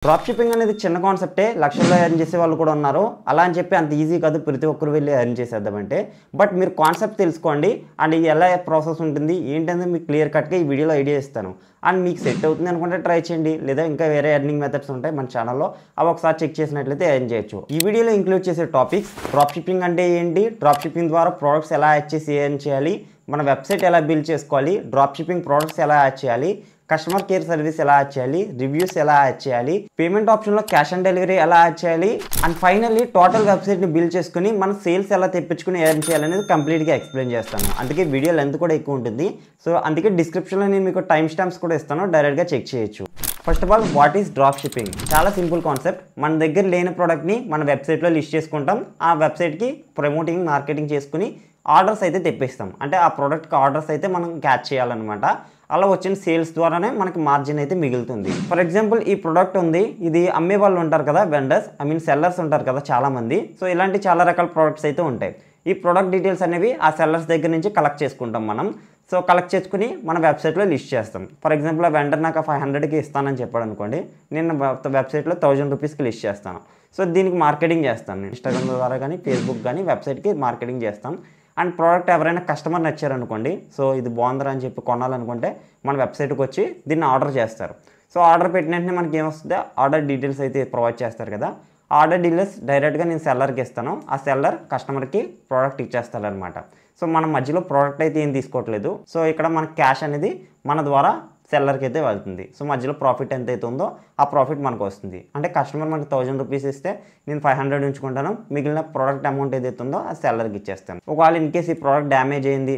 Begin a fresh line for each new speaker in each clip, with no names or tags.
Drop shipping అనేది చిన్న కాన్సెప్టే, లక్షల్లో ఎర్న్ చేసే వాళ్ళు కూడా ఉన్నారు. అలా అని చెప్పి అంత ఈజీ కాదు ప్రతి ఒక్కరు వెళ్ళి ఎర్న్ చేసేద్దామంటే. బట్ మీరు కాన్సెప్ట్ తెలుసుకోండి అండ్ ఎలా ప్రాసెస్ ఉంటుంది ఏంటనేది మీకు క్లియర్ కట్గా ఈ వీడియోలో ఐడియా ఇస్తాను. అండ్ మీకు సెట్ అవుతుంది అనుకుంటే ట్రై చేయండి, లేదా ఇంకా వేరే ఎర్నింగ్ మెథడ్స్ ఉంటాయి మన ఛానల్లో, అవి ఒకసారి చెక్ చేసినట్లయితే ఎర్న్ చేయొచ్చు. ఈ వీడియోలో ఇంక్లూడ్ చేసే టాపిక్స్ డ్రాప్ షిప్పింగ్ అంటే ఏంటి, డ్రాప్ షిప్పింగ్ ద్వారా ప్రోడక్ట్స్ ఎలా యాడ్ చేసి ఎర్న్ చేయాలి, మన వెబ్సైట్ ఎలా బిల్డ్ చేసుకోవాలి, డ్రాప్ షిప్పింగ్ ప్రోడక్ట్స్ ఎలా యాడ్ చేయాలి, కస్టమర్ కేర్ సర్వీస్ ఎలా యాడ్ చేయాలి, రివ్యూస్ ఎలా యాడ్ చేయాలి, పేమెంట్ ఆప్షన్లో క్యాష్ ఆన్ డెలివరీ ఎలా యాడ్ చేయాలి, అండ్ ఫైనల్లీ టోటల్ వెబ్సైట్ని బిల్డ్ చేసుకుని మన సేల్స్ ఎలా తెప్పించుకుని ఎర్న్ చేయాలనేది కంప్లీట్గా ఎక్స్ప్లెయిన్ చేస్తాను. అందుకే వీడియో లెంత్ కూడా ఎక్కువ ఉంటుంది. సో అందుకే డిస్క్రిప్షన్లో నేను మీకు టైం స్టాంప్స్ కూడా ఇస్తాను, డైరెక్ట్గా చెక్ చేయొచ్చు. First of all what is drop shipping? చాలా సింపుల్ కాన్సెప్ట్. మన దగ్గర లేని ప్రోడక్ట్ని మన వెబ్సైట్లో లిస్ట్ చేసుకుంటాం, ఆ వెబ్సైట్కి ప్రమోటింగ్ మార్కెటింగ్ చేసుకుని ఆర్డర్స్ అయితే తెప్పిస్తాం. అంటే ఆ ప్రోడక్ట్కి ఆర్డర్స్ అయితే మనం క్యాచ్ చేయాలన్నమాట. అలా వచ్చిన సేల్స్ ద్వారానే మనకి మార్జిన్ అయితే మిగులుతుంది. ఫర్ ఎగ్జాంపుల్ ఈ ప్రోడక్ట్ ఉంది, ఇది అమ్మే వాళ్ళు ఉంటారు కదా, వెండర్స్ సెల్లర్స్ ఉంటారు కదా చాలామంది. సో ఇలాంటి చాలా రకాల ప్రోడక్ట్స్ అయితే ఉంటాయి. ఈ ప్రోడక్ట్ డీటెయిల్స్ అనేవి ఆ సెల్లర్స్ దగ్గర నుంచి కలెక్ట్ చేసుకుంటాం మనం. సో కలెక్ట్ చేసుకుని మన వెబ్సైట్లో లిస్ట్ చేస్తాం. ఫర్ ఎగ్జాంపుల్ ఆ వెండర్ నాకు 500కి ఇస్తానని చెప్పాడు అనుకోండి, నేను వెబ్సైట్లో 1000 రూపీస్కి లిస్ట్ చేస్తాను. సో దీనికి మార్కెటింగ్ చేస్తాను, ఇన్స్టాగ్రామ్ ద్వారా కానీ ఫేస్బుక్ కానీ వెబ్సైట్కి మార్కెటింగ్ చేస్తాం. అండ్ ప్రోడక్ట్ ఎవరైనా కస్టమర్ నచ్చారనుకోండి, సో ఇది బాగుందిరా అని చెప్పి కొనాలనుకుంటే మన వెబ్సైట్కి వచ్చి దీన్ని ఆర్డర్ చేస్తారు. సో ఆర్డర్ పెట్టిన వెంటనే మనకి ఏమొస్తుంది, ఆర్డర్ డీటెయిల్స్ అయితే ప్రొవైడ్ చేస్తారు కదా. ఆర్డర్ డీటెయిల్స్ డైరెక్ట్గా నేను సెల్లర్కి ఇస్తాను, ఆ సెల్లర్ కస్టమర్కి ప్రోడక్ట్ ఇచ్చేస్తారనమాట. సో మనం మధ్యలో ప్రోడక్ట్ అయితే ఏం తీసుకోవట్లేదు. సో ఇక్కడ మన క్యాష్ అనేది మన ద్వారా సెల్లర్కి అయితే వెళ్తుంది. సో మధ్యలో ప్రాఫిట్ ఎంత అయితే ఉందో ఆ ప్రాఫిట్ మనకు వస్తుంది. అంటే కస్టమర్ మనకి 1000 రూపీస్ ఇస్తే నేను 500 ఉంచుకుంటాను, మిగిలిన ప్రోడక్ట్ అమౌంట్ ఏదైతే ఉందో ఆ సెల్లర్కి ఇచ్చేస్తాను. ఒకవేళ ఇన్ కేసు ఈ ప్రోడక్ట్ డ్యామేజ్ అయింది,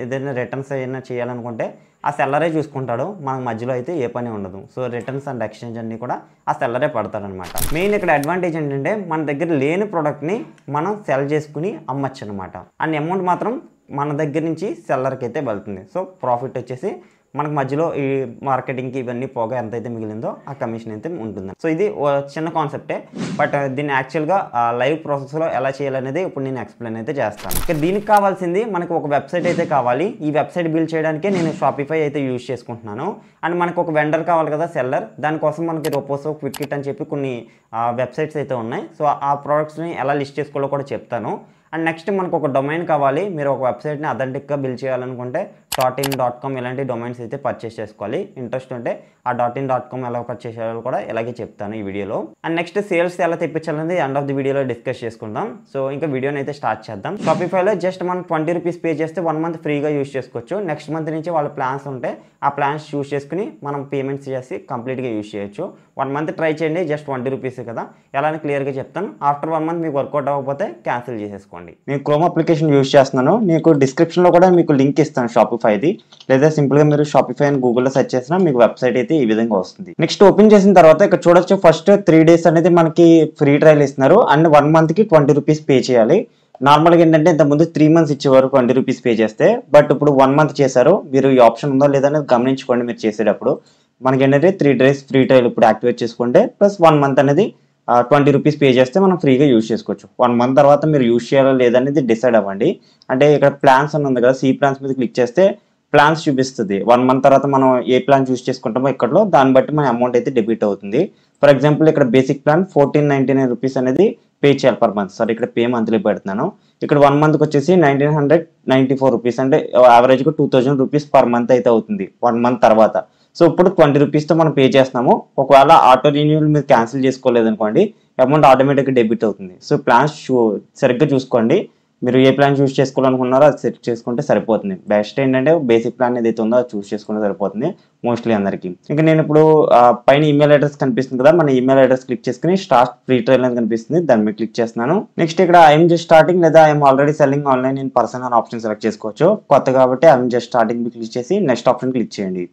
ఏదైనా రిటర్న్స్ ఏదైనా చేయాలనుకుంటే ఆ సెల్లరే చూసుకుంటాడు, మనకు మధ్యలో అయితే ఏ పని ఉండదు. సో రిటర్న్స్ అండ్ ఎక్స్చేంజ్ అన్నీ కూడా ఆ సెల్లరే పడతాడనమాట. మెయిన్ ఇక్కడ అడ్వాంటేజ్ ఏంటంటే మన దగ్గర లేని ప్రోడక్ట్ని మనం సెల్ చేసుకుని అమ్మచ్చు అనమాట. అండ్ అమౌంట్ మాత్రం మన దగ్గర నుంచి సెల్లర్కి అయితే వెళ్తుంది. సో ప్రాఫిట్ వచ్చేసి మనకు మధ్యలో ఈ మార్కెటింగ్కి ఇవన్నీ పోగా ఎంతైతే మిగిలిందో ఆ కమిషన్ అయితే ఉంటుంది. సో ఇది చిన్న కాన్సెప్టే, బట్ దీన్ని యాక్చువల్గా లైవ్ ప్రాసెస్లో ఎలా చేయాలనేది ఇప్పుడు నేను ఎక్స్ప్లెయిన్ అయితే చేస్తాను. ఇక దీనికి కావాల్సింది మనకు ఒక వెబ్సైట్ అయితే కావాలి. ఈ వెబ్సైట్ బిల్డ్ చేయడానికే నేను షాపిఫై అయితే యూజ్ చేసుకుంటున్నాను. అండ్ మనకు ఒక వెండర్ కావాలి కదా, సెల్లర్. దానికోసం మనకి రోపోసో, క్విక్కిట్ అని చెప్పి కొన్ని వెబ్సైట్స్ అయితే ఉన్నాయి. సో ఆ ప్రోడక్ట్స్ని ఎలా లిస్ట్ చేసుకోవాలో కూడా చెప్తాను. అండ్ నెక్స్ట్ మనకు ఒక డొమైన్ కావాలి. మీరు ఒక వెబ్సైట్ని అథెంటిక్గా బిల్డ్ చేయాలనుకుంటే .in.com ఇలాంటి డొమైన్స్ అయితే పర్చేస్ చేసుకోవాలి. ఇంట్రెస్ట్ ఉంటే ఆ .in.com ఎలా పర్చేస్ చేయాలో కూడా ఇలాగే చెప్తాను ఈ వీడియోలో. అండ్ నెక్స్ట్ సేల్స్ ఎలా తెప్పించాలనేది ఎండ్ ఆఫ్ ది వీడియోలో డిస్కస్ చేసుకుందాం. సో ఇంకా వీడియోని అయితే స్టార్ట్ చేద్దాం. షాపిఫైలో జస్ట్ మనం 20 రూపీస్ పే చేస్తే 1 మంత్ ఫ్రీగా యూజ్ చేసుకోవచ్చు. నెక్స్ట్ మంత్ నుంచి వాళ్ళ ప్లాన్స్ ఉంటే ఆ ప్లాన్స్ చూస్ చేసుకుని మనం పేమెంట్స్ చేసి కంప్లీట్గా యూజ్ చేయొచ్చు. 1 మంత్ ట్రై చేయండి, జస్ట్ 20 రూపీస్ కదా, ఎలా అని క్లియర్గా చెప్తాను. ఆఫ్టర్ 1 మంత్ మీకు వర్కౌట్ అవ్వకపోతే క్యాన్సిల్ చేసేసుకోండి. నేను క్రోమ్ అప్లికేషన్ యూజ్ చేస్తున్నాను, మీకు డిస్క్రిప్షన్లో కూడా మీకు లింక్ ఇస్తాను షాపిఫైది, లేదా సింపుల్గా మీరు షాపిఫై అని గూగుల్లో సెర్చ్ చేసినా మీకు వెబ్సైట్ అయితే ఈ విధంగా వస్తుంది. నెక్స్ట్ ఓపెన్ చేసిన తర్వాత ఇక్కడ చూడొచ్చు, ఫస్ట్ 3 days అనేది మనకి ఫ్రీ ట్రయల్ ఇస్తున్నారు. అండ్ 1 మంత్కి 20 రూపీస్ పే చేయాలి. నార్మల్గా ఏంటంటే ఇంతకుముందు 3 months ఇచ్చేవారు 20 రూపీస్ పే చేస్తే, బట్ ఇప్పుడు 1 month చేశారు. మీరు ఈ ఆప్షన్ ఉందో లేదా అనేది గమనించుకోండి మీరు చేసేటప్పుడు. మనకి ఏంటంటే 3 days ఫ్రీ ట్రయల్ ఇప్పుడు యాక్టివేట్ చేసుకుంటే ప్లస్ 1 month అనేది 20 రూపీస్ పే చేస్తే మనం ఫ్రీగా యూజ్ చేసుకోవచ్చు. 1 month తర్వాత మీరు యూజ్ చేయాలో లేదనేది డిసైడ్ అవ్వండి. అంటే ఇక్కడ ప్లాన్స్ అని ఉంది కదా, సి ప్లాన్స్ మీద క్లిక్ చేస్తే ప్లాన్స్ చూపిస్తుంది. 1 month తర్వాత మనం ఏ ప్లాన్ చూస్ చేసుకుంటామో ఇక్కడలో దాన్ని బట్టి మన అమౌంట్ అయితే డెబిట్ అవుతుంది. ఫర్ ఎగ్జాంపుల్ ఇక్కడ బేసిక్ ప్లాన్ 1499 రూపీస్ అనేది పే చేయాలి పర్ మంత్. సార్ ఇక్కడ పే మంత్లీ పెడుతున్నాను. ఇక్కడ 1 monthకి వచ్చేసి 1994 రూపీస్, అంటే యావరేజ్గా 2000 రూపీస్ పర్ మంత్ అయితే అవుతుంది 1 month తర్వాత. సో ఇప్పుడు 20 రూపీస్తో మనం పే చేస్తున్నాము. ఒకవేళ ఆటో రిన్యూవల్ మీరు క్యాన్సిల్ చేసుకోలేదు అనుకోండి, అమౌంట్ ఆటోమేటిక్గా డెబిట్ అవుతుంది. సో ప్లాన్స్ సరిగ్గా చూసుకోండి, మీరు ఏ ప్లాన్ చూస్ చేసుకోవాలనుకున్నారో అది సెట్ చేసుకుంటే సరిపోతుంది. బెస్ట్ ఏంటంటే బేసిక్ ప్లాన్ ఏదైతే ఉందో అది చూస్ చేసుకుంటే సరిపోతుంది మోస్ట్లీ అందరికీ. ఇంకా నేను ఇప్పుడు పైన ఈమెయిల్ అడ్రస్ కనిపిస్తుంది కదా, మన ఈమెయిల్ అడ్రస్ క్లిక్ చేసుకుని స్టార్ట్ ఫ్రీ ట్రయల్ అనేది కనిపిస్తుంది, దాని మీద క్లిక్ చేస్తున్నాను. నెక్స్ట్ ఇక్కడ ఐఎమ్ జస్ట్ స్టార్టింగ్ లేదా I'm already selling online in person అనే ఆప్షన్ సెలెక్ట్ చేసుకోవచ్చు. కొత్త కాబట్టి ఐఎమ్ జస్ట్ స్టార్టింగ్ మీద క్లిక్ చేసి నెక్స్ట్ ఆప్షన్ క్లిక్ చేయండి.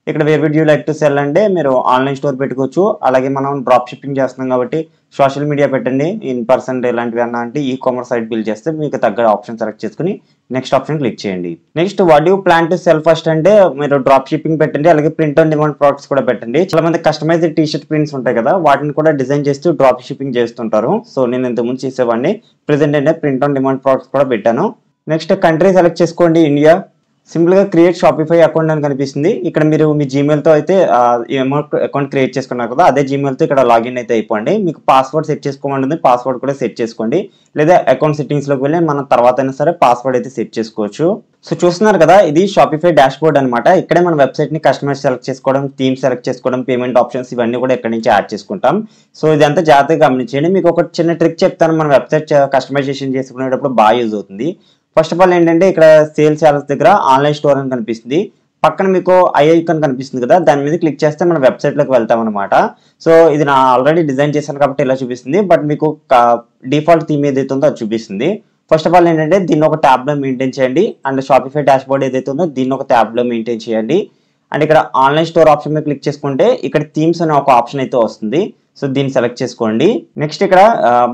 ఇక్కడ where would you like to sell అంటే మీరు ఆన్లైన్ స్టోర్ పెట్టుకోవచ్చు. అలాగే మనం డ్రాప్ షిప్పింగ్ చేస్తున్నాం కాబట్టి సోషల్ మీడియా పెట్టండి, ఇన్ పర్సన్ ఇలాంటివి అన్నా అంటే ఈ కామర్స్ సైట్ బిల్డ్ చేస్తే మీకు తగ్గ ఆప్షన్ సెలెక్ట్ చేసుకుని నెక్స్ట్ ఆప్షన్ క్లిక్ చేయండి. Next what you plan to cell first అంటే మీరు డ్రాప్ షిప్పింగ్ పెట్టండి, అలాగే ప్రింట్ ఆన్ డిమాండ్ ప్రోడక్ట్స్ కూడా పెట్టండి. చాలా మంది కస్టమైజ్డ్ టీ-షర్ట్ ప్రింట్స్ ఉంటాయి కదా, వాటిని కూడా డిజైన్ చేస్తూ డ్రాప్ షిప్పింగ్ చేస్తుంటారు. సో నేను ఇంతకుముందు చేసేవాడిని. ప్రెసెంట్ అంటే ప్రింట్ ఆన్ డిమాండ్ ప్రోడక్ట్స్ కూడా పెట్టాను. నెక్స్ట్ కంట్రీ సెలెక్ట్ చేసుకోండి, ఇండియా. సింపుల్గా క్రియేట్ షాపిఫై అకౌంట్ అని కనిపిస్తుంది. ఇక్కడ మీరు మీ జీమెయిల్తో అయితే అకౌంట్ క్రియేట్ చేసుకున్నారు కదా, అదే జీమెయిల్తో ఇక్కడ లాగిన్ అయితే అయిపోండి. మీకు పాస్వర్డ్ సెట్ చేసుకోమంటుంది, పాస్వర్డ్ కూడా సెట్ చేసుకోండి. లేదా అకౌంట్ సెట్టింగ్స్లోకి వెళ్ళి మనం తర్వాత అయినా సరే పాస్వర్డ్ అయితే సెట్ చేసుకోవచ్చు. సో చూస్తున్నారు కదా, ఇది షాపిఫై డాష్ బోర్డ్ అనమాట. ఇక్కడే మన వెబ్సైట్ని కస్టమైజ్ సెలెక్ట్ చేసుకోవడం, థీమ్ సెలెక్ట్ చేసుకోవడం, పేమెంట్ ఆప్షన్స్ ఇవన్నీ కూడా ఇక్కడ నుంచి యాడ్ చేసుకుంటాం. సో ఇదంతా జాగ్రత్తగా గమనించండి. మీకు ఒక చిన్న ట్రిక్ చెప్తాను, మన వెబ్సైట్ కస్టమైజేషన్ చేసుకునేటప్పుడు బాగా యూజ్ అవుతుంది. ఫస్ట్ ఆఫ్ ఆల్ ఏంటంటే ఇక్కడ సేల్స్ చార్జెస్ దగ్గర ఆన్లైన్ స్టోర్ అని కనిపిస్తుంది. పక్కన మీకు ఐ ఐకాన్ కనిపిస్తుంది కదా, దాని మీద క్లిక్ చేస్తే మన వెబ్సైట్లోకి వెళ్తాం అనమాట. సో ఇది నా ఆల్రెడీ డిజైన్ చేశాను కాబట్టి ఇలా చూపిస్తుంది. బట్ మీకు డిఫాల్ట్ థీమ్ ఏదైతే ఉందో అది చూపిస్తుంది. ఫస్ట్ ఆఫ్ ఆల్ ఏంటంటే దీన్ని ఒక ట్యాబ్లో మెయింటైన్ చేయండి. అండ్ షాపిఫై డాష్ బోర్డ్ ఏదైతే ఉందో దీన్ని ఒక ట్యాబ్లో మెయింటైన్ చేయండి. అండ్ ఇక్కడ ఆన్లైన్ స్టోర్ ఆప్షన్ మీద క్లిక్ చేసుకుంటే ఇక్కడ థీమ్స్ అనే ఒక ఆప్షన్ అయితే వస్తుంది. సో దీన్ని సెలెక్ట్ చేసుకోండి. నెక్స్ట్ ఇక్కడ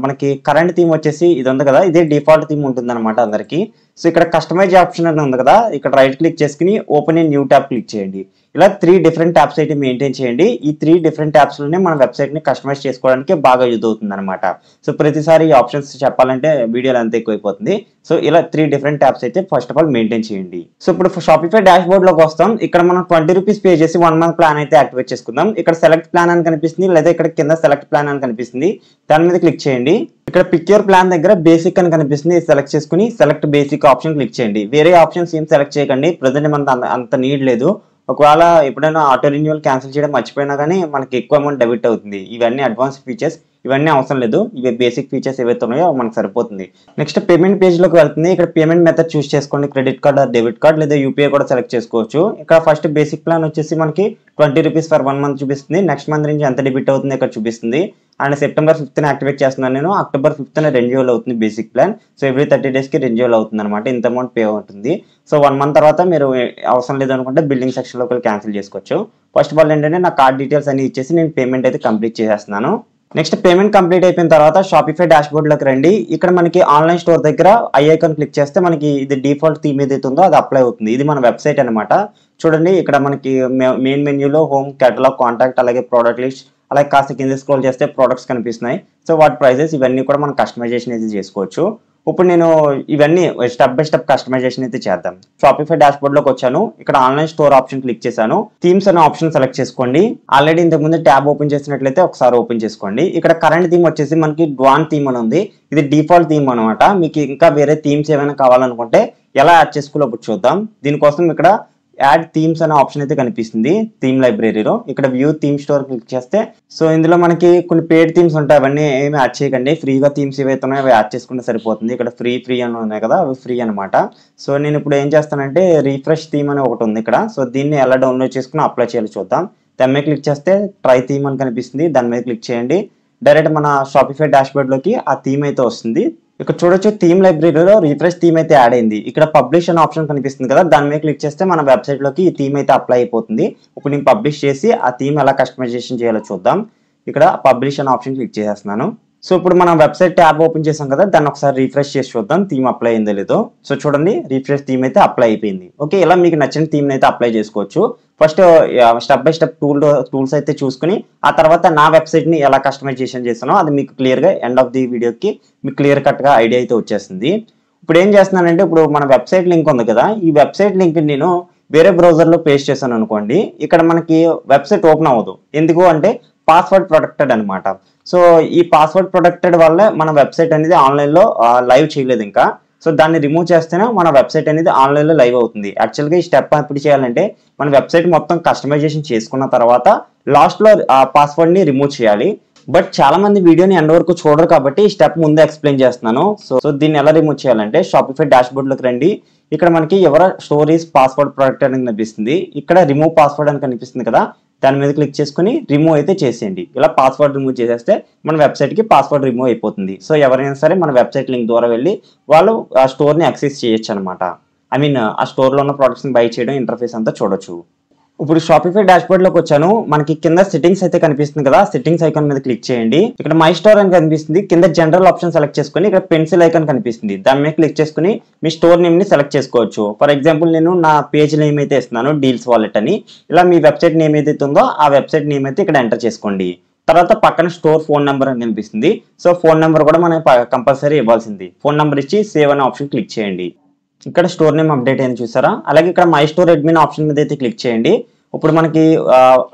మనకి కరెంట్ థీమ్ వచ్చేసి ఇది ఉంది కదా, ఇదే డిఫాల్ట్ థీమ్ ఉంటుంది అనమాట అందరికి. సో ఇక్కడ కస్టమైజ్ ఆప్షన్ అని ఉంది కదా, ఇక్కడ రైట్ క్లిక్ చేసుకుని open a new tab click చేయండి. ఇలా 3 డిఫరెంట్ ట్యాబ్స్ అయితే మెయింటైన్ చేయండి. ఈ 3 డిఫరెంట్ ట్యాబ్స్లోనే మన వెబ్సైట్ని కస్టమైజ్ చేసుకోవడానికి బాగా యూజ్ అవుతుంది అనమాట. సో ప్రతిసారి ఈ ఆప్షన్స్ చెప్పాలంటే వీడియోలు అంత ఎక్కువైపోతుంది. సో ఇలా 3 డిఫరెంట్ ట్యాబ్స్ అయితే ఫస్ట్ ఆఫ్ ఆల్ మెయింటైన్ చేయండి. సో ఇప్పుడు షాపిఫై డాష్ బోర్డ్లోకి వస్తాం. ఇక్కడ మనం 20 రూపీస్ పే చేసి 1 మంత్ ప్లాన్ అయితే యాక్టివేట్ చేసుకుందాం. ఇక్కడ సెలెక్ట్ ప్లాన్ అని కనిపిస్తుంది, లేదా ఇక్కడ కింద సెలెక్ట్ ప్లాన్ అని కనిపిస్తుంది, దాని మీద క్లిక్ చేయండి. ఇక్కడ పిక్ యువర్ ప్లాన్ దగ్గర బేసిక్ అని కనిపిస్తుంది, సెలెక్ట్ చేసుకుని సెలెక్ట్ బేసిక్ ఆప్షన్ క్లిక్ చేయండి. వేరే ఆప్షన్స్ ఏం సెలెక్ట్ చేయకండి, ప్రజెంట్ మనకు అంత నీడ్ లేదు. ఒకవేళ ఎప్పుడైనా ఆటో రెన్యువల్ క్యాన్సిల్ చేయడం మర్చిపోయినా కానీ మనకి ఎక్కువ అమౌంట్ డెబిట్ అవుతుంది. ఇవన్నీ అడ్వాన్స్ ఫీచర్స్, ఇవన్నీ అవసరం లేదు. ఇవి బేసిక్ ఫీచర్స్ ఏవైతే ఉన్నాయో మనకు సరిపోతుంది. నెక్స్ట్ పేమెంట్ పేజ్లోకి వెళ్తుంది. ఇక్కడ పేమెంట్ మెథడ్ చూస్ చేసుకోండి, credit card or debit card లేదా యూపీఐ కూడా సెలెక్ట్ చేసుకోవచ్చు. ఇక్కడ ఫస్ట్ బేసిక్ ప్లాన్ వచ్చేసి మనకి 20 రూపీస్ ఫర్ 1 మంత్ చూపిస్తుంది. నెక్స్ట్ మంత్ నుంచి ఎంత డెబిట్ అవుతుంది ఇక్కడ చూపిస్తుంది. అండ్ సెప్టెంబర్ 5th యాక్టివేట్ చేస్తున్నాను నేను, అక్టోబర్ 5th రెన్యువల్ అవుతుంది బేసిక్ ప్లాన్. సో ఎవ్రీ 30 డేస్కి రెన్యువల్ అవుతుంది అనమాట, ఇంత అమౌంట్ పే అవుతుంది. సో 1 మంత్ తర్వాత మీరు అవసరం లేదనుకుంటే బిల్డింగ్ సెక్షన్లోకి వెళ్ళి క్యాన్సిల్ చేసుకోవచ్చు. ఫస్ట్ ఆఫ్ ఆల్ ఏంటంటే నా కార్డ్ డీటెయిల్స్ అన్ని ఇచ్చేసి నేను పేమెంట్ అయితే కంప్లీట్ చేసేస్తున్నాను. నెక్స్ట్ పేమెంట్ కంప్లీట్ అయిపోయిన తర్వాత షాపిఫై డాష్ బోర్డ్లోకి రండి. ఇక్కడ మనకి ఆన్లైన్ స్టోర్ దగ్గర ఐ ఐకాన్ క్లిక్ చేస్తే మనకి ఇది డిఫాల్ట్ థీమ్ ఏదైతే ఉందో అది అప్లై అవుతుంది. ఇది మన వెబ్సైట్ అనమాట. చూడండి ఇక్కడ మనకి మెయిన్ మెన్యూలో హోమ్, కేటలాగ్, కాంటాక్ట్, అలాగే ప్రోడక్ట్ లిస్ట్, అలాగే కాస్త కింద స్క్రోల్ చేస్తే ప్రొడక్ట్స్ కనిపిస్తున్నాయి. సో వాటి ప్రైజెస్ ఇవన్నీ కూడా మనం కస్టమైజేషన్ అయితే చేసుకోవచ్చు. ఇప్పుడు నేను ఇవన్నీ స్టెప్ బై స్టెప్ కస్టమైజేషన్ అయితే చేద్దాం. షాపిఫై డాష్ బోర్డ్లోకి వచ్చాను. ఇక్కడ ఆన్లైన్ స్టోర్ ఆప్షన్ క్లిక్ చేశాను. థీమ్స్ అనే ఆప్షన్ సెలెక్ట్ చేసుకోండి. ఆల్రెడీ ఇంతకుముందు ట్యాబ్ ఓపెన్ చేసినట్లయితే ఒకసారి ఓపెన్ చేసుకోండి. ఇక్కడ కరెంట్ థీమ్ వచ్చేసి మనకి డ్వాన్ థీమ్ అని ఉంది. ఇది డిఫాల్ట్ థీమ్ అనమాట. మీకు ఇంకా వేరే థీమ్స్ ఏమైనా కావాలనుకుంటే ఎలా యాడ్ చేసుకోవాలో ఇప్పుడు చూద్దాం. దీనికోసం ఇక్కడ యాడ్ థీమ్స్ అనే ఆప్షన్ అయితే కనిపిస్తుంది థీమ్ లైబ్రరీలో. ఇక్కడ వ్యూ థీమ్ స్టోర్ క్లిక్ చేస్తే సో ఇందులో మనకి కొన్ని పేడ్ థీమ్స్ ఉంటాయి, అవన్నీ ఏమి యాడ్ చేయకండి. ఫ్రీగా థీమ్స్ ఏవైతే ఉన్నాయో అవి యాడ్ చేసుకుంటే సరిపోతుంది. ఇక్కడ ఫ్రీ అని ఉన్నాయి కదా, అవి ఫ్రీ అనమాట. సో నేను ఇప్పుడు ఏం చేస్తానంటే రిఫ్రెష్ థీమ్ అని ఒకటి ఉంది ఇక్కడ. సో దీన్ని ఎలా డౌన్లోడ్ చేసుకుని అప్లై చేయాలి చూద్దాం. దాని మీద క్లిక్ చేస్తే ట్రై థీమ్ అని కనిపిస్తుంది, దాని మీద క్లిక్ చేయండి. డైరెక్ట్ మన షాపిఫై డాష్ బోర్డ్లోకి ఆ థీమ్ అయితే వస్తుంది. ఇక్కడ చూడొచ్చు థీమ్ లైబ్రరీలో రిఫ్రెష్ థీమ్ అయితే యాడ్ అయింది. ఇక్కడ పబ్లిష్ అనే ఆప్షన్ కనిపిస్తుంది కదా, దాని మీద క్లిక్ చేస్తే మన వెబ్సైట్లోకి ఈ థీమ్ అయితే అప్లై అయిపోతుంది. ఇప్పుడు నేను పబ్లిష్ చేసి ఆ థీమ్ ఎలా కస్టమైజేషన్ చేయాలో చూద్దాం. ఇక్కడ పబ్లిష్ అనే ఆప్షన్ క్లిక్ చేసేస్తున్నాను. సో ఇప్పుడు మనం వెబ్సైట్ ట్యాబ్ ఓపెన్ చేసాం కదా, దాన్ని ఒకసారి రిఫ్రెష్ చేసి చూద్దాం థీమ్ అప్లై అయిందో లేదో. సో చూడండి రిఫ్రెష్ థీమ్ అయితే అప్లై అయిపోయింది. ఓకే, ఇలా మీకు నచ్చిన థీమ్ అయితే అప్లై చేసుకోవచ్చు. First step by step tools అయితే చూసుకుని ఆ తర్వాత నా వెబ్సైట్ని ఎలా కస్టమైజేషన్ చేస్తానో అది మీకు క్లియర్గా ఎండ్ ఆఫ్ ది వీడియోకి మీకు క్లియర్ కట్గా ఐడియా అయితే వచ్చేస్తుంది. ఇప్పుడు ఏం చేస్తున్నానంటే ఇప్పుడు మన వెబ్సైట్ లింక్ ఉంది కదా, ఈ వెబ్సైట్ లింక్ నేను వేరే బ్రౌజర్లో పేస్ట్ చేశాను అనుకోండి, ఇక్కడ మనకి వెబ్సైట్ ఓపెన్ అవ్వదు. ఎందుకు అంటే పాస్వర్డ్ ప్రొటెక్టెడ్ అనమాట. సో ఈ పాస్వర్డ్ ప్రొటెక్టెడ్ వల్ల మన వెబ్సైట్ అనేది ఆన్లైన్లో లైవ్ చేయలేదు ఇంకా. సో దాన్ని రిమూవ్ చేస్తేనే మన వెబ్సైట్ అనేది ఆన్లైన్లో లైవ్ అవుతుంది. యాక్చువల్గా ఈ స్టెప్ ఎప్పుడు చేయాలంటే మన వెబ్సైట్ మొత్తం కస్టమైజేషన్ చేసుకున్న తర్వాత లాస్ట్లో ఆ పాస్వర్డ్ని రిమూవ్ చేయాలి. బట్ చాలా మంది వీడియోని ఎండ్ వరకు చూడరు కాబట్టి ఈ స్టెప్ ముందే ఎక్స్ప్లెయిన్ చేస్తున్నాను. సో దీన్ని ఎలా రిమూవ్ చేయాలంటే షాపిఫై డాష్ బోర్డ్లోకి రండి. ఇక్కడ మనకి ఎవరో స్టోరీస్ పాస్వర్డ్ ప్రొటెక్టెడ్ అని కనిపిస్తుంది. ఇక్కడ రిమూవ్ పాస్వర్డ్ అని కనిపిస్తుంది కదా, దాని మీద క్లిక్ చేసుకుని రిమూవ్ అయితే చేసేయండి. ఇలా పాస్వర్డ్ రిమూవ్ చేసేస్తే మన వెబ్సైట్కి పాస్వర్డ్ రిమూవ్ అయిపోతుంది. సో ఎవరైనా సరే మన వెబ్సైట్ లింక్ ద్వారా వెళ్ళి వాళ్ళు ఆ స్టోర్ని యాక్సెస్ చేయొచ్చు అనమాట. ఐ మీన్ ఆ స్టోర్లో ఉన్న ప్రొడక్ట్స్ని బై చేయడం, ఇంటర్ఫేస్ అంతా చూడొచ్చు. ఇప్పుడు షాపిఫై డాష్ బోర్డ్లోకి వచ్చాను. మనకి కింద సెట్టింగ్స్ అయితే కనిపిస్తుంది కదా, సెట్టింగ్స్ ఐకాన్ మీద క్లిక్ చేయండి. ఇక్కడ మై స్టోర్ అని కనిపిస్తుంది, కింద జనరల్ ఆప్షన్ సెలెక్ట్ చేసుకుని ఇక్కడ పెన్సిల్ ఐకాన్ కనిపిస్తుంది, దాని మీద క్లిక్ చేసుకుని మీ స్టోర్ నేమ్ ని సెలెక్ట్ చేసుకోవచ్చు. ఫర్ ఎగ్జాంపుల్ నేను నా పేజ్ నేమ్ అయితే ఇస్తున్నాను డీల్స్ వాలెట్ అని. ఇలా మీ వెబ్సైట్ నేమ్ ఏదైతే ఉందో ఆ వెబ్సైట్ నేమ్ అయితే ఇక్కడ ఎంటర్ చేసుకోండి. తర్వాత పక్కన స్టోర్ ఫోన్ నెంబర్ అని కనిపిస్తుంది. సో ఫోన్ నెంబర్ కూడా మనం కంపల్సరీ ఇవ్వాల్సింది. ఫోన్ నెంబర్ ఇచ్చి సేవ్ అనే ఆప్షన్ క్లిక్ చేయండి. ఇక్కడ స్టోర్ నేమ్ అప్డేట్ అయింది చూసారా. అలాగే ఇక్కడ మై స్టోర్ అడ్మిన్ ఆప్షన్ మీద అయితే క్లిక్ చేయండి. ఇప్పుడు మనకి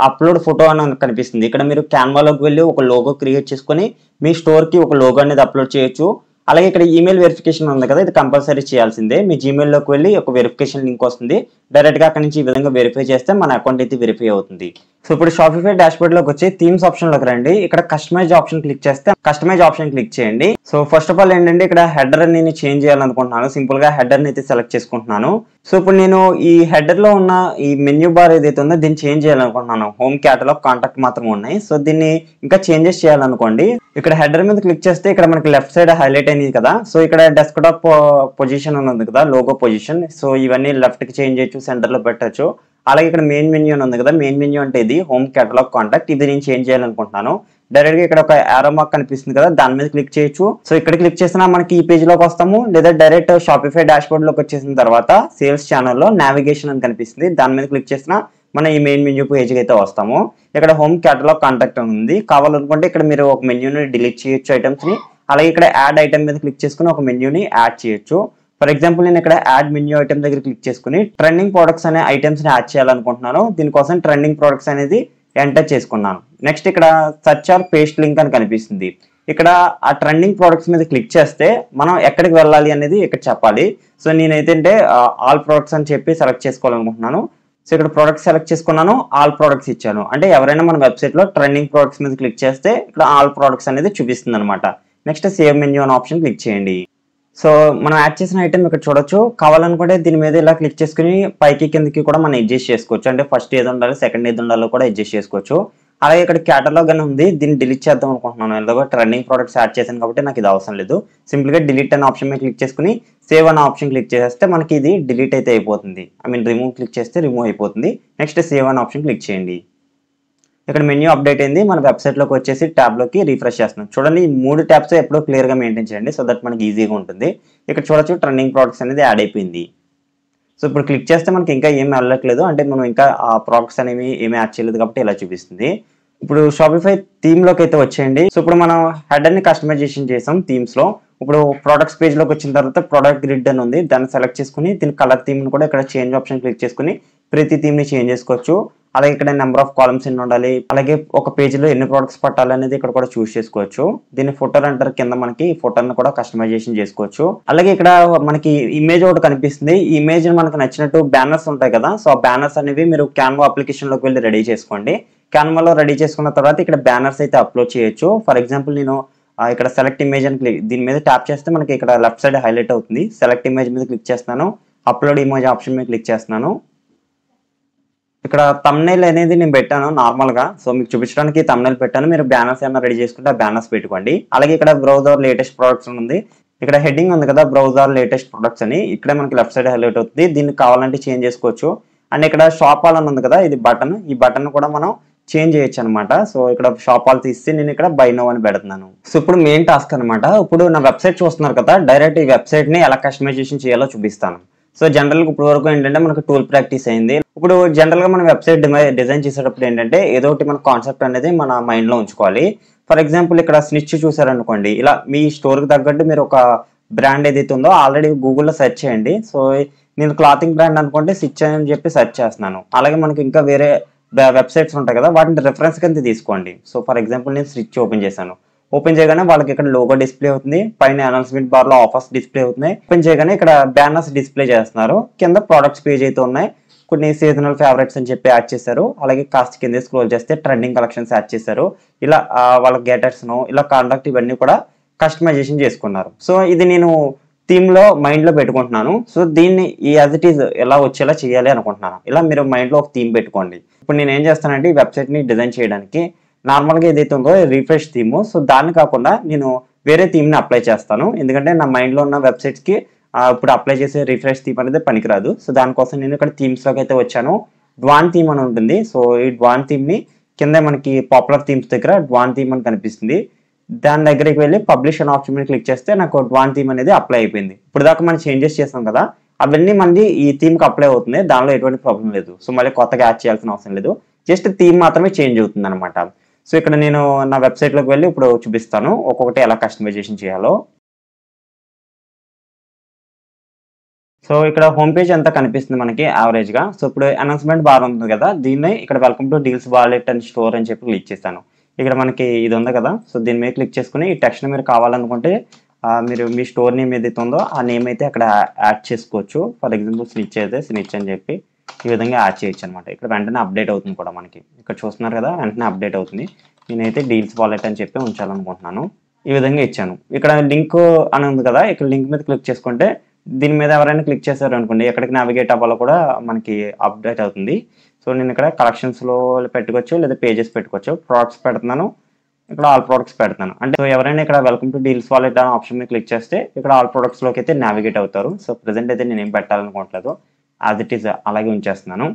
అప్లోడ్ ఫోటో అని కనిపిస్తుంది. ఇక్కడ మీరు క్యాన్వాలోకి వెళ్ళి ఒక లోగో క్రియేట్ చేసుకొని మీ స్టోర్కి ఒక లోగో అనేది అప్లోడ్ చేయొచ్చు. అలాగే ఇక్కడ ఈమెయిల్ వెరిఫికేషన్ ఉంది కదా, ఇది కంపల్సరీ చేయాల్సిందే. మీ జీమెయిల్లోకి వెళ్ళి ఒక వెరిఫికేషన్ లింక్ వస్తుంది. డైరెక్ట్గా అక్కడ నుంచి ఈ విధంగా వెరిఫై చేస్తే మన అకౌంట్ అయితే వెరిఫై అవుతుంది. సో ఇప్పుడు షాపిఫై డాష్బోర్డ్ లోకి వచ్చి థీమ్స్ ఆప్షన్ లోకి రండి. ఇక్కడ కస్టమైజ్ ఆప్షన్ క్లిక్ చేస్తే కస్టమైజ్ ఆప్షన్ క్లిక్ చేయండి. సో ఫస్ట్ ఆఫ్ ఆల్ ఏంటంటే ఇక్కడ హెడర్ నేను చేంజ్ చేయాలనుకుంటున్నాను. సింపుల్ గా హెడర్ ని అయితే సెలెక్ట్ చేసుకుంటున్నాను. సో ఇప్పుడు నేను ఈ హెడర్ లో ఉన్న ఈ మెన్యూ బార్ ఏదైతే ఉందో దీన్ని చేంజ్ చేయాలనుకుంటున్నాను. హోమ్ క్యాటలాగ్ కాంటాక్ట్ మాత్రమే ఉన్నాయి. సో దీన్ని ఇంకా చేంజెస్ చేయాలనుకోండి. ఇక్కడ హెడర్ మీద క్లిక్ చేస్తే ఇక్కడ మనకి లెఫ్ట్ సైడ్ హైలైట్ అయింది కదా. సో ఇక్కడ డెస్క్టాప్ పొజిషన్ ఉంది కదా, లోగో పొజిషన్. సో ఇవన్నీ లెఫ్ట్ కి చేంజ్ చేయొచ్చు, సెంటర్ లో పెట్టచ్చు. అలాగే ఇక్కడ మెయిన్ మెన్యూ అని ఉంది కదా, మెయిన్ మెన్యూ అంటే ఇది హోమ్ కేటలాగ్ కాంటాక్ట్. ఇది నేను చేంజ్ చేయాలనుకుంటున్నాను. డైరెక్ట్ గా ఇక్కడ ఒక యారో మార్క్ కనిపిస్తుంది కదా, దాని మీద క్లిక్ చేయొచ్చు. సో ఇక్కడ క్లిక్ చేసినా మనకి ఈ పేజ్ లోకి వస్తాము, లేదా డైరెక్ట్ షాపిఫై డాష్బోర్డ్ లోకి వచ్చేసిన తర్వాత సేల్స్ ఛానల్లో నావిగేషన్ అని కనిపిస్తుంది, దాని మీద క్లిక్ చేసినా మన ఈ మెయిన్ మెన్యూ పేజ్కి అయితే వస్తాము. ఇక్కడ హోమ్ కేటలాగ్ కాంటాక్ట్ అని ఉంది. కావాలనుకుంటే ఇక్కడ మీరు ఒక మెన్యూని డిలీట్ చేయొచ్చు ఐటమ్స్ ని. అలాగే ఇక్కడ యాడ్ ఐటమ్ మీద క్లిక్ చేసుకుని ఒక మెన్యూని యాడ్ చేయొచ్చు. ఫర్ ఎగ్జాంపుల్ నేను ఇక్కడ యాడ్ మెన్యూ ఐటమ్ దగ్గర క్లిక్ చేసుకుని ట్రెండింగ్ ప్రొడక్ట్స్ అనే ఐటమ్స్ ని యాడ్ చేయాలనుకుంటున్నాను. దీనికోసం ట్రెండింగ్ ప్రొడక్ట్స్ అనేది ఎంటర్ చేసుకున్నాను. నెక్స్ట్ ఇక్కడ సర్చ్ ఆర్ పేస్ట్ లింక్ అని కనిపిస్తుంది. ఇక్కడ ఆ ట్రెండింగ్ ప్రొడక్ట్స్ మీద క్లిక్ చేస్తే మనం ఎక్కడికి వెళ్ళాలి అనేది ఇక్కడ చెప్పాలి. సో నేనైతే ఆల్ ప్రొడక్ట్స్ అని చెప్పి సెలెక్ట్ చేసుకోవాలనుకుంటున్నాను. సో ఇక్కడ ప్రొడక్ట్స్ సెలెక్ట్ చేసుకున్నాను, ఆల్ ప్రొడక్ట్స్ ఇచ్చాను. అంటే ఎవరైనా మన వెబ్సైట్ లో ట్రెండింగ్ ప్రొడక్ట్స్ మీద క్లిక్ చేస్తే ఇక్కడ ఆల్ ప్రొడక్ట్స్ అనేది చూపిస్తుంది అనమాట. నెక్స్ట్ సేవ్ మెన్యూ అనే ఆప్షన్ క్లిక్ చేయండి. సో మనం యాడ్ చేసిన ఐటమ్ ఇక్కడ చూడొచ్చు. కావాలనుకుంటే దీని మీద ఇలా క్లిక్ చేసుకుని పైకి కిందకి కూడా మనం అడ్జస్ట్ చేసుకోవచ్చు. అంటే ఫస్ట్ ఏది ఉండాలి, సెకండ్ ఏది ఉండాలో కూడా అడ్జస్ట్ చేసుకోవచ్చు. అలాగే ఇక్కడ క్యాటలాగ్ అని ఉంది, దీన్ని డిలీట్ చేద్దాం అనుకుంటున్నాను. ఎందుకంటే ట్రెండింగ్ ప్రొడక్ట్స్ యాడ్ చేశాను కాబట్టి నాకు ఇది అవసరం లేదు. సింపుల్ గా డిలీట్ అనే ఆప్షన్ మీద క్లిక్ చేసుకుని సేవ్ అనే ఆప్షన్ క్లిక్ చేస్తే మనకి ఇది డిలీట్ అయితే అయిపోతుంది. రిమూవ్ క్లిక్ చేస్తే రిమూవ్ అయిపోతుంది. నెక్స్ట్ సేవ్ అనే ఆప్షన్ క్లిక్ చేయండి. ఇక్కడ మెన్యూ అప్డేట్ అయింది. మన వెబ్సైట్ లోకి వచ్చేసి ట్యాబ్ లోకి రిఫ్రెష్ చేస్తున్నాం. చూడండి ఈ 3 ట్యాబ్స్ ఎప్పుడో క్లియర్ గా మెయింటైన్ చేయండి, సో దట్ మనకి ఈజీగా ఉంటుంది. ఇక్కడ చూడొచ్చు ట్రెండింగ్ ప్రొడక్ట్స్ అనేది యాడ్ అయిపోయింది. సో ఇప్పుడు క్లిక్ చేస్తే మనకి ఇంకా ఏమి వెళ్ళట్లేదు, అంటే మనం ఇంకా ఆ ప్రొడక్ట్స్ అనేవి ఏమి యాడ్ చేయలేదు కాబట్టి ఇలా చూపిస్తుంది. ఇప్పుడు షాపిఫై థీమ్ లోకి అయితే వచ్చేయండి. సో ఇప్పుడు మనం హెడర్ ని కస్టమైజేషన్ చేసాం థీమ్స్ లో. ఇప్పుడు ప్రొడక్ట్స్ పేజ్ లోకి వచ్చిన తర్వాత ప్రొడక్ట్ గ్రిడ్ అని ఉంది, దాన్ని సెలెక్ట్ చేసుకుని దీని కలర్ థీమ్ ని కూడా ఇక్కడ చేంజ్ ఆప్షన్ క్లిక్ చేసుకుని ప్రతి థీమ్ ని చేంజ్ చేసుకోవచ్చు. అలాగే ఇక్కడ నెంబర్ ఆఫ్ కాలమ్స్ ఎన్ని ఉండాలి, అలాగే ఒక పేజ్ లో ఎన్ని ప్రొడక్ట్స్ పట్టాలి అనేది ఇక్కడ కూడా చూస్ చేసుకోవచ్చు. దీన్ని ఫోటోర్ అంటారు. కింద మనకి ఫోటోని కూడా కస్టమైజేషన్ చేసుకోవచ్చు. అలాగే ఇక్కడ మనకి ఇమేజ్ ఒకటి కనిపిస్తుంది. ఈ ఇమేజ్ మనకు నచ్చినట్టు బ్యానర్స్ ఉంటాయి కదా, సో ఆ బ్యానర్స్ అనేవి మీరు క్యాన్వా అప్లికేషన్ లోకి వెళ్ళి రెడీ చేసుకోండి. క్యాన్వాలో రెడీ చేసుకున్న తర్వాత ఇక్కడ బ్యానర్స్ అయితే అప్లోడ్ చేయొచ్చు. ఫర్ ఎగ్జాంపుల్ నేను ఇక్కడ సెలెక్ట్ ఇమేజ్ అని దీని మీద ట్యాప్ చేస్తే మనకి ఇక్కడ లెఫ్ట్ సైడ్ హైలైట్ అవుతుంది. సెలెక్ట్ ఇమేజ్ మీద క్లిక్ చేస్తున్నాను, అప్లోడ్ ఇమేజ్ ఆప్షన్ మీద క్లిక్ చేస్తున్నాను. ఇక్కడ తమ్నైల్ అనేది నేను పెట్టాను నార్మల్ గా, సో మీకు చూపించడానికి తమ్నైల్ పెట్టాను. మీరు బ్యానర్స్ ఏమైనా రెడీ చేసుకుంటే ఆ బ్యానర్స్ పెట్టుకోండి. అలాగే ఇక్కడ బ్రౌజర్ లేటెస్ట్ ప్రొడక్ట్స్ ఉంది. ఇక్కడ హెడ్డింగ్ ఉంది కదా, బ్రౌజర్ లేటెస్ట్ ప్రొడక్ట్స్ అని, ఇక్కడ మనకి లెఫ్ట్ సైడ్ హైలైట్ అవుతుంది. దీన్ని కావాలంటే చేంజ్ చేసుకోవచ్చు. అండ్ ఇక్కడ షాప్ ఆల్ అని ఉంది కదా, ఇది బటన్, ఈ బటన్ కూడా మనం చేంజ్ చేయొచ్చు అనమాట. సో ఇక్కడ షాప్ ఆల్ తీస్తే నేను ఇక్కడ బై నౌ అని పెడుతున్నాను. సో ఇప్పుడు మెయిన్ టాస్క్ అనమాట. ఇప్పుడు నా వెబ్సైట్ చూస్తున్నారు కదా, డైరెక్ట్ ఈ వెబ్సైట్ ని ఎలా కస్టమైజేషన్ చేయాలో చూపిస్తాను. సో జనరల్ గా ఇప్పుడు వరకు ఏంటంటే మనకు టూల్ ప్రాక్టీస్ అయింది. ఇప్పుడు జనరల్ గా మనం వెబ్సైట్ డిజైన్ చేసేటప్పుడు ఏంటంటే ఏదో ఒకటి మన కాన్సెప్ట్ అనేది మన మైండ్ లో ఉంచుకోవాలి. ఫర్ ఎగ్జాంపుల్ ఇక్కడ స్నిచ్ చూసారనుకోండి, ఇలా మీ స్టోర్ కి తగ్గట్టు మీరు ఒక బ్రాండ్ ఏదైతే ఉందో ఆల్రెడీ గూగుల్లో సెర్చ్ చేయండి. సో నేను క్లాతింగ్ బ్రాండ్ అనుకుంటే స్టిచ్ అని చెప్పి సెర్చ్ చేస్తున్నాను. అలాగే మనకి ఇంకా వేరే వెబ్సైట్స్ ఉంటాయి కదా, వాటిని రిఫరెన్స్ కింద తీసుకోండి. సో ఫర్ ఎగ్జాంపుల్ నేను స్టిచ్ ఓపెన్ చేశాను. ఓపెన్ చేయగానే వాళ్ళకి ఇక్కడ లోగో డిస్ప్లే అవుతుంది, పైన అనౌన్స్మెంట్ బార్ లో ఆఫర్స్ డిస్ప్లే అవుతున్నాయి. ఓపెన్ చేయగానే ఇక్కడ బ్యానర్స్ డిస్ప్లే చేస్తున్నారు. కింద ప్రొడక్ట్స్ పేజ్ అయితే ఉన్నాయి, కొన్ని సీజనల్ ఫేవరెట్స్ అని చెప్పి యాడ్ చేశారు. అలాగే కాస్ట్ కింద స్క్రోల్ చేస్తే ట్రెండింగ్ కలెక్షన్స్ యాడ్ చేశారు. ఇలా వాళ్ళ గెటర్స్ ఇలా కాంటాక్ట్ ఇవన్నీ కూడా కస్టమైజేషన్ చేసుకున్నారు. సో ఇది నేను థీమ్ లో మైండ్ లో పెట్టుకుంటున్నాను. సో దీన్ని ఈ యాజ్ ఇట్ ఈజ్ ఎలా వచ్చేలా చేయాలి అనుకుంటున్నాను. ఇలా మీరు మైండ్ లో ఒక థీమ్ పెట్టుకోండి. ఇప్పుడు నేను ఏం చేస్తానంటే ఈ వెబ్సైట్ ని డిజైన్ చేయడానికి నార్మల్గా ఏదైతే ఉందో రిఫ్రెష్ థీమ్, సో దాన్ని కాకుండా నేను వేరే థీమ్ని అప్లై చేస్తాను. ఎందుకంటే నా మైండ్లో ఉన్న వెబ్సైట్స్కి ఇప్పుడు అప్లై చేసే రిఫ్రెష్ థీమ్ అనేది పనికిరాదు. సో దానికోసం నేను ఇక్కడ థీమ్స్లోకి అయితే వచ్చాను. డ్వాన్ థీమ్ అని ఉంటుంది. సో ఈ డ్వాన్ థీమ్ని కింద మనకి పాపులర్ థీమ్స్ దగ్గర డ్వాన్ థీమ్ అని కనిపిస్తుంది. దాని దగ్గరికి వెళ్ళి పబ్లిష్ అనే ఆప్షన్ మీద క్లిక్ చేస్తే నాకు డ్వాన్ థీమ్ అనేది అప్లై అయిపోయింది. ఇప్పుడు దాకా మనం చేంజెస్ చేస్తాం కదా, అవన్నీ మళ్ళీ ఈ థీమ్కి అప్లై అవుతుంది. దానిలో ఎటువంటి ప్రాబ్లం లేదు. సో మళ్ళీ కొత్తగా యాడ్ చేయాల్సిన అవసరం లేదు, జస్ట్ థీమ్ మాత్రమే చేంజ్ అవుతుంది అనమాట. సో ఇక్కడ నేను నా వెబ్సైట్లోకి వెళ్ళి ఇప్పుడు చూపిస్తాను ఒక్కొక్కటి ఎలా కస్టమైజేషన్ చేయాలో. సో ఇక్కడ హోమ్ పేజ్ అంతా కనిపిస్తుంది మనకి యావరేజ్గా. సో ఇప్పుడు అనౌన్స్మెంట్ బార్ ఉంది కదా, దీన్ని ఇక్కడ welcome to deals wallet and store అని చెప్పి క్లిక్ చేస్తాను. ఇక్కడ మనకి ఇది ఉంది కదా, సో దీని మీద క్లిక్ చేసుకుని ఈ టెక్స్ట్ మీరు కావాలనుకుంటే మీరు మీ స్టోర్ నేమ్ ఏదైతే ఉందో ఆ నేమ్ అయితే అక్కడ యాడ్ చేసుకోవచ్చు. ఫర్ ఎగ్జాంపుల్ స్నిచ్ అయితే స్నిచ్ అని చెప్పి ఈ విధంగా యాడ్ చేయొచ్చు అనమాట. ఇక్కడ వెంటనే అప్డేట్ అవుతుంది కూడా మనకి, ఇక్కడ చూస్తున్నారు కదా వెంటనే అప్డేట్ అవుతుంది. నేనైతే డీల్స్ వాలెట్ అని చెప్పి ఉంచాలనుకుంటున్నాను. ఈ విధంగా ఇచ్చాను. ఇక్కడ లింక్ అని ఉంది కదా, ఇక్కడ లింక్ మీద క్లిక్ చేసుకుంటే దీని మీద ఎవరైనా క్లిక్ చేశారు అనుకోండి, ఎక్కడికి నావిగేట్ అవ్వాలో కూడా మనకి అప్డేట్ అవుతుంది. సో నేను ఇక్కడ కలెక్షన్స్లో పెట్టుకోవచ్చు లేదా పేజెస్ పెట్టుకోవచ్చు. ప్రోడక్ట్స్ పెడుతున్నాను, ఇక్కడ ఆల్ ప్రొడక్ట్స్ పెడతాను. అంటే సో ఎవరైనా ఇక్కడ వెల్కమ్ టు డీల్స్ వాలెట్ అనే ఆప్షన్ మీద క్లిక్ చేస్తే ఇక్కడ ఆల్ ప్రొడక్ట్స్లోకి అయితే నావిగేట్ అవుతారు. సో ప్రెసెంట్ అయితే నేను ఏం పెట్టాలనుకోవట్లేదు, యాజ్ ఇట్ ఈస్ అలాగే ఉంచేస్తున్నాను.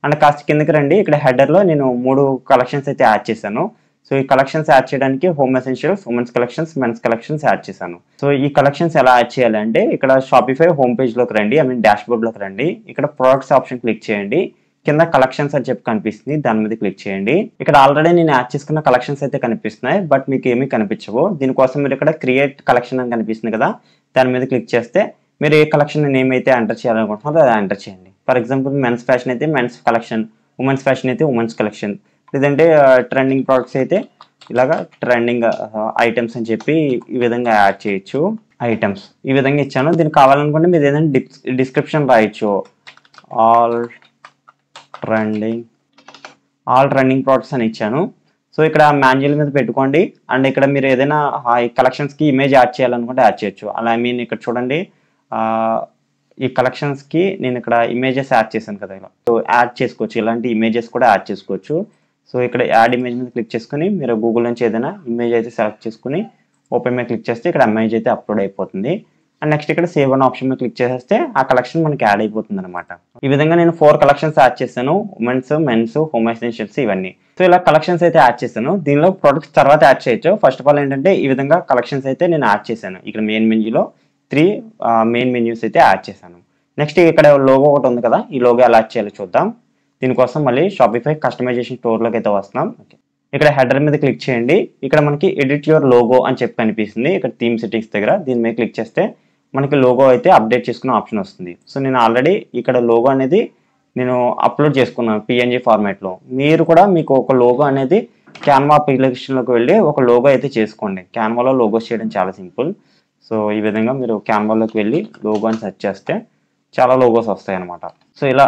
అండ్ కాస్ట్ కిందకి రండి, ఇక్కడ హెడర్లో నేను 3 కలెక్షన్స్ అయితే యాడ్ చేశాను. సో ఈ కలెక్షన్స్ యాడ్ చేయడానికి home essentials, women's collections, men's collections add చేశాను. సో ఈ కలెక్షన్స్ ఎలా యాడ్ చేయాలి అంటే ఇక్కడ షాపిఫై హోమ్ పేజ్లోకి రండి, డాష్ బోర్డ్లోకి రండి. ఇక్కడ ప్రొడక్ట్స్ ఆప్షన్ క్లిక్ చేయండి, కింద కలెక్షన్స్ అని చెప్పి కనిపిస్తుంది, దాని మీద క్లిక్ చేయండి. ఇక్కడ ఆల్రెడీ నేను యాడ్ చేసుకున్న కలెక్షన్స్ అయితే కనిపిస్తున్నాయి, బట్ మీకు ఏమీ కనిపించవు. దీనికోసం మీరు ఇక్కడ క్రియేట్ కలెక్షన్ అని కనిపిస్తుంది కదా, దాని మీద క్లిక్ చేస్తే మీరు ఏ కలెక్షన్ నేమ్ అయితే ఎంటర్ చేయాలనుకుంటున్నారో అది ఎంటర్ చేయండి. ఫర్ ఎగ్జాంపుల్ మెన్స్ ఫ్యాషన్ అయితే మెన్స్ కలెక్షన్, ఉమెన్స్ ఫ్యాషన్ అయితే ఉమెన్స్ కలెక్షన్, లేదంటే ట్రెండింగ్ ప్రోడక్ట్స్ అయితే ఇలాగా ట్రెండింగ్ ఐటమ్స్ అని చెప్పి ఈ విధంగా యాడ్ చేయొచ్చు. ఐటమ్స్ ఈ విధంగా ఇచ్చాను. దీనికి కావాలనుకుంటే మీరు ఏదైనా డిస్క్రిప్షన్ రాయొచ్చు, ఆల్ ట్రెండింగ్ ప్రోడక్ట్స్ అని ఇచ్చాను. సో ఇక్కడ మాన్యువల్ మీద పెట్టుకోండి. అండ్ ఇక్కడ మీరు ఏదైనా ఈ కలెక్షన్స్కి ఇమేజ్ యాడ్ చేయాలనుకుంటే యాడ్ చేయొచ్చు. అలా ఇక్కడ చూడండి, ఈ కలెక్షన్స్కి నేను ఇక్కడ ఇమేజెస్ యాడ్ చేశాను కదా, ఇలా సో యాడ్ చేసుకోవచ్చు. ఇలాంటి ఇమేజెస్ కూడా యాడ్ చేసుకోవచ్చు. సో ఇక్కడ యాడ్ ఇమేజ్ మీద క్లిక్ చేసుకుని మీరు గూగుల్ నుంచి ఏదైనా ఇమేజ్ అయితే సెలెక్ట్ చేసుకుని ఓపెన్ మీద క్లిక్ చేస్తే ఇక్కడ ఇమేజ్ అయితే అప్లోడ్ అయిపోతుంది. అండ్ నెక్స్ట్ ఇక్కడ సేవ్ అనే ఆప్షన్ మీద క్లిక్ చేస్తే ఆ కలెక్షన్ మనకి యాడ్ అయిపోతుంది అనమాట. ఈ విధంగా నేను 4 కలెక్షన్స్ యాడ్ చేశాను, ఉమెన్స్, మెన్స్, హోమ్ ఎసెన్షియల్స్ ఇవన్నీ. సో ఇలా కలెక్షన్స్ అయితే యాడ్ చేశాను. దీనిలో ప్రొడక్ట్స్ తర్వాత యాడ్ చేయొచ్చు. ఫస్ట్ ఆఫ్ ఆల్ ఏంటంటే ఈ విధంగా కలెక్షన్స్ అయితే నేను యాడ్ చేశాను. ఇక్కడ మెయిన్ మెన్యూలో 3 మెయిన్ మెన్యూస్ అయితే యాడ్ చేశాను. నెక్స్ట్ ఇక్కడ లోగో ఒకటి ఉంది కదా, ఈ లోగో ఎలా యాడ్ చేయాలో చూద్దాం. దీనికోసం మళ్ళీ షాపిఫై కస్టమైజేషన్ స్టోర్లోకి అయితే వస్తున్నాం. ఓకే, ఇక్కడ హెడర్ మీద క్లిక్ చేయండి. ఇక్కడ మనకి ఎడిట్ యువర్ లోగో అని చెప్పి కనిపిస్తుంది. ఇక్కడ థీమ్ సెట్టింగ్స్ దగ్గర దీని మీద క్లిక్ చేస్తే మనకి లోగో అయితే అప్డేట్ చేసుకునే ఆప్షన్ వస్తుంది. సో నేను ఆల్రెడీ ఇక్కడ లోగో అనేది నేను అప్లోడ్ చేసుకున్నాను PNG ఫార్మాట్లో. మీరు కూడా మీకు ఒక లోగో అనేది క్యాన్వా అప్లికేషన్లోకి వెళ్ళి ఒక లోగో అయితే చేసుకోండి. క్యాన్వాలో లోగోస్ చేయడం చాలా సింపుల్. సో ఈ విధంగా మీరు క్యాన్వాలోకి వెళ్ళి లోగో అని సెర్చ్ చేస్తే చాలా లోగోస్ వస్తాయి అనమాట. సో ఇలా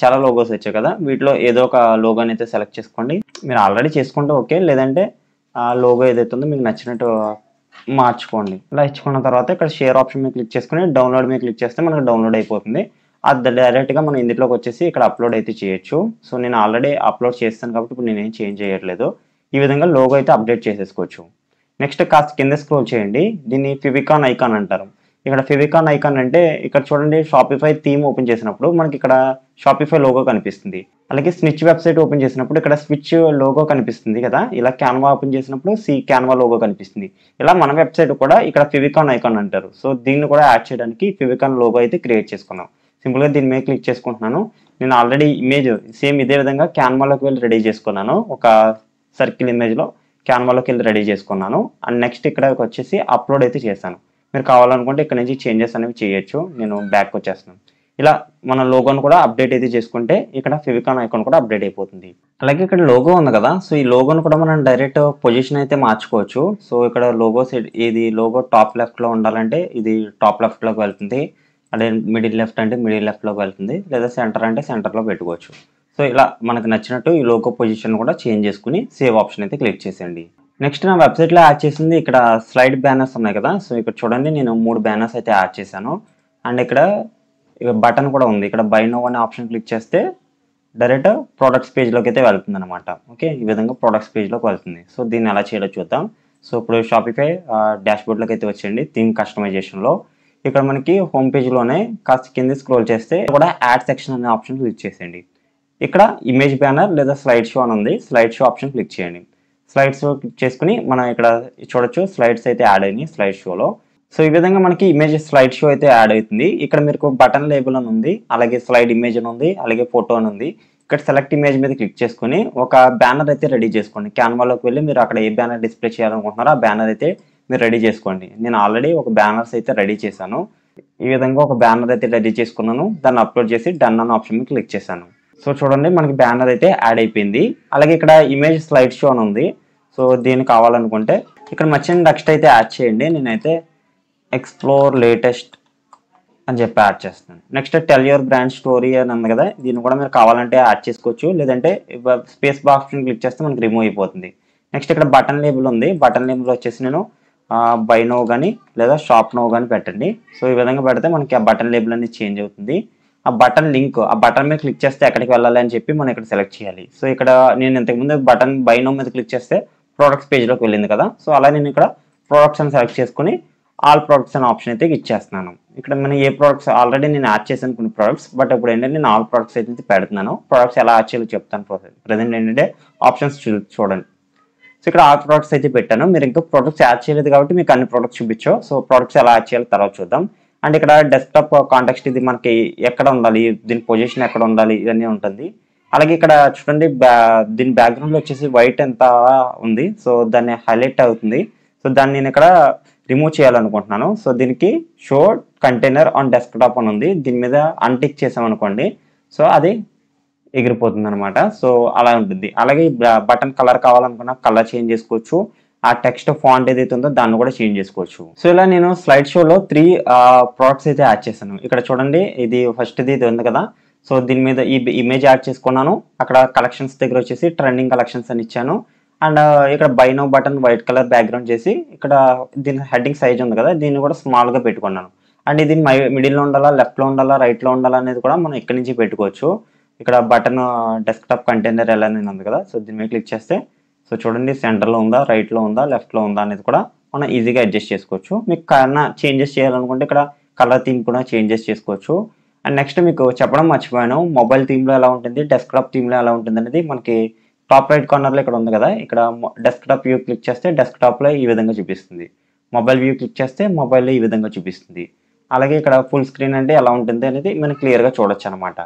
చాలా లోగోస్ వచ్చాయి కదా, వీటిలో ఏదో ఒక లోగోని అయితే సెలెక్ట్ చేసుకోండి. మీరు ఆల్రెడీ చేసుకుంటే ఓకే, లేదంటే ఆ లోగో ఏదైతే ఉందో మీకు నచ్చినట్టు మార్చుకోండి. ఇలా ఇచ్చుకున్న తర్వాత ఇక్కడ షేర్ ఆప్షన్ మీద క్లిక్ చేసుకుని డౌన్లోడ్ మీద క్లిక్ చేస్తే మనకు డౌన్లోడ్ అయిపోతుంది. అది డైరెక్ట్గా మనం ఇందులోకి వచ్చేసి ఇక్కడ అప్లోడ్ అయితే చేయొచ్చు. సో నేను ఆల్రెడీ అప్లోడ్ చేస్తాను కాబట్టి ఇప్పుడు నేనేం చేంజ్ చేయట్లేదు. ఈ విధంగా లోగో అయితే అప్డేట్ చేసేసుకోవచ్చు. నెక్స్ట్ కాస్త కింద స్క్రోల్ చేయండి, దీన్ని ఫెవికాన్ ఐకాన్ అంటారు. ఇక్కడ ఫెవికాన్ ఐకాన్ అంటే ఇక్కడ చూడండి, షాపిఫై థీమ్ ఓపెన్ చేసినప్పుడు మనకి ఇక్కడ షాపిఫై లోగో కనిపిస్తుంది. అలాగే స్విచ్ వెబ్సైట్ ఓపెన్ చేసినప్పుడు ఇక్కడ స్విచ్ లోగో కనిపిస్తుంది కదా, ఇలా క్యాన్వా ఓపెన్ చేసినప్పుడు క్యాన్వా లోగో కనిపిస్తుంది. ఇలా మన వెబ్సైట్ కూడా ఇక్కడ ఫెవికాన్ ఐకాన్ అంటారు. సో దీన్ని కూడా యాడ్ చేయడానికి ఫెవికాన్ లోగో అయితే క్రియేట్ చేసుకున్నాం. సింపుల్గా దీని మీద క్లిక్ చేసుకుంటున్నాను. నేను ఆల్రెడీ ఇమేజ్ సేమ్ ఇదే విధంగా క్యాన్వాలోకి వెళ్ళి రెడీ చేసుకున్నాను. ఒక సర్కిల్ ఇమేజ్లో క్యాన్వాలోకి వెళ్ళి రెడీ చేసుకున్నాను. అండ్ నెక్స్ట్ ఇక్కడ వచ్చేసి అప్లోడ్ అయితే చేశాను. మీరు కావాలనుకుంటే ఇక్కడ నుంచి చేంజెస్ అనేవి చేయొచ్చు. నేను బ్యాక్ వచ్చేస్తున్నాను. ఇలా మన లోగోను కూడా అప్డేట్ అయితే చేసుకుంటే ఇక్కడ ఫెవికాన్ ఐకాన్ కూడా అప్డేట్ అయిపోతుంది. అలాగే ఇక్కడ లోగో ఉంది కదా, సో ఈ లోగోను కూడా మనం డైరెక్ట్ పొజిషన్ అయితే మార్చుకోవచ్చు. సో ఇక్కడ లోగోస్ ఇది లోగో టాప్ లెఫ్ట్లో ఉండాలంటే ఇది టాప్ లెఫ్ట్లోకి వెళ్తుంది, అదే మిడిల్ లెఫ్ట్ అంటే మిడిల్ లెఫ్ట్లోకి వెళ్తుంది, లేదా సెంటర్ అంటే సెంటర్లో పెట్టుకోవచ్చు. సో ఇలా మనకు నచ్చినట్టు ఈ లోగో పొజిషన్ కూడా చేంజ్ చేసుకుని సేవ్ ఆప్షన్ అయితే క్లిక్ చేసేయండి. నెక్స్ట్ నా వెబ్సైట్లో యాడ్ చేసింది ఇక్కడ స్లైడ్ బ్యానర్స్ ఉన్నాయి కదా, సో ఇక్కడ చూడండి నేను 3 బ్యానర్స్ అయితే యాడ్ చేశాను. అండ్ ఇక్కడ బటన్ కూడా ఉంది. ఇక్కడ బై నో అనే ఆప్షన్ క్లిక్ చేస్తే డైరెక్ట్ ప్రొడక్ట్స్ పేజ్లోకి అయితే వెళ్తుంది అనమాట. ఓకే, ఈ విధంగా ప్రొడక్ట్స్ పేజ్లోకి వెళ్తుంది. సో దీన్ని ఎలా చేయాలో చూద్దాం. సో ఇప్పుడు షాపిఫై డాష్బోర్డ్లోకి అయితే వచ్చేయండి. థీమ్ కస్టమైజేషన్లో ఇక్కడ మనకి హోమ్ పేజ్లోనే కాస్త కింద స్క్రోల్ చేస్తే కూడా యాడ్ సెక్షన్ అనే ఆప్షన్ క్లిక్ చేసేయండి. ఇక్కడ ఇమేజ్ బ్యానర్ లేదా స్లైడ్ షో అని ఉంది. స్లైడ్ షో ఆప్షన్ క్లిక్ చేయండి. స్లైడ్ షో క్లిక్ చేసుకుని మనం ఇక్కడ చూడొచ్చు స్లైడ్స్ అయితే యాడ్ అయినాయి స్లైడ్ షోలో. సో ఈ విధంగా మనకి ఇమేజ్ స్లైడ్ షో అయితే యాడ్ అవుతుంది. ఇక్కడ మీకు బటన్ లేబుల్ అని ఉంది, అలాగే స్లైడ్ ఇమేజ్ అని ఉంది, అలాగే ఫోటో అని ఉంది. ఇక్కడ సెలెక్ట్ ఇమేజ్ మీద క్లిక్ చేసుకుని ఒక బ్యానర్ అయితే రెడీ చేసుకోండి. క్యాన్వాలోకి వెళ్ళి మీరు అక్కడ ఏ బ్యానర్ డిస్ప్లే చేయాలనుకుంటున్నారో ఆ బ్యానర్ అయితే మీరు రెడీ చేసుకోండి. నేను ఆల్రెడీ ఒక బ్యానర్స్ అయితే రెడీ చేశాను. ఈ విధంగా ఒక బ్యానర్ అయితే రెడీ చేసుకున్నాను. దాన్ని అప్లోడ్ చేసి డన్ అన్న ఆప్షన్ మీద క్లిక్ చేశాను. సో చూడండి మనకి బ్యానర్ అయితే యాడ్ అయిపోయింది. అలాగే ఇక్కడ ఇమేజ్ స్లైడ్ షో అని ఉంది. సో దీనికి కావాలనుకుంటే ఇక్కడ నచ్చిన టెక్స్ట్ అయితే యాడ్ చేయండి. నేనైతే ఎక్స్ప్లోర్ లేటెస్ట్ అని చెప్పి యాడ్ చేస్తాను. Next tell your brand story అని ఉంది కదా, దీన్ని కూడా మీరు కావాలంటే యాడ్ చేసుకోవచ్చు, లేదంటే స్పేస్ బాక్స్ క్లిక్ చేస్తే మనకి రిమూవ్ అయిపోతుంది. నెక్స్ట్ ఇక్కడ బటన్ లేబుల్ ఉంది. బటన్ లేబుల్ వచ్చేసి నేను బై నో కానీ లేదా షాప్ నో కానీ పెట్టండి. సో ఈ విధంగా పెడితే మనకి ఆ బటన్ లేబుల్ అనేది చేంజ్ అవుతుంది. ఆ బటన్ లింక్, ఆ బటన్ మీద క్లిక్ చేస్తే ఎక్కడికి వెళ్ళాలి అని చెప్పి మనం ఇక్కడ సెలెక్ట్ చేయాలి. సో ఇక్కడ నేను ఇంతకుముందు బటన్ బై నో మీద క్లిక్ చేస్తే ప్రోడక్ట్స్ పేజ్లోకి వెళ్ళింది కదా. సో అలా నేను ఇక్కడ ప్రోడక్ట్స్ అని సెలెక్ట్ చేసుకుని ఆల్ ప్రొడక్ట్స్ అనే ఆప్షన్ అయితే ఇచ్చేస్తున్నాను. ఇక్కడ మనం ఏ ప్రొడక్ట్స్ ఆల్రెడీ నేను యాడ్ చేశాను కొన్ని ప్రొడక్ట్స్, బట్ ఇప్పుడు ఏంటంటే నేను ఆల్ ప్రొడక్ట్స్ అయితే పెడుతున్నాను. ప్రొడక్ట్స్ ఎలా యాడ్ చేయాలో చెప్తాను. ప్రజెంట్ ఏంటంటే ఆప్షన్స్ చూడండి. సో ఇక్కడ ఆల్ ప్రొడక్ట్స్ అయితే పెట్టాను. మీరు ఇంకా ప్రొడక్ట్స్ యాడ్ చేయలేదు కాబట్టి మీకు అన్ని ప్రొడక్ట్స్ చూపించావు. సో ప్రొడక్ట్స్ ఎలా యాడ్ చేయాలో తర్వాత చూద్దాం. అండ్ ఇక్కడ డెస్క్టాప్ కాంటెక్స్ట్ ఇది మనకి ఎక్కడ ఉండాలి, దీని పొజిషన్ ఎక్కడ ఉండాలి, ఇవన్నీ ఉంటుంది. అలాగే ఇక్కడ చూడండి దీని బ్యాక్గ్రౌండ్లో వచ్చేసి వైట్ ఎంత ఉంది. సో దాన్ని హైలైట్ అవుతుంది. సో దాన్ని నేను ఇక్కడ రిమూవ్ చేయాలనుకుంటున్నాను. సో దీనికి షో కంటైనర్ ఆన్ డెస్క్టాప్ అని ఉంది. దీని మీద అన్టిక్ చేసామనుకోండి, సో అది ఎగిరిపోతుంది అనమాట. సో అలా ఉంటుంది. అలాగే బటన్ కలర్ కావాలనుకున్నా కలర్ చేంజ్ చేసుకోవచ్చు. ఆ టెక్స్ట్ ఫాంట్ ఏదైతే ఉందో దాన్ని కూడా చేంజ్ చేసుకోవచ్చు. సో ఇలా నేను స్లైడ్ షోలో 3 ప్రొడక్ట్స్ అయితే యాడ్ చేశాను. ఇక్కడ చూడండి ఇది ఫస్ట్ ఇది ఉంది కదా. సో దీని మీద ఈ ఇమేజ్ యాడ్ చేసుకున్నాను. అక్కడ కలెక్షన్స్ దగ్గర వచ్చేసి ట్రెండింగ్ కలెక్షన్స్ అని ఇచ్చాను. అండ్ ఇక్కడ buy now button white colour background చేసి ఇక్కడ దీని హెడ్డింగ్ సైజ్ ఉంది కదా, దీన్ని కూడా స్మాల్గా పెట్టుకున్నాను. అండ్ ఇది మిడిల్లో ఉండాలా, లెఫ్ట్లో ఉండాలా, రైట్లో ఉండాలా అనేది కూడా మనం ఇక్కడి నుంచి పెట్టుకోవచ్చు. ఇక్కడ బటన్ డెస్క్టాప్ కంటైనర్ ఎలా అనేది ఉంది కదా. సో దీని మీద క్లిక్ చేస్తే సో చూడండి సెంటర్లో ఉందా, రైట్లో ఉందా, లెఫ్ట్లో ఉందా అనేది కూడా మనం ఈజీగా అడ్జస్ట్ చేసుకోవచ్చు. మీకు కన్నా చేంజెస్ చేయాలనుకుంటే ఇక్కడ కలర్ థీమ్ కూడా చేంజెస్ చేసుకోవచ్చు. అండ్ నెక్స్ట్ మీకు చెప్పడం మర్చిపోయాను, మొబైల్ థీమ్లో ఎలా ఉంటుంది, డెస్క్టాప్ థీమ్లో ఎలా ఉంటుంది అనేది మనకి టాప్ రైట్ కార్నర్లో ఇక్కడ ఉంది కదా. ఇక్కడ డెస్క్టాప్ వ్యూ క్లిక్ చేస్తే డెస్క్టాప్లో ఈ విధంగా చూపిస్తుంది. మొబైల్ వ్యూ క్లిక్ చేస్తే మొబైల్లో ఈ విధంగా చూపిస్తుంది. అలాగే ఇక్కడ ఫుల్ స్క్రీన్ అంటే ఎలా ఉంటుంది అనేది మనం క్లియర్గా చూడొచ్చు అనమాట.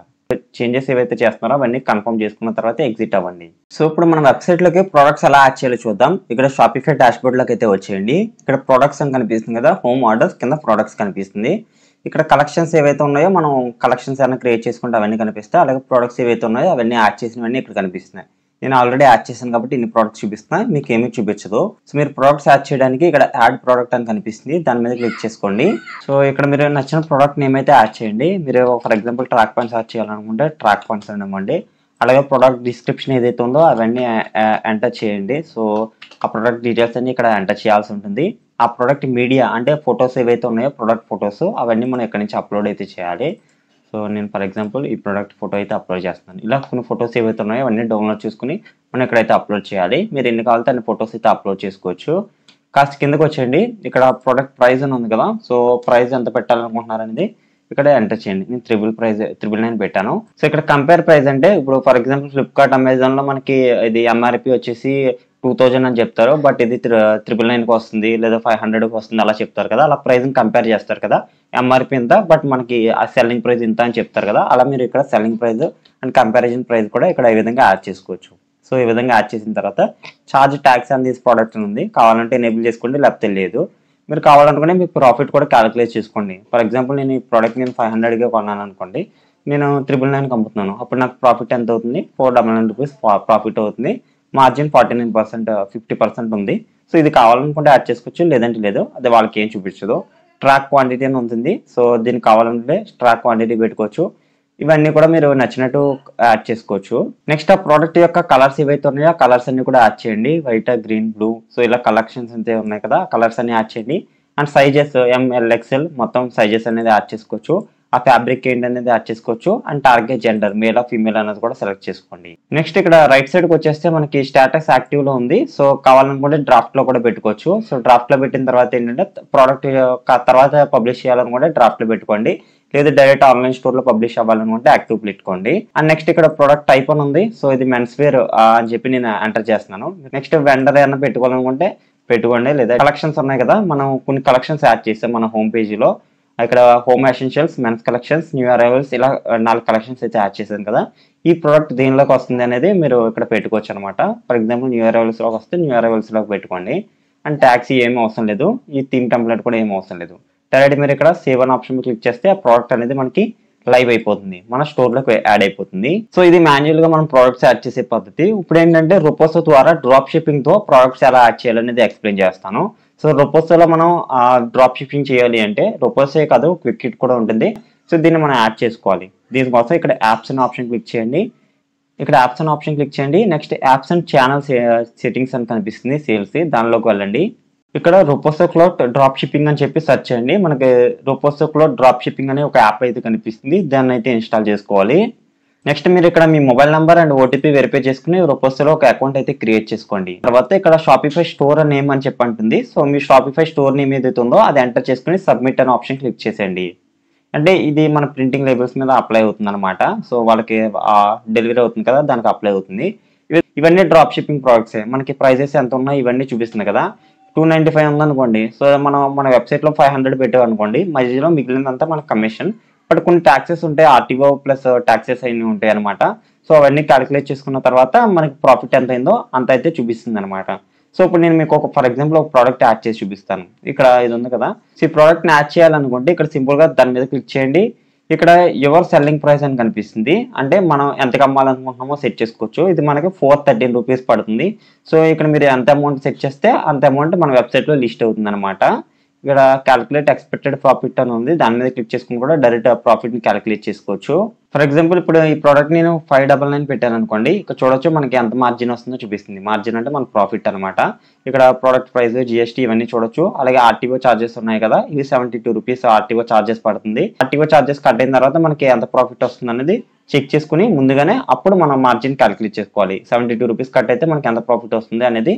చేంజెస్ ఏవైతే చేస్తున్నారో అవన్నీ కన్ఫర్మ్ చేసుకున్న తర్వాత ఎగ్జిట్ అవ్వండి. సో ఇప్పుడు మన వెబ్సైట్లోకి ప్రొడక్ట్స్ ఎలా యాడ్ చేయాలో చూద్దాం. ఇక్కడ షాపిఫై డాష్బోర్డ్లోకి అయితే వచ్చేయండి. ఇక్కడ ప్రొడక్ట్స్ అని కనిపిస్తుంది కదా, హోమ్ ఆర్డర్స్ కింద ప్రొడక్ట్స్ కనిపిస్తుంది. ఇక్కడ కలెక్షన్స్ ఏవైతే ఉన్నాయో మనం కలెక్షన్స్ ఏమైనా క్రియేట్ చేసుకుంటే అవన్నీ కనిపిస్తాయి. అలాగే ప్రొడక్ట్స్ ఏవైతే ఉన్నాయో అవన్నీ యాడ్ చేసినవన్నీ ఇక్కడ కనిపిస్తున్నాయి. నేను ఆల్రెడీ యాడ్ చేశాను కాబట్టి ఇన్ని ప్రొడక్ట్స్ చూపిస్తున్నా, మీకు ఏమీ చూపించదు. సో మీరు ప్రొడక్ట్స్ యాడ్ చేయడానికి ఇక్కడ యాడ్ ప్రోడక్ట్ అని కనిపిస్తుంది, దాని మీద క్లిక్ చేసుకోండి. సో ఇక్కడ మీరు నచ్చిన ప్రోడక్ట్ నేమ్ అయితే యాడ్ చేయండి. మీరు for example track points add చేయాలనుకుంటే ట్రాక్ పాయింట్స్ అని ఇవ్వండి. అలాగే ప్రొడక్ట్ డిస్క్రిప్షన్ ఏదైతే ఉందో అవన్నీ ఎంటర్ చేయండి. సో ఆ ప్రొడక్ట్ డీటెయిల్స్ అన్ని ఇక్కడ ఎంటర్ చేయాల్సి ఉంటుంది. ఆ ప్రొడక్ట్ మీడియా అంటే ఫొటోస్ ఏవైతే ఉన్నాయో ప్రొడక్ట్ ఫొటోస్ అవన్నీ మనం ఎక్కడి నుంచి అప్లోడ్ అయితే చేయాలి. సో నేను ఫర్ ఎగ్జాంపుల్ ఈ ప్రోడక్ట్ ఫోటో అయితే అప్లోడ్ చేస్తున్నాను. ఇలా కొన్ని ఫొటోస్ ఏవైతే ఉన్నాయో అవన్నీ డౌన్లోడ్ చేసుకుని మనం ఎక్కడైతే అప్లోడ్ చేయాలి. మీరు ఎన్ని కావాలంటే అన్ని ఫొటోస్ అయితే అప్లోడ్ చేసుకోవచ్చు. కాస్త కిందకి వచ్చేయండి. ఇక్కడ ప్రొడక్ట్ ప్రైస్ అని ఉంది కదా. సో ప్రైస్ ఎంత పెట్టాలనుకుంటున్నారు అనేది ఇక్కడ ఎంటర్ చేయండి. నేను 999 పెట్టాను. సో ఇక్కడ కంపేర్ ప్రైస్ అంటే ఇప్పుడు ఫర్ ఎగ్జాంపుల్ ఫ్లిప్కార్ట్, అమెజాన్లో మనకి ఇది ఎంఆర్పి వచ్చేసి 2000 అని చెప్తారు, బట్ ఇది 999కి వస్తుంది లేదా 500కి వస్తుంది అలా చెప్తారు కదా. అలా ప్రైస్ని కంపేర్ చేస్తారు కదా, ఎంఆర్పి ఇంత బట్ మనకి ఆ సెల్లింగ్ ప్రైస్ ఇంత అని చెప్తారు కదా. అలా మీరు ఇక్కడ selling price and comparison price కూడా ఇక్కడ ఈ విధంగా యాడ్ చేసుకోవచ్చు. సో ఈ విధంగా యాడ్ చేసిన తర్వాత charge tax on this product ఉంది, కావాలంటే ఎనేబుల్ చేసుకోండి లేకపోతే లేదు. మీరు కావాలనుకుంటే మీకు ప్రాఫిట్ కూడా క్యాలిక్యులేట్ చేసుకోండి. ఫర్ ఎగ్జాంపుల్ నేను ఈ ప్రోడక్ట్ నేను 500గా కొన్నాను అనుకోండి, నేను 999కి అమ్ముతున్నాను, అప్పుడు నాకు ప్రాఫిట్ ఎంత అవుతుంది, 499 రూపీస్ ప్రాఫిట్ అవుతుంది. మార్జిన్ 49%, 50% ఉంది. సో ఇది కావాలనుకుంటే యాడ్ చేసుకోవచ్చు, లేదంటే లేదు, అది వాళ్ళకి ఏం చూపించదు. ట్రాక్ క్వాంటిటీ అని ఉంటుంది. సో దీనికి కావాలంటే ట్రాక్ క్వాంటిటీ పెట్టుకోవచ్చు. ఇవన్నీ కూడా మీరు నచ్చినట్టు యాడ్ చేసుకోవచ్చు. నెక్స్ట్ ఆ ప్రోడక్ట్ యొక్క కలర్స్ ఏవైతే ఉన్నాయో ఆ కలర్స్ అన్ని కూడా యాడ్ చేయండి. White, green, blue. సో ఇలా కలెక్షన్స్ అంతే ఉన్నాయి కదా, కలర్స్ అన్ని యాడ్ చేయండి. అండ్ సైజెస్ ML, XL మొత్తం సైజెస్ అనేది యాడ్ చేసుకోవచ్చు. ఆ ఫ్యాబ్రిక్ ఏంటి అనేది యాడ్ చేసుకోవచ్చు. And target gender male or female అనేది కూడా సెలెక్ట్ చేసుకోండి. నెక్స్ట్ ఇక్కడ రైట్ సైడ్కి వచ్చేస్తే మనకి స్టేటస్ యాక్టివ్లో ఉంది. సో కావాలనుకుంటే డ్రాఫ్ట్లో కూడా పెట్టుకోవచ్చు. సో డ్రాఫ్ట్లో పెట్టిన తర్వాత ఏంటంటే ప్రోడక్ట్ తర్వాత పబ్లిష్ చేయాలనుకుంటే డ్రాఫ్ట్లో పెట్టుకోండి, లేదా డైరెక్ట్ ఆన్లైన్ స్టోర్లో పబ్లిష్ అవ్వాలనుకుంటే యాక్టివ్ పెట్టుకోండి. అండ్ నెక్స్ట్ ఇక్కడ ప్రోడక్ట్ టైప్ అని ఉంది. సో ఇది మెన్స్ వేర్ అని చెప్పి నేను ఎంటర్ చేస్తున్నాను. నెక్స్ట్ వెండర్ ఏమైనా పెట్టుకోవాలనుకుంటే పెట్టుకోండి, లేదా కలెక్షన్స్ ఉన్నాయి కదా, మనం కొన్ని కలెక్షన్స్ యాడ్ చేస్తాం మన హోమ్ పేజీలో. ఇక్కడ home essentials, men's collections, new arrivals ఇలా 4 కలెక్షన్స్ అయితే యాడ్ చేశాను కదా. ఈ ప్రోడక్ట్ దేనిలోకి వస్తుంది అనేది మీరు ఇక్కడ పెట్టుకోవచ్చు అనమాట. ఫర్ ఎగ్జాంపుల్ న్యూ అరైవల్స్లోకి వస్తే న్యూ అరైవల్స్లోకి పెట్టుకోండి. అండ్ ట్యాక్సీ ఏమీ అవసరం లేదు, ఈ థీమ్ టెంప్లెట్ కూడా ఏమీ అవసరం లేదు. డైరెక్ట్ మీరు ఇక్కడ సేవ్ అనే ఆప్షన్ క్లిక్ చేస్తే ఆ ప్రోడక్ట్ అనేది మనకి లైవ్ అయిపోతుంది, మన స్టోర్లోకి యాడ్ అయిపోతుంది. సో ఇది మాన్యువల్ గా మనం ప్రోడక్ట్స్ యాడ్ చేసే పద్ధతి. ఇప్పుడు ఏంటంటే రొపోసో ద్వారా డ్రాప్ షిప్పింగ్ తో ప్రోడక్ట్స్ ఎలా యాడ్ చేయాలనేది ఎక్స్ప్లెయిన్ చేస్తాను. సో రొపోసోలో మనం డ్రాప్ షిప్పింగ్ చేయాలి అంటే రొపోసే కాదు, క్విక్ కిట్ కూడా ఉంటుంది. సో దీన్ని మనం యాడ్ చేసుకోవాలి. దీనికోసం ఇక్కడ యాప్స్ అనే ఆప్షన్ క్లిక్ చేయండి. ఇక్కడ యాప్స్ అనే ఆప్షన్ క్లిక్ చేయండి. Next apps and channel settings అని కనిపిస్తుంది, సేల్స్, దానిలోకి వెళ్ళండి. ఇక్కడ రొపోసో క్లౌడ్ డ్రాప్ షిప్పింగ్ అని చెప్పి సెర్చ్ చేయండి. మనకి రొపోసో క్లౌడ్ డ్రాప్ షిప్పింగ్ అనే ఒక యాప్ అయితే కనిపిస్తుంది, దాన్ని అయితే ఇన్స్టాల్ చేసుకోవాలి. నెక్స్ట్ మీరు ఇక్కడ మీ mobile number and OTP verify చేసుకుని రొపోసోలో ఒక అకౌంట్ అయితే క్రియేట్ చేసుకోండి. తర్వాత ఇక్కడ షాపిఫై స్టోర్ నేమ్ అని చెప్పి అంటుంది. సో మీ షాపిఫై స్టోర్ నేమ్ ఏదైతే ఉందో అది ఎంటర్ చేసుకుని సబ్మిట్ అనే ఆప్షన్ క్లిక్ చేసేయండి. అంటే ఇది మన ప్రింటింగ్ లేబుల్స్ మీద అప్లై అవుతుంది అనమాట. సో వాళ్ళకి డెలివరీ అవుతుంది కదా, దానికి అప్లై అవుతుంది. ఇవన్నీ డ్రాప్ షిప్పింగ్ ప్రోడక్ట్స్. మనకి ప్రైజెస్ ఎంత ఉన్నాయి ఇవన్నీ చూపిస్తుంది కదా. 295 ఉందనుకోండి. సో మన వెబ్సైట్లో 500 పెట్టాం అనుకోండి, మధ్యలో మిగిలినంతా మన కమిషన్. బట్ కొన్ని ట్యాక్సెస్ ఉంటాయి, ఆర్టీఓ ప్లస్ ట్యాక్సెస్ అన్ని ఉంటాయి అనమాట. సో అవన్నీ క్యాలిక్యులేట్ చేసుకున్న తర్వాత మనకి ప్రాఫిట్ ఎంత అయిందో అంత అయితే చూపిస్తుంది అనమాట. సో ఇప్పుడు నేను మీకు ఫర్ ఎగ్జాంపుల్ ఒక ప్రోడక్ట్ యాడ్ చేసి చూపిస్తాను. ఇక్కడ ఇది ఉంది కదా, సో ఈ ప్రోడక్ట్ని యాడ్ చేయాలనుకుంటే ఇక్కడ సింపుల్గా దాని మీద క్లిక్ చేయండి. ఇక్కడ యువర్ సెల్లింగ్ ప్రైస్ అని కనిపిస్తుంది, అంటే మనం ఎంత అమ్మాలనుకుంటున్నామో సెట్ చేసుకోవచ్చు. ఇది మనకి 413 రూపీస్ పడుతుంది. సో ఇక్కడ మీరు ఎంత అమౌంట్ సెట్ చేస్తే అంత అమౌంట్ మన వెబ్సైట్లో లిస్ట్ అవుతుంది అనమాట. ఇక్కడ క్యాలిక్యులేట్ ఎక్స్పెక్టెడ్ ప్రాఫిట్ అని ఉంది, దాని మీద క్లిక్ చేసుకుని కూడా డైరెక్ట్ ప్రాఫిట్ ని క్యాలిక్యులేట్ చేసుకోవచ్చు. ఫర్ ఎగ్జాంపుల్ ఇప్పుడు ఈ ప్రోడక్ట్ నేను 599 పెట్టాను అనుకోండి. ఇక్కడ చూడొచ్చు మనకి ఎంత మార్జిన్ వస్తుందో చూపిస్తుంది. మార్జిన్ అంటే మన ప్రాఫిట్ అనమాట. ఇక్కడ ప్రోడక్ట్ ప్రైస్, జిఎస్టీ ఇవన్నీ చూడొచ్చు. అలాగే ఆర్టీఓ చార్జెస్ ఉన్నాయి కదా, ఇవి 72 రూపీస్ ఆర్టీఓ చార్జెస్ పడుతుంది. ఆర్టీఓ చార్జెస్ కట్ అయిన తర్వాత మనకి ఎంత ప్రాఫిట్ వస్తుంది అనేది చెక్ చేసుకుని ముందుగానే అప్పుడు మనం మార్జిన్ క్యాలిక్యులేట్ చేసుకోవాలి. 72 రూపీస్ కట్ అయితే మనకి ఎంత ప్రాఫిట్ వస్తుంది అనేది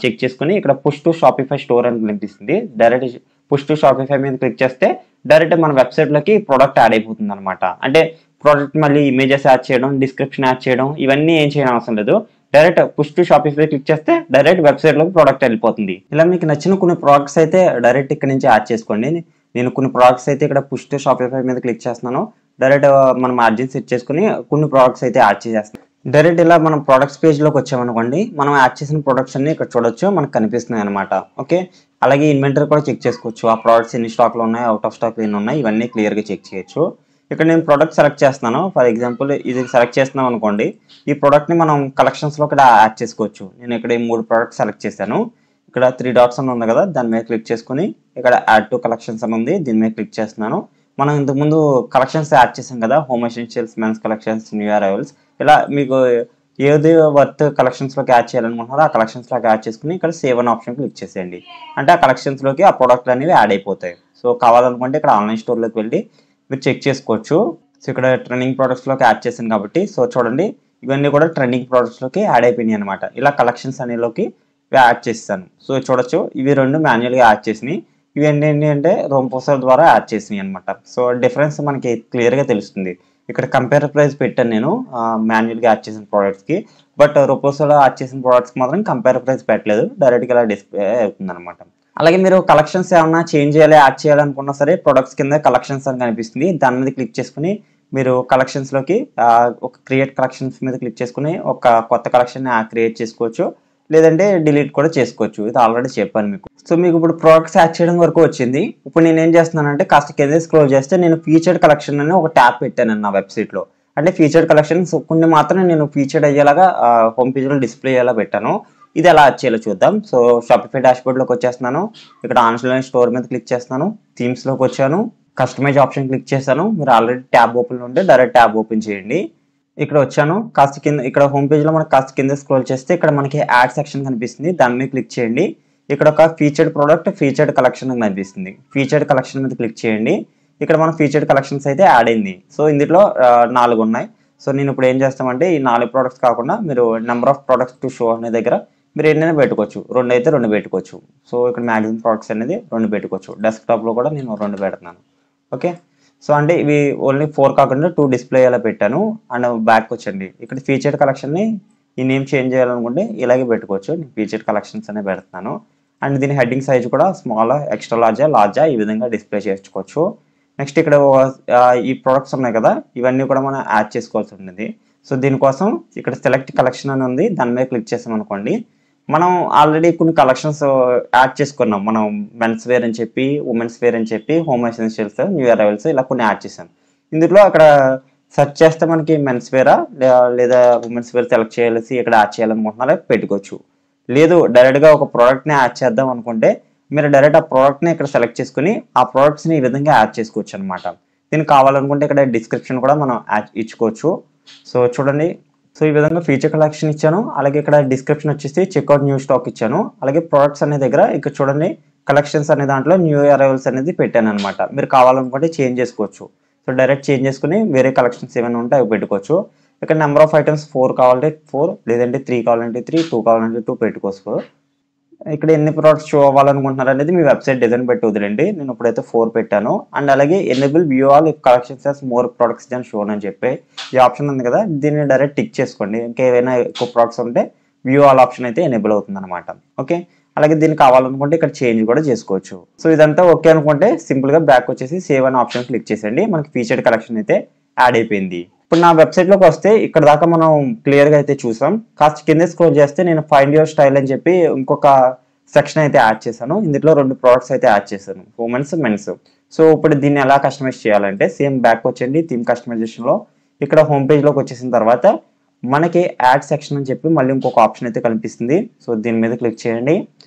చెక్ చేసుకుని ఇక్కడ పుష్ టు షాపిఫై స్టోర్ అని కనిపిస్తుంది. డైరెక్ట్ పుష్ టు షాపిఫై మీద క్లిక్ చేస్తే డైరెక్ట్ మన వెబ్సైట్లోకి ప్రోడక్ట్ యాడ్ అయిపోతుంది అనమాట. అంటే ప్రోడక్ట్ మళ్ళీ ఇమేజెస్ యాడ్ చేయడం, డిస్క్రిప్షన్ యాడ్ చేయడం ఇవన్నీ ఏం చేయడం అవసరం లేదు. Direct push to Shopify click చేస్తే డైరెక్ట్ వెబ్సైట్లోకి ప్రోడక్ట్ వెళ్ళిపోతుంది. ఇలా మీకు నచ్చిన కొన్ని ప్రోడక్ట్స్ అయితే డైరెక్ట్ ఇక్కడ నుంచి యాడ్ చేసుకోండి. నేను కొన్ని ప్రోడక్ట్స్ అయితే ఇక్కడ పుష్ టు షాపిఫై మీద క్లిక్ చేస్తున్నాను. డైరెక్ట్ మనం మార్జిన్ సెట్ చేసుకుని కొన్ని ప్రోడక్ట్స్ అయితే యాడ్ చేసేస్తున్నాం. డైరెక్ట్ ఇలా మనం ప్రొడక్ట్స్ పేజ్లోకి వచ్చామనుకోండి, మనం యాడ్ చేసిన ప్రొడక్ట్స్ అన్ని ఇక్కడ చూడొచ్చు, మనకు కనిపిస్తున్నాయి అనమాట. ఓకే, అలాగే ఇన్వెంటరీ కూడా చెక్ చేసుకోవచ్చు. ఆ ప్రోడక్ట్స్ ఎన్ని స్టాక్లో ఉన్నాయి, అవుట్ ఆఫ్ స్టాక్ ఎన్ని ఉన్నాయి, ఇవన్నీ క్లియర్గా చెక్ చేయొచ్చు. ఇక్కడ నేను ప్రోడక్ట్ సెలెక్ట్ చేస్తున్నాను. ఫర్ ఎగ్జాంపుల్ ఇది సెలెక్ట్ చేస్తున్నాం అనుకోండి, ఈ ప్రోడక్ట్ని మనం కలెక్షన్స్లో ఇక్కడ యాడ్ చేసుకోవచ్చు. నేను ఇక్కడ ఈ 3 ప్రోడక్ట్స్ సెలెక్ట్ చేశాను. ఇక్కడ 3 డాట్స్ అని ఉంది కదా, దాని మీద క్లిక్ చేసుకుని ఇక్కడ యాడ్ టు కలెక్షన్స్ అని ఉంది, దీని మీద క్లిక్ చేస్తున్నాను. మనం ఇంతకుముందు కలెక్షన్స్ యాడ్ చేసాం కదా, home essentials, men's collections, new arrivals, ఇలా మీకు ఏది వర్త్ కలెక్షన్స్లోకి యాడ్ చేయాలనుకుంటున్నారో ఆ కలెక్షన్స్లోకి యాడ్ చేసుకుని ఇక్కడ సేవ్ అనే ఆప్షన్ క్లిక్ చేసేయండి. అంటే ఆ కలెక్షన్స్లోకి ఆ ప్రోడక్ట్లు అనేవి యాడ్ అయిపోతాయి. సో కావాలనుకుంటే ఇక్కడ ఆన్లైన్ స్టోర్లోకి వెళ్ళి మీరు చెక్ చేసుకోవచ్చు. సో ఇక్కడ ట్రెండింగ్ ప్రోడక్ట్స్లోకి యాడ్ చేశాను కాబట్టి, సో చూడండి ఇవన్నీ కూడా ట్రెండింగ్ ప్రోడక్ట్స్లోకి యాడ్ అయిపోయినాయి అనమాట. ఇలా కలెక్షన్స్ అనేలోకి యాడ్ చేస్తాను. సో చూడొచ్చు ఇవి 2 మాన్యువల్గా యాడ్ చేసినాయి, ఇవి ఏంటి అంటే రొపోసో ద్వారా యాడ్ చేసినాయి అనమాట. సో డిఫరెన్స్ మనకి క్లియర్గా తెలుస్తుంది. ఇక్కడ కంపేర్ ప్రైస్ పెట్టాను నేను మాన్యువల్గా యాడ్ చేసిన ప్రోడక్ట్స్కి, బట్ రొపోసోలో యాడ్ చేసిన ప్రోడక్ట్స్కి మాత్రం కంపేర్ ప్రైస్ పెట్టలేదు, డైరెక్ట్గా ఇలా డిస్ప్లే అవుతుంది అనమాట. అలాగే మీరు కలెక్షన్స్ ఏమన్నా చేంజ్ చేయాలి, యాడ్ చేయాలనుకున్నా సరే ప్రొడక్ట్స్ కింద కలెక్షన్స్ అని కనిపిస్తుంది, దాని మీద క్లిక్ చేసుకుని మీరు కలెక్షన్స్లోకి ఒక క్రియేట్ కలెక్షన్స్ మీద క్లిక్ చేసుకుని ఒక కొత్త కలెక్షన్ క్రియేట్ చేసుకోవచ్చు, లేదంటే డిలీట్ కూడా చేసుకోవచ్చు. ఇది ఆల్రెడీ చెప్పాను మీకు. సో మీకు ఇప్పుడు ప్రోడక్ట్స్ యాడ్ చేయడం వరకు వచ్చింది. ఇప్పుడు నేను ఏం చేస్తున్నానంటే కాస్త కింద స్క్రోల్ చేస్తే నేను ఫీచర్డ్ కలెక్షన్ అని ఒక ట్యాబ్ పెట్టాను నా వెబ్సైట్లో. అంటే ఫీచర్డ్ కలెక్షన్స్ కొన్ని మాత్రం నేను ఫీచర్డ్ అయ్యేలాగా హోమ్ పేజ్లో డిస్ప్లే అయ్యేలా పెట్టాను. ఇది ఎలా యాడ్ చేయాలో చూద్దాం. సో షాపిఫై డాష్బోర్డ్లోకి వచ్చేస్తున్నాను. ఇక్కడ ఆన్లైన్ స్టోర్ మీద క్లిక్ చేస్తున్నాను. థీమ్స్లోకి వచ్చాను. కస్టమైజ్ ఆప్షన్ క్లిక్ చేశాను. మీరు ఆల్రెడీ ట్యాబ్ ఓపెన్ ఉంటే డైరెక్ట్ ట్యాబ్ ఓపెన్ చేయండి. ఇక్కడ వచ్చాను. కాస్త కింద ఇక్కడ హోమ్ పేజ్లో మనకి కాస్త కింద స్క్రోల్ చేస్తే ఇక్కడ మనకి యాడ్ సెక్షన్ కనిపిస్తుంది, దాని మీద క్లిక్ చేయండి. ఇక్కడ ఒక ఫీచర్డ్ ప్రోడక్ట్, ఫీచర్డ్ కలెక్షన్ అని కనిపిస్తుంది. ఫీచర్డ్ కలెక్షన్ మీద క్లిక్ చేయండి. ఇక్కడ మన ఫీచర్డ్ కలెక్షన్స్ అయితే యాడ్ అయింది. సో ఇందులో 4 ఉన్నాయి. సో నేను ఇప్పుడు ఏం చేస్తామంటే ఈ 4 ప్రోడక్ట్స్ కాకుండా మీరు number of products to show అనే దగ్గర మీరు ఎన్నైనా పెట్టుకోవచ్చు. 2 అయితే 2 పెట్టుకోవచ్చు. సో ఇక్కడ మ్యాక్సిమం ప్రోడక్ట్స్ అనేది 2 పెట్టుకోవచ్చు. డెస్క్టాప్లో కూడా నేను 2 పెడుతున్నాను. ఓకే, సో అంటే ఇవి ఓన్లీ 4 కాకుండా 2 డిస్ప్లే అలా పెట్టాను. అండ్ బ్యాక్ వచ్చండి. ఇక్కడ ఫీచర్డ్ కలెక్షన్ని ఈ నేమ్ చేంజ్ చేయాలనుకుంటే ఇలాగే పెట్టుకోవచ్చు. నేను ఫీచర్డ్ కలెక్షన్స్ అనే పెడుతున్నాను. అండ్ దీని హెడ్డింగ్ సైజ్ కూడా స్మాల్, ఎక్స్ట్రా లార్జా ఈ విధంగా డిస్ప్లే చేసుకోవచ్చు. నెక్స్ట్ ఇక్కడ ఈ ప్రొడక్ట్స్ ఉన్నాయి కదా, ఇవన్నీ కూడా మనం యాడ్ చేసుకోవాల్సి ఉంటుంది. సో దీనికోసం ఇక్కడ సెలెక్ట్ కలెక్షన్ అని ఉంది, దాని మీద క్లిక్ చేసాం అనుకోండి, మనం ఆల్రెడీ కొన్ని కలెక్షన్స్ యాడ్ చేసుకున్నాం. మనం మెన్స్ వేర్ అని చెప్పి, ఉమెన్స్ వేర్ అని చెప్పి, హోమ్ ఎసెన్షియల్స్, న్యూ అరైవల్స్ ఇలా కొన్ని యాడ్ చేశాం. ఇందులో అక్కడ సెర్చ్ చేస్తే మనకి మెన్స్ వేరా లేదా ఉమెన్స్ వేర్ సెలెక్ట్ చేయాల్సి ఇక్కడ యాడ్ చేయాలనుకుంటున్నారా పెట్టుకోవచ్చు. లేదు డైరెక్ట్గా ఒక ప్రోడక్ట్ని యాడ్ చేద్దాం అనుకుంటే మీరు డైరెక్ట్ ఆ ప్రోడక్ట్ని ఇక్కడ సెలెక్ట్ చేసుకుని ఆ ప్రోడక్ట్స్ని ఈ విధంగా యాడ్ చేసుకోవచ్చు అనమాట. దీనికి కావాలనుకుంటే ఇక్కడ డిస్క్రిప్షన్ కూడా మనం ఇచ్చుకోవచ్చు. సో చూడండి, సో ఈ విధంగా ఫీచర్ కలెక్షన్ ఇచ్చాను. అలాగే ఇక్కడ డిస్క్రిప్షన్ వచ్చేసి చెక్అవుట్ న్యూ స్టాక్ ఇచ్చాను. అలాగే ప్రొడక్ట్స్ అనే దగ్గర ఇక్కడ చూడండి కలెక్షన్స్ అనే దాంట్లో న్యూ అరైవల్స్ అనేది పెట్టాను అనమాట. మీరు కావాలనుకుంటే చేంజ్ చేసుకోవచ్చు. సో డైరెక్ట్ చేంజ్ చేసుకుని వేరే కలెక్షన్స్ ఏమైనా ఉంటే అవి పెట్టుకోవచ్చు. ఇక్కడ నెంబర్ ఆఫ్ ఐటమ్స్ 4 కావాలంటే 4, లేదంటే 3 కావాలంటే 3, 2 కావాలంటే 2 పెట్టుకోవచ్చు. ఇక్కడ ఎన్ని ప్రోడక్ట్స్ షో అవ్వాలనుకుంటున్నారు అనేది మీ వెబ్సైట్ డిజైన్ పెట్టి వదిలేండి. నేను ఇప్పుడైతే 4 పెట్టాను. అండ్ అలాగే enable view all if collections has more products than shown అని చెప్పి ఈ ఆప్షన్ ఉంది కదా, దీన్ని డైరెక్ట్ టిక్ చేసుకోండి. ఇంకేమైనా ఎక్కువ ప్రొడక్ట్స్ ఉంటే వ్యూ ఆల్ ఆప్షన్ అయితే ఎనేబుల్ అవుతుంది అనమాట. ఓకే, అలాగే దీన్ని కావాలనుకుంటే ఇక్కడ చేంజ్ కూడా చేసుకోవచ్చు. సో ఇదంతా ఓకే అనుకుంటే సింపుల్గా బ్యాక్ వచ్చేసి సేవ్ అనే ఆప్షన్ క్లిక్ చేసేయండి. మనకి ఫీచర్డ్ కలెక్షన్ అయితే యాడ్ అయిపోయింది. ఇప్పుడు నా వెబ్సైట్లోకి వస్తే ఇక్కడ దాకా మనం క్లియర్గా అయితే చూసాం. కాస్త కింద స్క్రోల్ చేస్తే నేను ఫైండ్ యువర్ స్టైల్ అని చెప్పి ఇంకొక సెక్షన్ అయితే యాడ్ చేశాను. ఇందులో 2 ప్రోడక్ట్స్ అయితే యాడ్ చేశాను, ఉమెన్స్ మెన్స్. సో ఇప్పుడు దీన్ని ఎలా కస్టమైజ్ చేయాలంటే సేమ్ బ్యాక్ వచ్చండి థీమ్ కస్టమైజేషన్లో ఇక్కడ హోమ్ పేజ్లోకి వచ్చేసిన తర్వాత మనకి యాడ్ సెక్షన్ అని చెప్పి మళ్ళీ ఇంకొక ఆప్షన్ అయితే కనిపిస్తుంది. సో దీని మీద క్లిక్ చేయండి.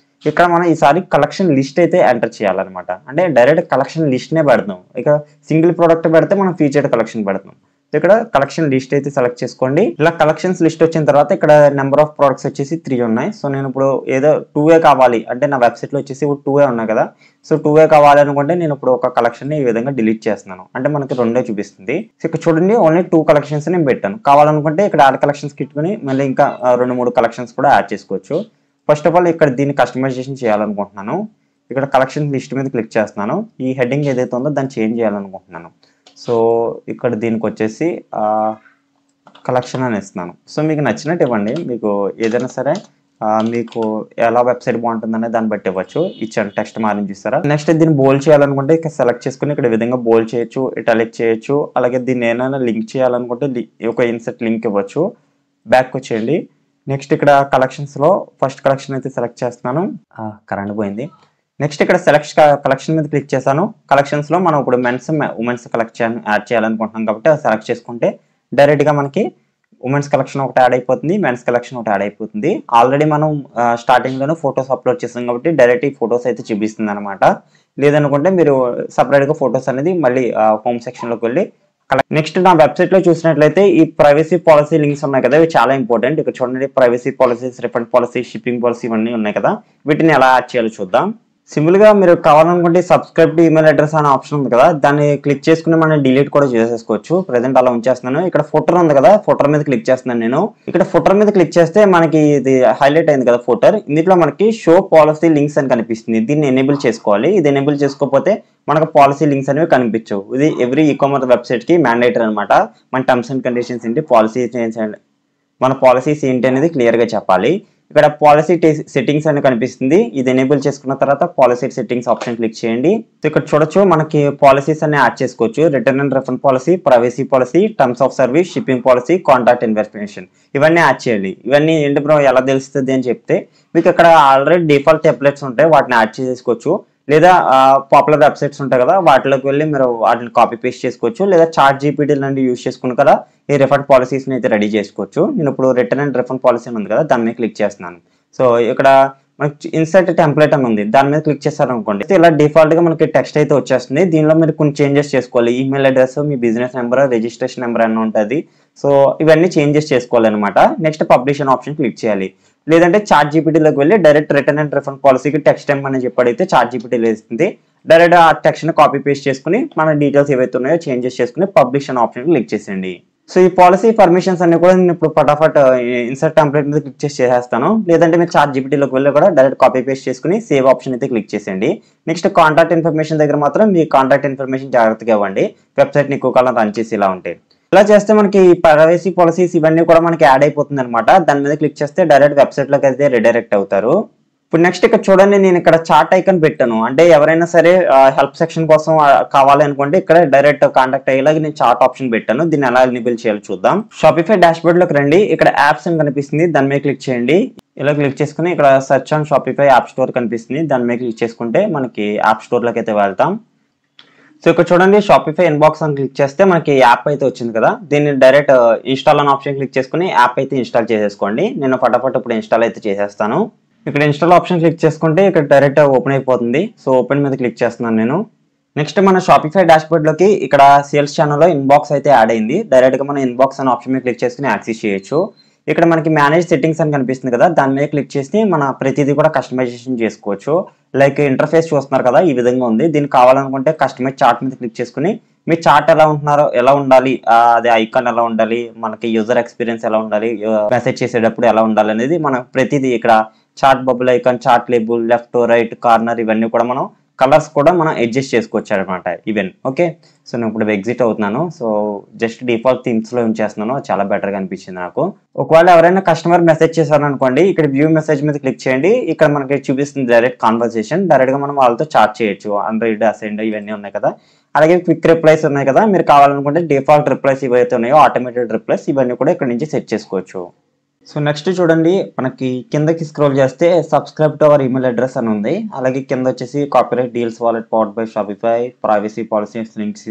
ఇక్కడ మనం ఈసారి కలెక్షన్ లిస్ట్ అయితే ఎంటర్ చేయాలన్నమాట. అంటే డైరెక్ట్ కలెక్షన్ లిస్ట్నే పెడతాం. ఇక సింగిల్ ప్రోడక్ట్ పెడితే మనం ఫీచర్డ్ కలెక్షన్ పెడతాం. ఇక్కడ కలెక్షన్ లిస్ట్ అయితే సెలెక్ట్ చేసుకోండి. ఇలా కలెక్షన్స్ లిస్ట్ వచ్చిన తర్వాత ఇక్కడ నెంబర్ ఆఫ్ ప్రోడక్ట్స్ వచ్చేసి 3 ఉన్నాయి. సో నేను ఇప్పుడు ఏదో 2 కావాలి అంటే నా వెబ్సైట్లో వచ్చేసి 2 ఉన్నాయి కదా. సో 2 కావాలి అనుకుంటే నేను ఇప్పుడు ఒక కలెక్షన్ ఈ విధంగా డిలీట్ చేస్తున్నాను. అంటే మనకి 2 చూపిస్తుంది. సో ఇక్కడ చూడండి ఓన్లీ 2 కలెక్షన్స్ నేను పెట్టాను. కావాలనుకుంటే ఇక్కడ యాడ్ కలెక్షన్స్ కిట్టుకుని మళ్ళీ ఇంకా 2-3 కలెక్షన్స్ కూడా యాడ్ చేసుకోవచ్చు. ఫస్ట్ ఆఫ్ ఆల్ ఇక్కడ దీన్ని కస్టమైజేషన్ చేయాలనుకుంటున్నాను. ఇక్కడ కలెక్షన్ లిస్ట్ మీద క్లిక్ చేస్తున్నాను. ఈ హెడ్డింగ్ ఏదైతే ఉందో దాన్ని చేంజ్ చేయాలనుకుంటున్నాను. సో ఇక్కడ దీనికి వచ్చేసి కలెక్షన్ అని ఇస్తున్నాను. సో మీకు నచ్చినట్టు ఇవ్వండి. మీకు ఏదైనా సరే మీకు ఎలా వెబ్సైట్ బాగుంటుందనే దాన్ని బట్టి ఇవ్వచ్చు. ఇచ్చాను టెక్స్ట్ మారిని చూస్తారా. నెక్స్ట్ దీన్ని బోల్డ్ చేయాలనుకుంటే ఇక్కడ సెలెక్ట్ చేసుకుని ఇక్కడ విధంగా బోల్డ్ చేయొచ్చు, ఇటాలిక్ చేయొచ్చు. అలాగే దీన్ని ఏమైనా లింక్ చేయాలనుకుంటే ఒక ఇన్సర్ట్ లింక్ ఇవ్వచ్చు. బ్యాక్ వచ్చేయండి. నెక్స్ట్ ఇక్కడ కలెక్షన్స్లో ఫస్ట్ కలెక్షన్ అయితే సెలెక్ట్ చేస్తున్నాను. కరెంట్ పోయింది. నెక్స్ట్ ఇక్కడ కలెక్షన్ మీద క్లిక్ చేశాను. కలెక్షన్స్లో మనం ఇప్పుడు మెన్స్ ఉమెన్స్ కలెక్షన్ యాడ్ చేయాలనుకుంటున్నాం కాబట్టి అది సెలెక్ట్ చేసుకుంటే డైరెక్ట్గా మనకి ఉమెన్స్ కలెక్షన్ ఒకటి యాడ్ అయిపోతుంది, మెన్స్ కలెక్షన్ ఒకటి యాడ్ అయిపోతుంది. ఆల్రెడీ మనం స్టార్టింగ్లోనే ఫొటోస్ అప్లోడ్ చేసాం కాబట్టి డైరెక్ట్ ఈ ఫొటోస్ అయితే చూపిస్తుంది అనమాట. లేదనుకుంటే మీరు సపరేట్గా ఫొటోస్ అనేది మళ్ళీ హోమ్ సెక్షన్లోకి వెళ్ళి నెక్స్ట్ నా వెబ్సైట్లో చూసినట్లయితే ఈ ప్రైవసీ పాలసీ లింక్స్ ఉన్నాయి కదా, ఇవి చాలా ఇంపార్టెంట్. ఇక్కడ చూడండి privacy policies, refund policy, shipping policy ఇవన్నీ ఉన్నాయి కదా. వీటిని ఎలా యాడ్ చేయాలో చూద్దాం. సింపుల్గా మీరు కావాలనుకుంటే సబ్స్క్రైబ్ టు ఈమెయిల్ అడ్రస్ అనే ఆప్షన్ ఉంది కదా, దాన్ని క్లిక్ చేసుకుని మనం డిలీట్ కూడా చేసేసుకోవచ్చు. ప్రెజెంట్ అలా ఉంచేస్తున్నాను. ఇక్కడ ఫోటర్ ఉంది కదా, ఫోటర్ మీద క్లిక్ చేస్తున్నాను నేను. ఇక్కడ ఫోటర్ మీద క్లిక్ చేస్తే మనకి ఇది హైలైట్ అయింది కదా ఫోటర్. ఇందులో మనకి షో పాలసీ లింక్స్ అని కనిపిస్తుంది. దీన్ని ఎనేబుల్ చేసుకోవాలి. ఇది ఎనేబుల్ చేసుకోకపోతే మనకు పాలసీ లింక్స్ అనేవి కనిపించవు. ఇది ఎవ్రీ ఈ-కామర్స్ వెబ్సైట్కి మ్యాండేటరీ అనమాట. మన టర్మ్స్ అండ్ కండిషన్స్ ఏంటి, మన పాలసీస్ ఏంటి అనేది క్లియర్గా చెప్పాలి. ఇక్కడ పాలసీ సెట్టింగ్స్ అని కనిపిస్తుంది. ఇది ఎనేబుల్ చేసుకున్న తర్వాత పాలసీ సెట్టింగ్స్ ఆప్షన్ క్లిక్ చేయండి. సో ఇక్కడ చూడొచ్చు మనకి పాలసీస్ అన్ని యాడ్ చేసుకోవచ్చు. Return and refund policy, privacy policy, terms of service, shipping policy, contact information ఇవన్నీ యాడ్ చేయాలి. ఇవన్నీ ఏంటి బ్రో ఎలా తెలుస్తుంది అని చెప్తే మీకు ఇక్కడ ఆల్రెడీ డిఫాల్ట్ టెంప్లెట్స్ ఉంటాయి, వాటిని యాడ్ చేసుకోవచ్చు. లేదా పాపులర్ వెబ్సైట్స్ ఉంటాయి కదా, వాటిలోకి వెళ్ళి మీరు వాటిని కాపీ పేస్ట్ చేసుకోవచ్చు. లేదా చాట్ జీపీటీ లాంటివి యూజ్ చేసుకుని కదా ఈ రిఫండ్ పాలసీస్ని అయితే రెడీ చేసుకోవచ్చు. నేను ఇప్పుడు రిటర్న్ అండ్ రిఫండ్ పాలసీ ఉంది కదా, దాని మీద క్లిక్ చేస్తున్నాను. సో ఇక్కడ మనకి ఇన్సర్ట్ టెంప్లెట్ అని ఉంది, దాని మీద క్లిక్ చేస్తారనుకోండి ఇలా డిఫాల్ట్గా మనకి టెక్స్ట్ అయితే వచ్చేస్తుంది. దీనిలో మీరు కొన్ని చేంజెస్ చేసుకోవాలి. ఈమెయిల్ అడ్రస్, మీ బిజినెస్ నెంబర్, రిజిస్ట్రేషన్ నెంబర్ అన్నీ ఉంటుంది. సో ఇవన్నీ చేంజెస్ చేసుకోవాలన్నమాట. నెక్స్ట్ పబ్లిష్ అనే ఆప్షన్ క్లిక్ చేయాలి. లేదంటే చాట్ జీపీటీలోకి వెళ్ళి డైరెక్ట్ రిటర్న్ అండ్ రిఫండ్ పాలసీకి టెక్స్ట్ టైం అని చెప్పడితే చాట్ జీపీటీలో వేస్తుంది. డైరెక్ట్ ఆ టెక్స్ట్ని కాపీ పేస్ట్ చేసుకుని మన డీటెయిల్స్ ఏవైతే ఉన్నాయో చేంజెస్ చేసుకుని పబ్లిష్ అనే ఆప్షన్ క్లిక్ చేసేయండి. సో ఈ పాలసీ పర్మిషన్స్ అన్ని కూడా నేను ఇప్పుడు ఫటాఫట్ ఇన్సర్ట్ టెంప్లెట్ మీద క్లిక్ చేసి చేసేస్తాను. లేదంటే మీరు చాట్ జీపీటీలోకి వెళ్ళి కూడా డైరెక్ట్ కాపీ పేస్ట్ చేసుకుని సేవ్ ఆప్షన్ అయితే క్లిక్ చేసేయండి. నెక్స్ట్ కాంటాక్ట్ ఇన్ఫర్మేషన్ దగ్గర మాత్రం మీ కాంటాక్ట్ ఇన్ఫర్మేషన్ జాగ్రత్తగా ఇవ్వండి. వెబ్సైట్ని ఎక్కువ కాలం రన్ చేసి ఇలా ఉంటాయి. ఇలా చేస్తే మనకి ప్రైవసీ పాలసీస్ ఇవన్నీ కూడా మనకి యాడ్ అయిపోతుంది అనమాట. దాని మీద క్లిక్ చేస్తే డైరెక్ట్ వెబ్సైట్లోకి అయితే రిడైరెక్ట్ అవుతారు. ఇప్పుడు నెక్స్ట్ ఇక్కడ చూడండి, నేను ఇక్కడ చార్ట్ ఐకాన్ పెట్టాను. అంటే ఎవరైనా సరే హెల్ప్ సెక్షన్ కోసం కావాలి అనుకుంటే ఇక్కడ డైరెక్ట్ కాంటాక్ట్ అయ్యేలాగా నేను చార్ట్ ఆప్షన్ పెట్టాను. దీన్ని ఎలా ఎనేబుల్ చేయాలో చూద్దాం. షాపిఫై డాష్బోర్డ్ లోకి రండి. ఇక్కడ యాప్స్ అని కనిపిస్తుంది, దాని మీద క్లిక్ చేయండి. ఇలా క్లిక్ చేసుకుని ఇక్కడ search on Shopify app store కనిపిస్తుంది, దాని మీద క్లిక్ చేసుకుంటే మనకి యాప్ స్టోర్ లోకి అయితే వెళ్తాం. సో ఇక్కడ చూడండి, షాపిఫై ఇన్బాక్స్ అని క్లిక్ చేస్తే మనకి యాప్ అయితే వచ్చింది కదా. దీన్ని డైరెక్ట్ ఇన్స్టాల్ అనే ఆప్షన్ క్లిక్ చేసుకుని యాప్ అయితే ఇన్స్టాల్ చేసేసుకోండి. నేను ఫటాఫట్ ఇప్పుడు ఇన్స్టాల్ అయితే చేసేస్తాను. ఇక్కడ ఇన్స్టాల్ ఆప్షన్ క్లిక్ చేసుకుంటే ఇక్కడ డైరెక్ట్ ఓపెన్ అయిపోతుంది. సో ఓపెన్ మీద క్లిక్ చేస్తున్నాను నేను. నెక్స్ట్ మన షాపిఫై డాష్బోర్డ్ లోకి ఇక్కడ సేల్స్ ఛానల్లో ఇన్బాక్స్ అయితే యాడ్ అయింది. డైరెక్ట్ గా మనం ఇన్బాక్స్ అనే ఆప్షన్ మీద క్లిక్ చేసుకుని యాక్సెస్ చేయొచ్చు. ఇక్కడ మనకి మేనేజ్ సెట్టింగ్స్ అని కనిపిస్తుంది కదా, దాని మీద క్లిక్ చేసి మన ప్రతిదీ కూడా కస్టమైజేషన్ చేసుకోవచ్చు. లైక్ ఇంటర్ఫేస్ చూస్తున్నారు కదా, ఈ విధంగా ఉంది. దీనికి కావాలనుకుంటే కస్టమైజ్ చార్ట్ మీద క్లిక్ చేసుకుని మీ చార్ట్ ఎలా ఉండాలి, అదే ఐకాన్ ఎలా ఉండాలి, మనకి యూజర్ ఎక్స్పీరియన్స్ ఎలా ఉండాలి, మెసేజ్ చేసేటప్పుడు ఎలా ఉండాలి అనేది మనం ప్రతిదీ ఇక్కడ chart bubble icon, chart label, left right corner ఇవన్నీ కూడా మనం కలర్స్ కూడా మనం అడ్జస్ట్ చేసుకోవచ్చు అనమాట ఈవెన్. ఓకే, సో నేను ఇప్పుడు ఎగ్జిట్ అవుతున్నాను. సో జస్ట్ డిఫాల్ట్ థీమ్స్ లో ఉంచేస్తున్నాను, చాలా బెటర్గా అనిపించింది నాకు. ఒకవేళ ఎవరైనా కస్టమర్ మెసేజ్ చేశారు అనుకోండి, ఇక్కడ వ్యూ మెసేజ్ మీద క్లిక్ చేయండి. ఇక్కడ మనకి చూపిస్తుంది డైరెక్ట్ కాన్వర్సేషన్. డైరెక్ట్ గా మనం వాళ్ళతో చాట్ చేయొచ్చు. అన్రీడ్, అసెండ్ ఇవన్నీ ఉన్నాయి కదా. అలాగే క్విక్ రిప్లైస్ ఉన్నాయి కదా, మీరు కావాలనుకుంటే డిఫాల్ట్ రిప్లైస్ ఇవైతే ఉన్నాయో ఆటోమేటెడ్ రిప్లైస్ ఇవన్నీ కూడా ఇక్కడ నుంచి సెట్ చేసుకోవచ్చు. సో నెక్స్ట్ చూడండి, మనకి కిందకి స్క్రోల్ చేస్తే subscribe to our email address అని ఉంది. అలాగే కింద వచ్చేసి copyright deals wallet powered by Shopify, privacy policies links,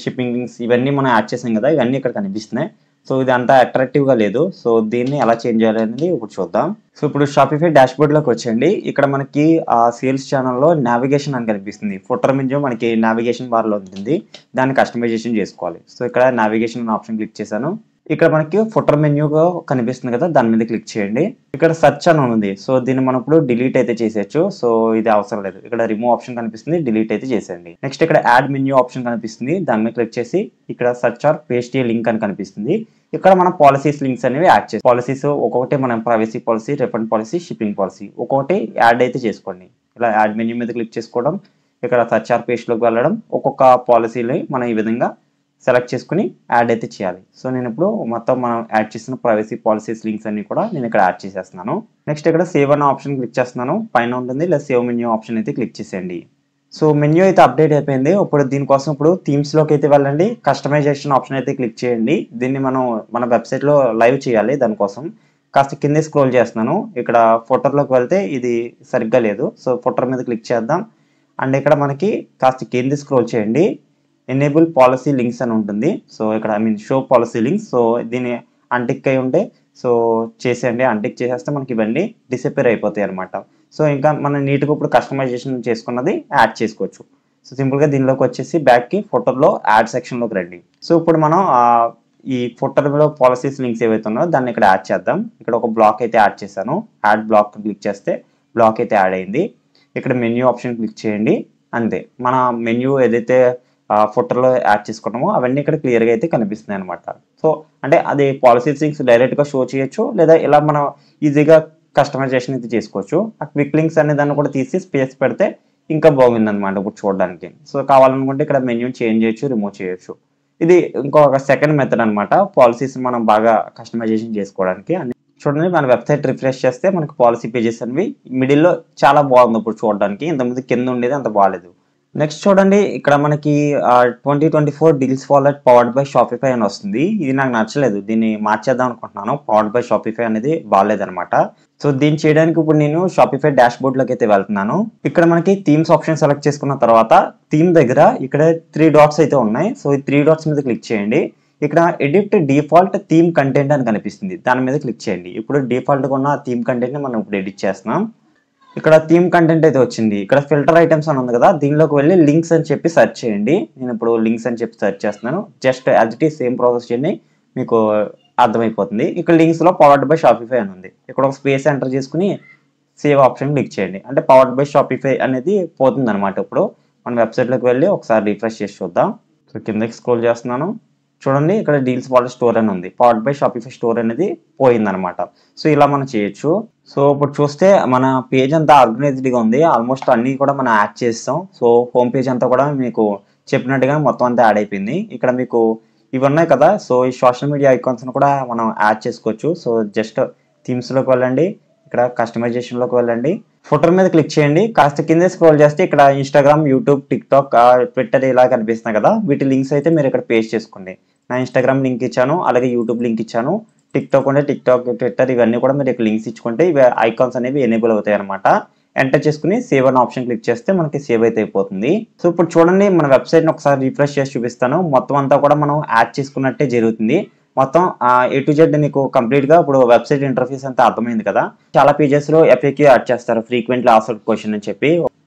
shipping links ఇవన్నీ మనం యాడ్ చేసాం కదా, ఇవన్నీ ఇక్కడ కనిపిస్తున్నాయి. సో ఇది అంతా అట్రాక్టివ్ గా లేదు. సో దీన్ని ఎలా చేంజ్ చేయాలి అనేది ఇప్పుడు చూద్దాం. సో ఇప్పుడు షాపిఫై డాష్బోర్డ్ లోకి వచ్చేయండి. ఇక్కడ మనకి ఆ సేల్స్ ఛానల్లో నావిగేషన్ అని కనిపిస్తుంది. ఫుటర్ మెన్యూ మనకి నావిగేషన్ బార్ లో ఉంటుంది, దాన్ని కస్టమైజేషన్ చేసుకోవాలి. సో ఇక్కడ నావిగేషన్ ఆప్షన్ క్లిక్ చేశాను. ఇక్కడ మనకి ఫుటర్ మెన్యూగా కనిపిస్తుంది కదా, దాని మీద క్లిక్ చేయండి. ఇక్కడ సెర్చ్ అని ఉంది. సో దీన్ని మనం ఇప్పుడు డిలీట్ అయితే చేసేయచ్చు. సో ఇది అవసరం లేదు. ఇక్కడ రిమూవ్ ఆప్షన్ కనిపిస్తుంది, డిలీట్ అయితే చేసేయండి. నెక్స్ట్ ఇక్కడ యాడ్ మెన్యూ ఆప్షన్ కనిపిస్తుంది, దాని మీద క్లిక్ చేసి ఇక్కడ search or paste a link అని కనిపిస్తుంది. ఇక్కడ మనం పాలసీస్ లింక్స్ అనేవి యాడ్ చేసి పాలసీస్ ఒక్కొక్కటి మనం privacy policy, refund policy, shipping policy ఒక్కొక్కటి యాడ్ అయితే చేసుకోండి. ఇలా యాడ్ మెన్యూ మీద క్లిక్ చేసుకోవడం, ఇక్కడ సెర్చ్ ఆర్ పేస్ట్ లోకి వెళ్ళడం, ఒక్కొక్క పాలసీని మనం ఈ విధంగా సెలెక్ట్ చేసుకుని యాడ్ అయితే చేయాలి. సో నేను ఇప్పుడు మొత్తం మనం యాడ్ చేసిన ప్రైవసీ పాలసీస్ లింక్స్ అన్ని కూడా నేను ఇక్కడ యాడ్ చేసేస్తున్నాను. నెక్స్ట్ ఇక్కడ సేవ్ అన్న ఆప్షన్ క్లిక్ చేస్తున్నాను, పైన ఉంటుంది లేదా సేవ్ మెన్యూ ఆప్షన్ అయితే క్లిక్ చేసేయండి. సో మెన్యూ అయితే అప్డేట్ అయిపోయింది. ఇప్పుడు దీనికోసం ఇప్పుడు థీమ్స్ లోకి అయితే వెళ్ళండి, కస్టమైజేషన్ ఆప్షన్ అయితే క్లిక్ చేయండి. దీన్ని మనం మన వెబ్సైట్ లో లైవ్ చేయాలి. దానికోసం కాస్త కింద స్క్రోల్ చేస్తున్నాను. ఇక్కడ ఫోటోలోకి వెళ్తే ఇది సరిగ్గా లేదు. సో ఫోటో మీద క్లిక్ చేద్దాం. అండ్ ఇక్కడ మనకి కాస్త కింద స్క్రోల్ చేయండి, ఎనేబుల్ పాలసీ లింక్స్ అని ఉంటుంది. సో ఇక్కడ షో పాలసీ లింక్స్. సో దీన్ని అన్టిక్ అయి ఉంటే సో చేసేయండి. అన్టిక్ చేసేస్తే మనకి ఇవన్నీ డిసపేర్ అయిపోతాయి అనమాట. సో ఇంకా మనం నీట్గా ఇప్పుడు కస్టమైజేషన్ చేసుకున్నది యాడ్ చేసుకోవచ్చు. సో సింపుల్గా దీనిలోకి వచ్చేసి బ్యాక్కి ఫోటోలో యాడ్ సెక్షన్లోకి రండి. సో ఇప్పుడు మనం ఈ ఫోటోలో పాలసీస్ లింక్స్ ఏవైతే ఉన్నాయో దాన్ని ఇక్కడ యాడ్ చేద్దాం. ఇక్కడ ఒక బ్లాక్ అయితే యాడ్ చేశాను. యాడ్ బ్లాక్ క్లిక్ చేస్తే బ్లాక్ అయితే యాడ్ అయింది. ఇక్కడ మెన్యూ ఆప్షన్ క్లిక్ చేయండి. అంతే, మన మెన్యూ ఏదైతే ఫోటోలో యాడ్ చేసుకున్నామో అవన్నీ ఇక్కడ క్లియర్గా అయితే కనిపిస్తున్నాయి అనమాట. సో అంటే అది పాలసీస్ లింక్స్ డైరెక్ట్గా షో చేయొచ్చు, లేదా ఇలా మనం ఈజీగా కస్టమైజేషన్ అయితే చేసుకోవచ్చు. ఆ క్విక్ లింక్స్ అనే దాన్ని కూడా తీసి స్పేస్ పెడితే ఇంకా బాగుంది అనమాట ఇప్పుడు చూడడానికి. సో కావాలనుకుంటే ఇక్కడ మెన్యూ చేంజ్ చేయొచ్చు, రిమూవ్ చేయొచ్చు. ఇది ఇంకొక సెకండ్ మెథడ్ అనమాట, పాలసీస్ మనం బాగా కస్టమైజేషన్ చేసుకోవడానికి. చూడండి, మన వెబ్సైట్ రిఫ్రెష్ చేస్తే మనకి పాలసీ పేజెస్ అనేవి మిడిల్లో చాలా బాగుంది ఇప్పుడు చూడడానికి. ఇంతకుముందు కింద ఉండేది అంత బాగాలేదు. నెక్స్ట్ చూడండి, ఇక్కడ మనకి 2024 deals wallet powered by Shopify అని వస్తుంది. ఇది నాకు నచ్చలేదు, దీన్ని మార్చేద్దాం అనుకుంటున్నాను. పవర్డ్ బై షాపిఫై అనేది బాగాలేదనమాట. సో దీన్ని చేయడానికి ఇప్పుడు నేను షాపిఫై డాష్బోర్డ్ లోకి అయితే వెళ్తున్నాను. ఇక్కడ మనకి థీమ్స్ ఆప్షన్ సెలెక్ట్ చేసుకున్న తర్వాత థీమ్ దగ్గర ఇక్కడ 3 డాట్స్ అయితే ఉన్నాయి. సో ఈ 3 డాట్స్ మీద క్లిక్ చేయండి. ఇక్కడ ఎడిట్ డిఫాల్ట్ థీమ్ కంటెంట్ అని కనిపిస్తుంది, దాని మీద క్లిక్ చేయండి. ఇప్పుడు డిఫాల్ట్గా ఉన్న థీమ్ కంటెంట్ ని మనం ఇప్పుడు ఎడిట్ చేస్తున్నాం. ఇక్కడ థీమ్ కంటెంట్ అయితే వచ్చింది. ఇక్కడ ఫిల్టర్ ఐటమ్స్ అని ఉంది కదా, దీనిలోకి వెళ్ళి లింక్స్ అని చెప్పి సెర్చ్ చేయండి. నేను ఇప్పుడు లింక్స్ అని చెప్పి సెర్చ్ చేస్తున్నాను. Just as it is same process చేయండి, మీకు అర్థమైపోతుంది. ఇక్కడ లింక్స్ లో పవర్డ్ బై షాపిఫై అని ఉంది. ఇక్కడ ఒక స్పేస్ ఎంటర్ చేసుకుని సేవ్ ఆప్షన్ క్లిక్ చేయండి. అంటే పవర్డ్ బై షాపిఫై అనేది పోతుంది అనమాట. ఇప్పుడు మన వెబ్సైట్లోకి వెళ్ళి ఒకసారి రిఫ్రెష్ చేసి చూద్దాం. సో కిందకి స్క్రోల్ చేస్తున్నాను. చూడండి, ఇక్కడ డీల్స్ వాలెట్ స్టోర్ అని ఉంది. పవర్డ్ బై షాపిఫై స్టోర్ అనేది పోయిందనమాట. సో ఇలా మనం చేయొచ్చు. సో ఇప్పుడు చూస్తే మన పేజ్ అంతా ఆర్గనైజ్డ్గా ఉంది. ఆల్మోస్ట్ అన్ని కూడా మనం యాడ్ చేస్తాం. సో హోమ్ పేజ్ అంతా కూడా మీకు చెప్పినట్టుగా మొత్తం అంతా యాడ్ అయిపోయింది. ఇక్కడ మీకు ఇవి ఉన్నాయి కదా, సో ఈ సోషల్ మీడియా ఐకాన్స్ కూడా మనం యాడ్ చేసుకోవచ్చు. సో జస్ట్ థీమ్స్లోకి వెళ్ళండి, ఇక్కడ కస్టమైజేషన్లోకి వెళ్ళండి. ఫోటో మీద క్లిక్ చేయండి. కాస్త కింద స్క్రోల్ చేస్తే ఇక్కడ ఇన్స్టాగ్రామ్, యూట్యూబ్, టిక్టాక్, ట్విట్టర్ ఇలా కనిపిస్తున్నాయి కదా, వీటి లింక్స్ అయితే మీరు ఇక్కడ పేస్ట్ చేసుకోండి. నా ఇన్స్టాగ్రామ్ లింక్ ఇచ్చాను, అలాగే యూట్యూబ్ లింక్ ఇచ్చాను. టిక్టాక్ ఉంటే టిక్టాక్, ట్విట్టర్ ఇవన్నీ కూడా మీరు ఇక్కడ లింక్స్ ఇచ్చుకుంటే ఇవి ఐకాన్స్ అనేవి ఎనేబుల్ అవుతాయి అనమాట. ఎంటర్ చేసుకుని సేవ్ అనే ఆప్షన్ క్లిక్ చేస్తే మనకి సేవ్ అయితే అయిపోతుంది. సో ఇప్పుడు చూడండి, మన వెబ్సైట్ని ఒకసారి రిఫ్రెష్ చేసి చూపిస్తాను. మొత్తం అంతా కూడా మనం యాడ్ చేసుకున్నట్టే జరుగుతుంది. మొత్తం A to Z నీకు కంప్లీట్గా ఇప్పుడు వెబ్సైట్ ఇంటర్ఫేస్ అంతా అర్థమైంది కదా. చాలా పేజెస్లో FAQ యాడ్ చేస్తారు, ఫ్రీక్వెంట్లీ ఆస్క్డ్ క్వశ్చన్ అని చెప్పి.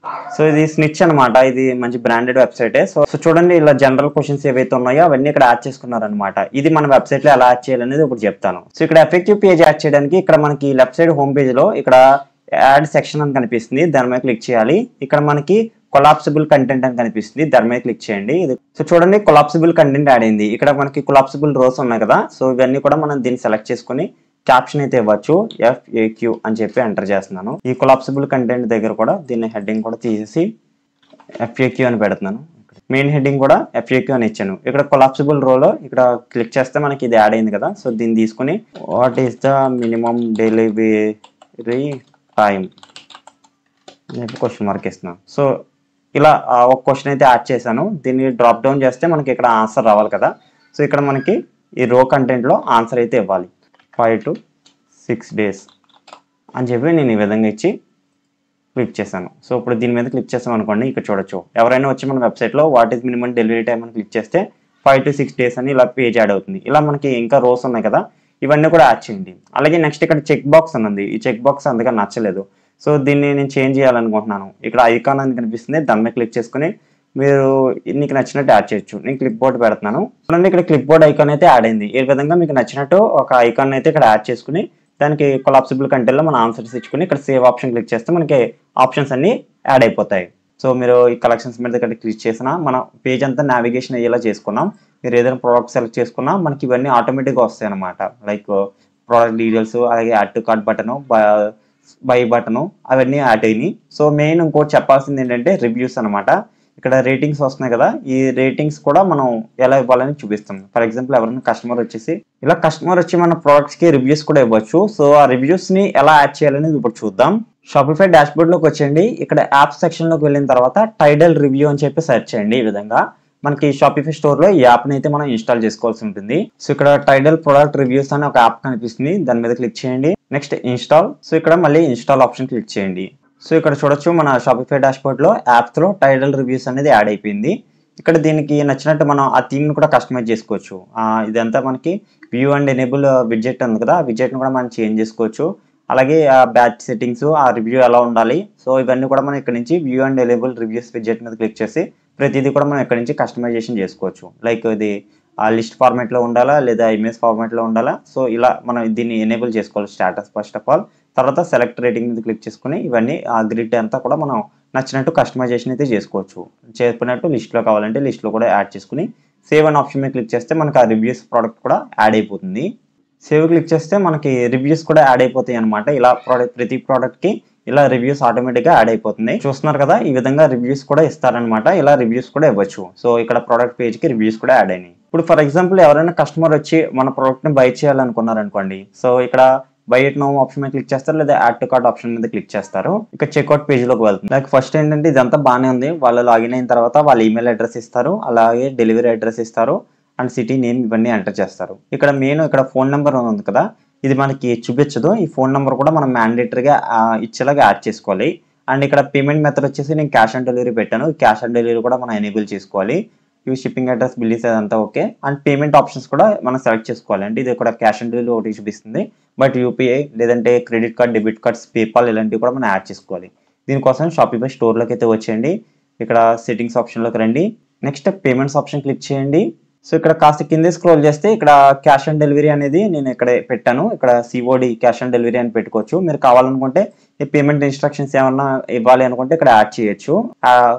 సో ఇది స్నిచ్ అనమాట, ఇది మంచి బ్రాండెడ్ వెబ్సైటే. సో చూడండి, ఇలా జనరల్ క్వశ్చన్స్ ఏవైతే ఉన్నాయో అవన్నీ ఇక్కడ యాడ్ చేసుకున్నారనమాట. ఇది మన వెబ్సైట్లో ఎలా యాడ్ చేయాలనేది ఇప్పుడు చెప్తాను. సో ఇక్కడ FAQ పేజ్ యాడ్ చేయడానికి ఇక్కడ మనకి లెఫ్ట్ సైడ్ హోమ్ పేజ్లో ఇక్కడ యాడ్ సెక్షన్ అని కనిపిస్తుంది, దాని మీద క్లిక్ చేయాలి. ఇక్కడ మనకి కొలాప్సిబుల్ కంటెంట్ అని కనిపిస్తుంది, దాని మీద క్లిక్ చేయండి. సో చూడండి, కొలాప్సిబుల్ కంటెంట్ యాడ్ అయింది. ఇక్కడ మనకి కొలాప్సిబుల్ రోస్ ఉన్నాయి కదా, సో ఇవన్నీ కూడా మనం దీన్ని సెలెక్ట్ చేసుకుని క్యాప్షన్ అయితే ఇవ్వచ్చు. FAQ అని చెప్పి ఎంటర్ చేస్తున్నాను. ఈ కొలాప్సిబుల్ కంటెంట్ దగ్గర కూడా దీన్ని హెడ్డింగ్ కూడా తీసేసి FAQ అని పెడుతున్నాను. మెయిన్ హెడ్డింగ్ కూడా FAQ అని ఇచ్చాను. ఇక్కడ కొలాప్సిబుల్ రోలో ఇక్కడ క్లిక్ చేస్తే మనకి ఇది యాడ్ అయింది కదా, సో దీన్ని తీసుకుని what is the minimum delivery time question mark ఇస్తున్నాను. సో ఇలా ఒక క్వశ్చన్ అయితే యాడ్ చేశాను. దీన్ని డ్రాప్ డౌన్ చేస్తే మనకి ఇక్కడ ఆన్సర్ రావాలి కదా. సో ఇక్కడ మనకి ఈ రో కంటెంట్లో ఆన్సర్ అయితే ఇవ్వాలి. 5 to 6 days అని చెప్పి నేను ఈ విధంగా ఇచ్చి క్లిక్ చేశాను. సో ఇప్పుడు దీని మీద క్లిక్ చేసాం అనుకోండి, ఇక్కడ చూడొచ్చు ఎవరైనా వచ్చి మన వెబ్సైట్లో what is minimum delivery time అని క్లిక్ చేస్తే 5 to 6 days అని ఇలా పేజ్ యాడ్ అవుతుంది. ఇలా మనకి ఇంకా రోస్ ఉన్నాయి కదా, ఇవన్నీ కూడా యాడ్ చేయండి. అలాగే నెక్స్ట్ ఇక్కడ చెక్ బాక్స్ ఉన్నది, ఈ చెక్ బాక్స్ అంతగా నచ్చలేదు. సో దీన్ని నేను చేంజ్ చేయాలనుకుంటున్నాను. ఇక్కడ ఐకాన్ అని కనిపిస్తుంది, దాని మీద క్లిక్ చేసుకుని మీరు నీకు నచ్చినట్టు యాడ్ చేయొచ్చు. నేను క్లిప్ బోర్డ్ పెడుతున్నాను. చూడండి, ఇక్కడ క్లిప్ బోర్డ్ ఐకాన్ అయితే యాడ్ అయింది. ఈ విధంగా మీకు నచ్చినట్టు ఒక ఐకాన్ అయితే ఇక్కడ యాడ్ చేసుకుని దానికి కొలాప్సిబుల్ కంటెంట్లో మన ఆన్సర్స్ ఇచ్చుకుని ఇక్కడ సేవ్ ఆప్షన్ క్లిక్ చేస్తే మనకి ఆప్షన్స్ అన్ని యాడ్ అయిపోతాయి. సో మీరు ఈ కలెక్షన్స్ మీద ఇక్కడ క్లిక్ చేసినా మన పేజ్ అంతా నావిగేషన్ అయ్యేలా చేసుకున్నాం. మీరు ఏదైనా ప్రోడక్ట్ సెలెక్ట్ చేసుకున్నా మనకి ఇవన్నీ ఆటోమేటిక్గా వస్తాయి అనమాట. లైక్ ప్రోడక్ట్ డీటెయిల్స్, అలాగే add to cart button, by button అవన్నీ యాడ్ అయినాయి. సో మెయిన్ ఇంకోటి చెప్పాల్సింది ఏంటంటే రివ్యూస్ అనమాట. ఇక్కడ రేటింగ్స్ వస్తున్నాయి కదా, ఈ రేటింగ్స్ కూడా మనం ఎలా ఇవ్వాలని చూపిస్తాం. ఫర్ ఎగ్జాంపుల్ ఎవరైనా కస్టమర్ వచ్చి మన ప్రోడక్ట్స్కి రివ్యూస్ కూడా ఇవ్వచ్చు. సో ఆ రివ్యూస్ని ఎలా యాడ్ చేయాలనేది ఇప్పుడు చూద్దాం. షాపిఫై డాష్బోర్డ్లోకి వచ్చేయండి. ఇక్కడ యాప్ సెక్షన్లోకి వెళ్ళిన తర్వాత టైడల్ రివ్యూ అని చెప్పి సెర్చ్ చేయండి. ఈ విధంగా మనకి షాపిఫై స్టోర్లో ఈ యాప్ని అయితే మనం ఇన్స్టాల్ చేసుకోవాల్సి ఉంటుంది. సో ఇక్కడ టైడల్ ప్రొడక్ట్ రివ్యూస్ అని ఒక యాప్ కనిపిస్తుంది, దాని మీద క్లిక్ చేయండి. Next install. సో ఇక్కడ మళ్ళీ ఇన్స్టాల్ ఆప్షన్ క్లిక్ చేయండి. సో ఇక్కడ చూడొచ్చు మన షాపిఫై డాష్బోర్డ్లో యాప్స్లో టైడల్ రివ్యూస్ అనేది యాడ్ అయిపోయింది. ఇక్కడ దీనికి నచ్చినట్టు మనం ఆ థీమ్ని కూడా కస్టమైజ్ చేసుకోవచ్చు. ఇదంతా మనకి వ్యూ అండ్ ఎనేబుల్ విడ్జెట్ ఉంది కదా, ఆ విడ్జెట్ని కూడా మనం చేంజ్ చేసుకోవచ్చు. అలాగే ఆ బ్యాచ్ సెట్టింగ్స్, ఆ రివ్యూ ఎలా ఉండాలి, సో ఇవన్నీ కూడా మనం ఇక్కడ నుంచి view and enable reviews widget మీద క్లిక్ చేసి ప్రతిదీ కూడా మనం ఇక్కడ నుంచి కస్టమైజేషన్ చేసుకోవచ్చు. లైక్ ఇది ఆ లిస్ట్ ఫార్మాట్లో ఉండాలా లేదా ఇమేజ్ ఫార్మాట్లో ఉండాలా, సో ఇలా మనం దీన్ని ఎనేబుల్ చేసుకోవాలి. స్టాటస్ ఫస్ట్ ఆఫ్ ఆల్, తర్వాత సెలెక్ట్ రేటింగ్ మీద క్లిక్ చేసుకుని ఇవన్నీ ఆ గ్రిడ్ అంతా కూడా మనం నచ్చినట్టు కస్టమైజేషన్ అయితే చేసుకోవచ్చు. చెప్పినట్టు లిస్ట్లో కావాలంటే లిస్ట్లో కూడా యాడ్ చేసుకుని సేవ్ అనే ఆప్షన్ మీద క్లిక్ చేస్తే మనకి ఆ రివ్యూస్ ప్రోడక్ట్ కూడా యాడ్ అయిపోతుంది. సేవ్ క్లిక్ చేస్తే మనకి రివ్యూస్ కూడా యాడ్ అయిపోతాయి అనమాట. ఇలా ప్రతి ప్రోడక్ట్కి ఇలా రివ్యూస్ ఆటోమేటిక్గా యాడ్ అయిపోతుంది. చూస్తున్నారు కదా, ఈ విధంగా రివ్యూస్ కూడా ఇస్తారనమాట. ఇలా రివ్యూస్ కూడా ఇవ్వచ్చు. సో ఇక్కడ ప్రోడక్ట్ పేజ్కి రివ్యూస్ కూడా యాడ్ అయినాయి. ఇప్పుడు ఫర్ ఎగ్జాంపుల్ ఎవరైనా కస్టమర్ వచ్చి మన ప్రోడక్ట్ని బై చేయాలనుకున్నారనుకోండి, సో ఇక్కడ బై ఇట్ నౌ ఆప్షన్ మీద క్లిక్ చేస్తారు, లేదా యాడ్ టు కార్ట్ ఆప్షన్ మీద క్లిక్ చేస్తారు. ఇక చెక్అవుట్ పేజ్లోకి వెళ్తుంది. లైక్ ఫస్ట్ ఏంటంటే ఇదంతా బాగానే ఉంది. వాళ్ళు లాగిన్ అయిన తర్వాత వాళ్ళ ఈమెయిల్ అడ్రస్ ఇస్తారు, అలాగే డెలివరీ అడ్రస్ ఇస్తారు, అండ్ సిటీ నేమ్ ఇవన్నీ ఎంటర్ చేస్తారు. ఇక్కడ మెయిన్ ఇక్కడ ఫోన్ నెంబర్ ఉంది కదా, ఇది మనకి చూపించదు. ఈ ఫోన్ నెంబర్ కూడా మనం మ్యాండేటరీగా ఇచ్చేలాగా యాడ్ చేసుకోవాలి. అండ్ ఇక్కడ పేమెంట్ మెథడ్ వచ్చేసి నేను క్యాష్ ఆన్ డెలివరీ పెట్టాను. క్యాష్ ఆన్ డెలివరీ కూడా మనం ఎనేబుల్ చేసుకోవాలి. ఇవి షిప్పింగ్ అడ్రస్, బిల్లింగ్స్ అదంతా ఓకే. అండ్ పేమెంట్ ఆప్షన్స్ కూడా మనం సెలెక్ట్ చేసుకోవాలి. అంటే ఇది కూడా క్యాష్ ఆన్ డెలివరీ ఒకటి చూపిస్తుంది, బట్ యూపీఐ లేదంటే credit card, debit cards, PayPal ఇలాంటివి కూడా మనం యాడ్ చేసుకోవాలి. దీనికోసం షాపిఫై స్టోర్లోకి అయితే వచ్చేయండి. ఇక్కడ సెట్టింగ్స్ ఆప్షన్లోకి రండి. నెక్స్ట్ పేమెంట్స్ ఆప్షన్ క్లిక్ చేయండి. సో ఇక్కడ కాస్త కింద స్క్రోల్ చేస్తే ఇక్కడ క్యాష్ ఆన్ డెలివరీ అనేది నేను ఇక్కడ పెట్టాను. ఇక్కడ COD క్యాష్ ఆన్ డెలివరీ అని పెట్టుకోవచ్చు. మీరు కావాలనుకుంటే ఈ పేమెంట్ ఇన్స్ట్రక్షన్స్ ఏమన్నా ఇవ్వాలి అనుకుంటే ఇక్కడ యాడ్ చేయొచ్చు.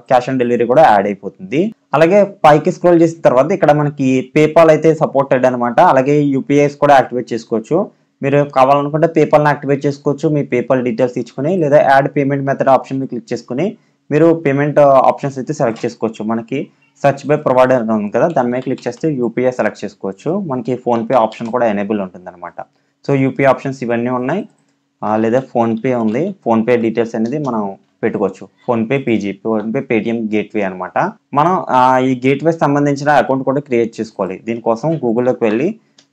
క్యాష్ ఆన్ డెలివరీ కూడా యాడ్ అయిపోతుంది. అలాగే పైకి స్క్రోల్ చేసిన తర్వాత ఇక్కడ మనకి పేపాల్ అయితే సపోర్టెడ్ అనమాట. అలాగే యూపీఐస్ కూడా యాక్టివేట్ చేసుకోవచ్చు. మీరు కావాలనుకుంటే పేపాల్ని యాక్టివేట్ చేసుకోవచ్చు, మీ పేపాల్ డీటెయిల్స్ ఇచ్చుకొని, లేదా యాడ్ పేమెంట్ మెథడ్ ఆప్షన్ మీద క్లిక్ చేసుకుని మీరు పేమెంట్ ఆప్షన్స్ అయితే సెలెక్ట్ చేసుకోవచ్చు. మనకి సర్చ్ బై ప్రొవైడర్ ఉంది కదా, దాని మీద క్లిక్ చేస్తే యూపీఐ సెలెక్ట్ చేసుకోవచ్చు. మనకి ఫోన్పే ఆప్షన్ కూడా ఎనేబుల్ ఉంటుంది అనమాట. సో యూపీఐ ఆప్షన్స్ ఇవన్నీ ఉన్నాయి. లేదా ఫోన్పే ఉంది, ఫోన్పే డీటెయిల్స్ అనేది మనం పెట్టుకోవచ్చు. PhonePe PG, PhonePe Paytm gateway అనమాట. మనం ఈ గేట్వే సంబంధించిన అకౌంట్ కూడా క్రియేట్ చేసుకోవాలి. దీనికోసం గూగుల్లోకి వెళ్ళి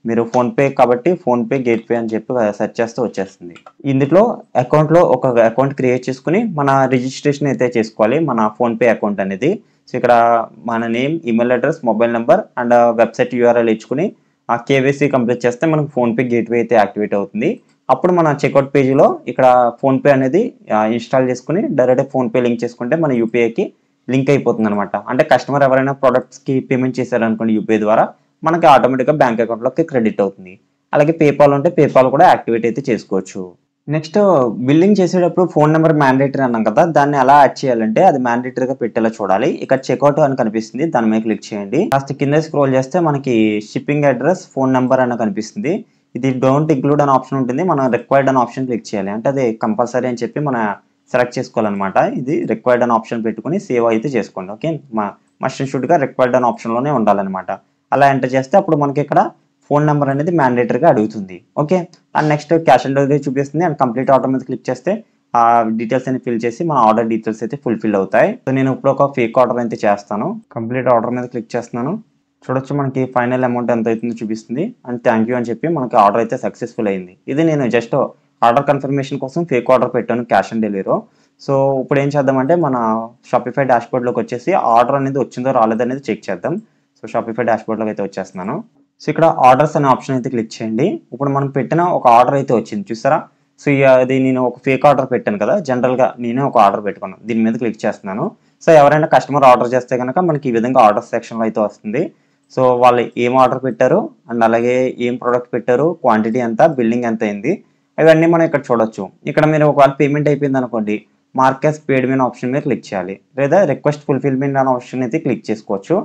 మీరు ఫోన్పే కాబట్టి ఫోన్పే గేట్వే అని చెప్పి సెర్చ్ చేస్తే వచ్చేస్తుంది. ఇందులో అకౌంట్లో ఒక అకౌంట్ క్రియేట్ చేసుకుని మన రిజిస్ట్రేషన్ అయితే చేసుకోవాలి, మన ఫోన్పే అకౌంట్ అనేది. సో ఇక్కడ మన name, email address, mobile number and website URL ఇచ్చుకుని ఆ కేవైసీ కంప్లీట్ చేస్తే మనకు ఫోన్పే గేట్వే అయితే యాక్టివేట్ అవుతుంది. అప్పుడు మన చెక్అవుట్ పేజీలో ఇక్కడ ఫోన్పే అనేది ఇన్స్టాల్ చేసుకుని డైరెక్ట్ ఫోన్పే లింక్ చేసుకుంటే మన యూపీఐకి లింక్ అయిపోతుంది అనమాట. అంటే కస్టమర్ ఎవరైనా ప్రొడక్ట్స్కి పేమెంట్ చేశారనుకోండి యూపీఐ ద్వారా, మనకి ఆటోమేటిక్గా బ్యాంక్ అకౌంట్లోకి క్రెడిట్ అవుతుంది. అలాగే పేపాల్ ఉంటే పేపాల్ కూడా యాక్టివేట్ అయితే చేసుకోవచ్చు. నెక్స్ట్ బిల్లింగ్ చేసేటప్పుడు ఫోన్ నెంబర్ మ్యాండేటరీ అన్నాం కదా, దాన్ని ఎలా యాడ్ చేయాలంటే అది మ్యాండేటరీగా పెట్టేలా చూడాలి. ఇక్కడ చెక్అవుట్ అని కనిపిస్తుంది, దాని మీద క్లిక్ చేయండి. కాస్త కింద స్క్రోల్ చేస్తే మనకి షిప్పింగ్ అడ్రస్, ఫోన్ నెంబర్ అని కనిపిస్తుంది. ఇది డోంట్ ఇంక్లూడ్ అనే ఆప్షన్ ఉంటుంది, మనం రిక్వైర్డ్ అనే ఆప్షన్ క్లిక్ చేయాలి. అంటే అది కంపల్సరీ అని చెప్పి మనం సెలెక్ట్ చేసుకోవాలన్నమాట. ఇది రిక్వైర్డ్ అనే ఆప్షన్ పెట్టుకుని సేవ్ అయితే చేసుకోండి. ఓకే, మస్ట్ అండ్ షుడ్గా రిక్వైర్డ్ అనే ఆప్షన్లోనే ఉండాలన్నమాట. అలా ఎంటర్ చేస్తే అప్పుడు మనకి ఇక్కడ ఫోన్ నెంబర్ అనేది మ్యాండేటరీగా అడుగుతుంది. Okay, and next cash on delivery చూపిస్తుంది. అండ్ కంప్లీట్ ఆర్డర్ మీద క్లిక్ చేస్తే ఆ డీటెయిల్స్ అన్ని ఫిల్ చేసి మన ఆర్డర్ డీటెయిల్స్ అయితే ఫుల్ఫిల్ అవుతాయి. సో నేను ఇప్పుడు ఒక ఫేక్ ఆర్డర్ అయితే చేస్తాను. కంప్లీట్ ఆర్డర్ మీద క్లిక్ చేస్తున్నాను. చూడొచ్చు మనకి ఫైనల్ అమౌంట్ ఎంత అవుతుందో చూపిస్తుంది. అండ్ థ్యాంక్ యూ అని చెప్పి మనకి ఆర్డర్ అయితే సక్సెస్ఫుల్ అయింది. ఇది నేను జస్ట్ ఆర్డర్ కన్ఫర్మేషన్ కోసం ఫేక్ ఆర్డర్ పెట్టాను క్యాష్ ఆన్ డెలివరీలో. సో ఇప్పుడు ఏం చేద్దామంటే మన షాపిఫై డాష్బోర్డ్లోకి వచ్చేసి ఆర్డర్ అనేది వచ్చిందో రాలేదో అనేది చెక్ చేద్దాం. సో షాపిఫై డాష్బోర్డ్లోకి అయితే వచ్చేస్తున్నాను. సో ఇక్కడ ఆర్డర్స్ అనే ఆప్షన్ అయితే క్లిక్ చేయండి. ఇప్పుడు మనం పెట్టిన ఒక ఆర్డర్ అయితే వచ్చింది చూసారా. సో అది నేను ఒక ఫేక్ ఆర్డర్ పెట్టాను కదా, జనరల్గా నేనే ఒక ఆర్డర్ పెట్టుకున్నాను. దీని మీద క్లిక్ చేస్తున్నాను. సో ఎవరైనా కస్టమర్ ఆర్డర్ చేస్తే కనుక మనకి ఈ విధంగా ఆర్డర్ సెక్షన్లో అయితే వస్తుంది. సో వాళ్ళు ఏం ఆర్డర్ పెట్టారు అండ్ అలాగే ఏం ప్రోడక్ట్ పెట్టారు, క్వాంటిటీ ఎంత, బిల్లింగ్ ఎంత అయింది, ఇవన్నీ మనం ఇక్కడ చూడొచ్చు. ఇక్కడ మీరు ఒకవేళ పేమెంట్ అయిపోయింది అనుకోండి, మార్కెస్ పేడ్ మీద ఆప్షన్ మీద క్లిక్ చేయాలి, లేదా రిక్వెస్ట్ ఫుల్ఫిల్మెంట్ అనే ఆప్షన్ అయితే క్లిక్ చేసుకోవచ్చు.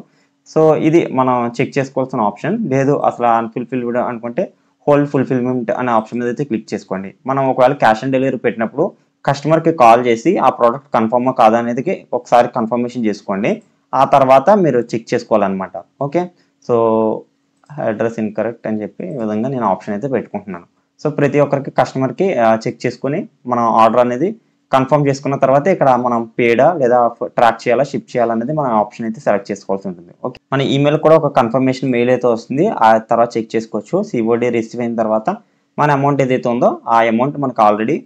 సో ఇది మనం చెక్ చేసుకోవాల్సిన ఆప్షన్. లేదు అసలు అన్ఫుల్ఫిల్డ్ అనుకుంటే హోల్డ్ ఫుల్ఫిల్మెంట్ అనే ఆప్షన్ మీద అయితే క్లిక్ చేసుకోండి. మనం ఒకవేళ క్యాష్ ఆన్ డెలివరీ పెట్టినప్పుడు కస్టమర్కి కాల్ చేసి ఆ ప్రోడక్ట్ కన్ఫర్మా కాదా అనేది ఒకసారి కన్ఫర్మేషన్ చేసుకోండి. ఆ తర్వాత మీరు చెక్ చేసుకోవాలన్నమాట. ఓకే, సో అడ్రస్ ఇన్కరెక్ట్ అని చెప్పి ఈ విధంగా నేను ఆప్షన్ అయితే పెట్టుకుంటున్నాను. సో ప్రతి ఒక్కరికి కస్టమర్కి చెక్ చేసుకుని మనం ఆర్డర్ అనేది కన్ఫర్మ్ చేసుకున్న తర్వాత ఇక్కడ మనం పేడా లేదా ట్రాక్ చేయాలా, షిప్ చేయాలనేది మన ఆప్షన్ అయితే సెలెక్ట్ చేసుకోవాల్సి ఉంటుంది. ఓకే, మన ఈమెయిల్ కూడా ఒక కన్ఫర్మేషన్ మెయిల్ అయితే వస్తుంది, ఆ తర్వాత చెక్ చేసుకోవచ్చు. సిఓడి రిసీవ్ అయిన తర్వాత మన అమౌంట్ ఏదైతే ఉందో ఆ అమౌంట్ మనకు ఆల్రెడీ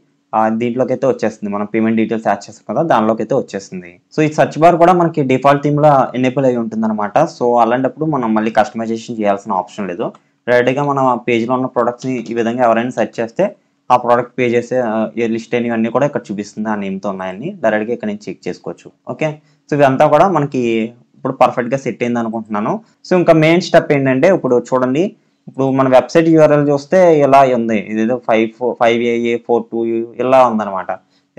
దీంట్లోకి అయితే వచ్చేస్తుంది. మనం పేమెంట్ డీటెయిల్స్ యాడ్ చేస్తాం కదా, దానిలోకి అయితే వచ్చేస్తుంది. సో ఈ సర్చ్ బార్ కూడా మనకి డిఫాల్ట్ థీమ్లో ఎనేబుల్ అయి ఉంటుంది అనమాట. సో అలాంటప్పుడు మనం మళ్ళీ కస్టమైజేషన్ చేయాల్సిన ఆప్షన్ లేదు. డైరెక్ట్గా మన పేజ్లో ఉన్న ప్రొడక్ట్స్ని ఈ విధంగా ఎవరైనా సెర్చ్ చేస్తే ఆ ప్రోడక్ట్ పే చేసే లిస్ట్ అయినవన్నీ కూడా ఇక్కడ చూపిస్తుంది, ఆ నేమ్తో ఉన్నాయని డైరెక్ట్గా ఇక్కడ నుంచి చెక్ చేసుకోవచ్చు. ఓకే, సో ఇదంతా కూడా మనకి ఇప్పుడు పర్ఫెక్ట్గా సెట్ అయింది అనుకుంటున్నాను. సో ఇంకా మెయిన్ స్టెప్ ఏంటంటే ఇప్పుడు చూడండి, ఇప్పుడు మన వెబ్సైట్ యూఆర్ఎల్ చూస్తే ఇలా ఉంది, ఇదేదో 5AA42 ఇలా ఉందన్నమాట.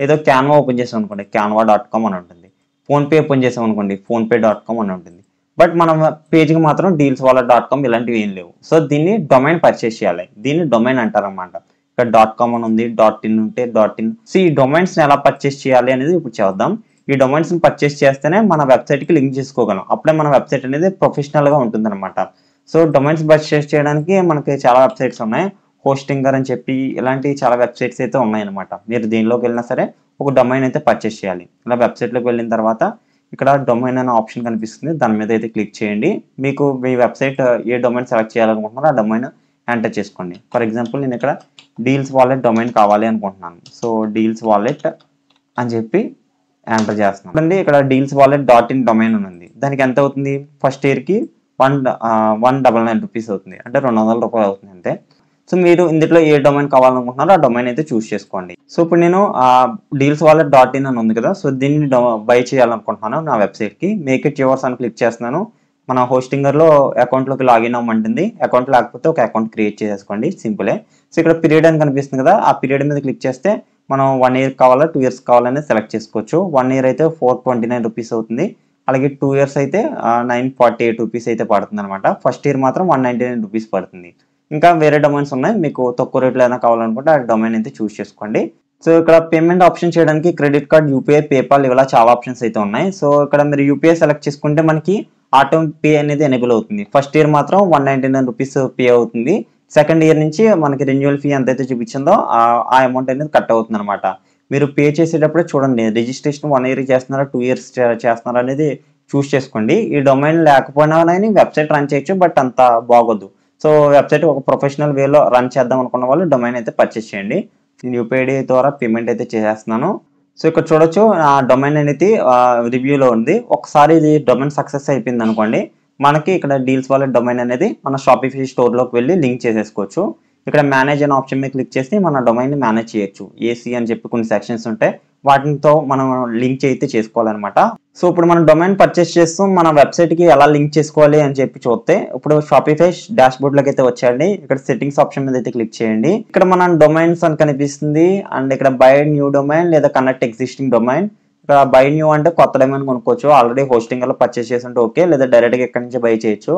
ఏదో క్యాన్వా ఓపెన్ చేసాం అనుకోండి, canva.com అని ఉంటుంది. ఫోన్పే ఓపెన్ చేసాం అనుకోండి, phonepay.com అని ఉంటుంది. బట్ మనం పేజ్కి మాత్రం dealswallet.com ఇలాంటివి ఏం లేవు. సో దీన్ని డొమైన్ పర్చేస్ చేయాలి, దీన్ని డొమైన్ అంటారనమాట. ఇక్కడ .com అని ఉంది, .in ఉంటే .in. సో ఈ డొమైన్స్ని ఎలా పర్చేస్ చేయాలి అనేది ఇప్పుడు చేద్దాం. ఈ డొమైన్స్ని పర్చేస్ చేస్తేనే మన వెబ్సైట్కి లింక్ చేసుకోగలం, అప్పుడే మన వెబ్సైట్ అనేది ప్రొఫెషనల్గా ఉంటుంది అనమాట. సో డొమైన్స్ పర్చేస్ చేయడానికి మనకి చాలా వెబ్సైట్స్ ఉన్నాయి, హోస్టింగర్ అని చెప్పి ఇలాంటి చాలా వెబ్సైట్స్ అయితే ఉన్నాయన్నమాట. మీరు దీనిలోకి వెళ్ళినా సరే ఒక డొమైన్ అయితే పర్చేస్ చేయాలి. ఇలా వెబ్సైట్లోకి వెళ్ళిన తర్వాత ఇక్కడ డొమైన్ అనే ఆప్షన్ కనిపిస్తుంది, దాని మీద అయితే క్లిక్ చేయండి. మీకు మీ వెబ్సైట్ ఏ డొమైన్ సెలెక్ట్ చేయాలనుకుంటున్నారో ఆ డొమైన్ ఎంటర్ చేసుకోండి. ఫర్ ఎగ్జాంపుల్ నేను ఇక్కడ డీల్స్ వాలెట్ డొమైన్ కావాలి అనుకుంటున్నాను. సో డీల్స్ వాలెట్ అని చెప్పి ఎంటర్ చేస్తున్నాను. అండి ఇక్కడ డీల్స్ వాలెట్ .in డొమైన్ ఉంది, దానికి ఎంత అవుతుంది, ఫస్ట్ ఇయర్కి 199 రూపీస్ అవుతుంది, అంటే 200 రూపాయలు అవుతుంది అంతే. సో మీరు ఇందులో ఏ డొమైన్ కావాలనుకుంటున్నారో ఆ డొమైన్ అయితే చూస్ చేసుకోండి. సో ఇప్పుడు నేను డీల్స్ వాలెట్ .in అని ఉంది కదా, సో దీన్ని బై చేయాలనుకుంటున్నాను నా వెబ్సైట్కి. మేక్ ఇట్ యువర్స్ అని క్లిక్ చేస్తున్నాను. మన హోస్టింగర్లో అకౌంట్లోకి లాగిన్ అవ్వమంటుంది, అకౌంట్ లేకపోతే ఒక అకౌంట్ క్రియేట్ చేసేసుకోండి, సింపులే. సో ఇక్కడ పీరియడ్ అని కనిపిస్తుంది కదా, ఆ పీరియడ్ మీద క్లిక్ చేస్తే మనం 1 ఇయర్ కావాలా 2 ఇయర్స్ కావాలనేది సెలెక్ట్ చేసుకోవచ్చు. 1 ఇయర్ అయితే 429 రూపీస్ అవుతుంది, అలాగే 2 ఇయర్స్ అయితే 948 రూపీస్ అయితే పడుతుంది అనమాట. ఫస్ట్ ఇయర్ మాత్రం 199 రూపీస్ పడుతుంది. ఇంకా వేరే డొమైన్స్ ఉన్నాయి, మీకు తక్కువ రేట్లో ఏదైనా కావాలనుకుంటే ఆ డొమైన్ అయితే చూస్ చేసుకోండి. సో ఇక్కడ పేమెంట్ ఆప్షన్ చేయడానికి క్రెడిట్ కార్డ్, యూపీఐ, పేపాల్ ఇలా చాలా ఆప్షన్స్ అయితే ఉన్నాయి. సో ఇక్కడ మీరు యూపీఐ సెలెక్ట్ చేసుకుంటే మనకి ఆటో పే అనేది ఎనేబుల్ అవుతుంది. ఫస్ట్ ఇయర్ మాత్రం 199 రూపీస్ పే అవుతుంది, సెకండ్ ఇయర్ నుంచి మనకి రెన్యువల్ ఫీ ఎంతైతే చూపించిందో ఆ అమౌంట్ అనేది కట్ అవుతుంది అనమాట. మీరు పే చేసేటప్పుడే చూడండి, రిజిస్ట్రేషన్ 1 ఇయర్ చేస్తున్నారా 2 ఇయర్స్ చేస్తున్నారా అనేది చూస్ చేసుకోండి. ఈ డొమైన్ లేకపోయినా కానీ వెబ్సైట్ రన్ చేయొచ్చు, బట్ అంత బాగోదు. సో వెబ్సైట్ ఒక ప్రొఫెషనల్ వేలో రన్ చేద్దాం అనుకున్న వాళ్ళు డొమైన్ అయితే పర్చేస్ చేయండి. నేను యూపీఐడి ద్వారా పేమెంట్ అయితే చేసేస్తున్నాను. సో ఇక్కడ చూడొచ్చు ఆ డొమైన్ అనేది రివ్యూలో ఉంది. ఒకసారి ఇది డొమైన్ సక్సెస్ అయిపోయింది అనుకోండి, మనకి ఇక్కడ డీల్స్ వాళ్ళ డొమైన్ అనేది మన షాపిఫై స్టోర్లోకి వెళ్ళి లింక్ చేసేసుకోవచ్చు. ఇక్కడ మేనేజ్ అనే ఆప్షన్ మీద క్లిక్ చేసి మన డొమైన్ని మేనేజ్ చేయొచ్చు. ఏసీ అని చెప్పి కొన్ని సెక్షన్స్ ఉంటాయి, వాటితో మనం లింక్ అయితే చేసుకోవాలన్నమాట. సో ఇప్పుడు మనం డొమైన్ పర్చేస్ చేస్తూ మన వెబ్సైట్కి ఎలా లింక్ చేసుకోవాలి అని చెప్పి చూస్తే, ఇప్పుడు షాపిఫై డాష్ బోర్డ్లోకి అయితే వచ్చేయండి. ఇక్కడ సెట్టింగ్స్ ఆప్షన్ మీద అయితే క్లిక్ చేయండి. ఇక్కడ మన డొమైన్స్ అని కనిపిస్తుంది, అండ్ ఇక్కడ బై న్యూ డొమైన్ లేదా కనెక్ట్ ఎగ్జిస్టింగ్ డొమైన్. ఇక్కడ బై న్యూ అంటే కొత్త డొమైన్ కొనుక్కోవచ్చు, ఆల్రెడీ హోస్టింగ్ లో పర్చేస్ చేసి ఉంటే ఓకే, లేదా డైరెక్ట్గా ఇక్కడ నుంచి బై చేయొచ్చు.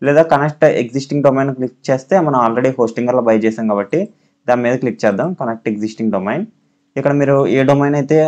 లేదా కనెక్ట్ ఎగ్జిస్టింగ్ డొమైన్ క్లిక్ చేస్తే మనం ఆల్రెడీ హోస్టింగ్ లో బై చేసాం కాబట్టి దాని మీద క్లిక్ చేద్దాం, కనెక్ట్ ఎగ్జిస్టింగ్ డొమైన్. ఇక్కడ మీరు ఏ డొమైన్ అయితే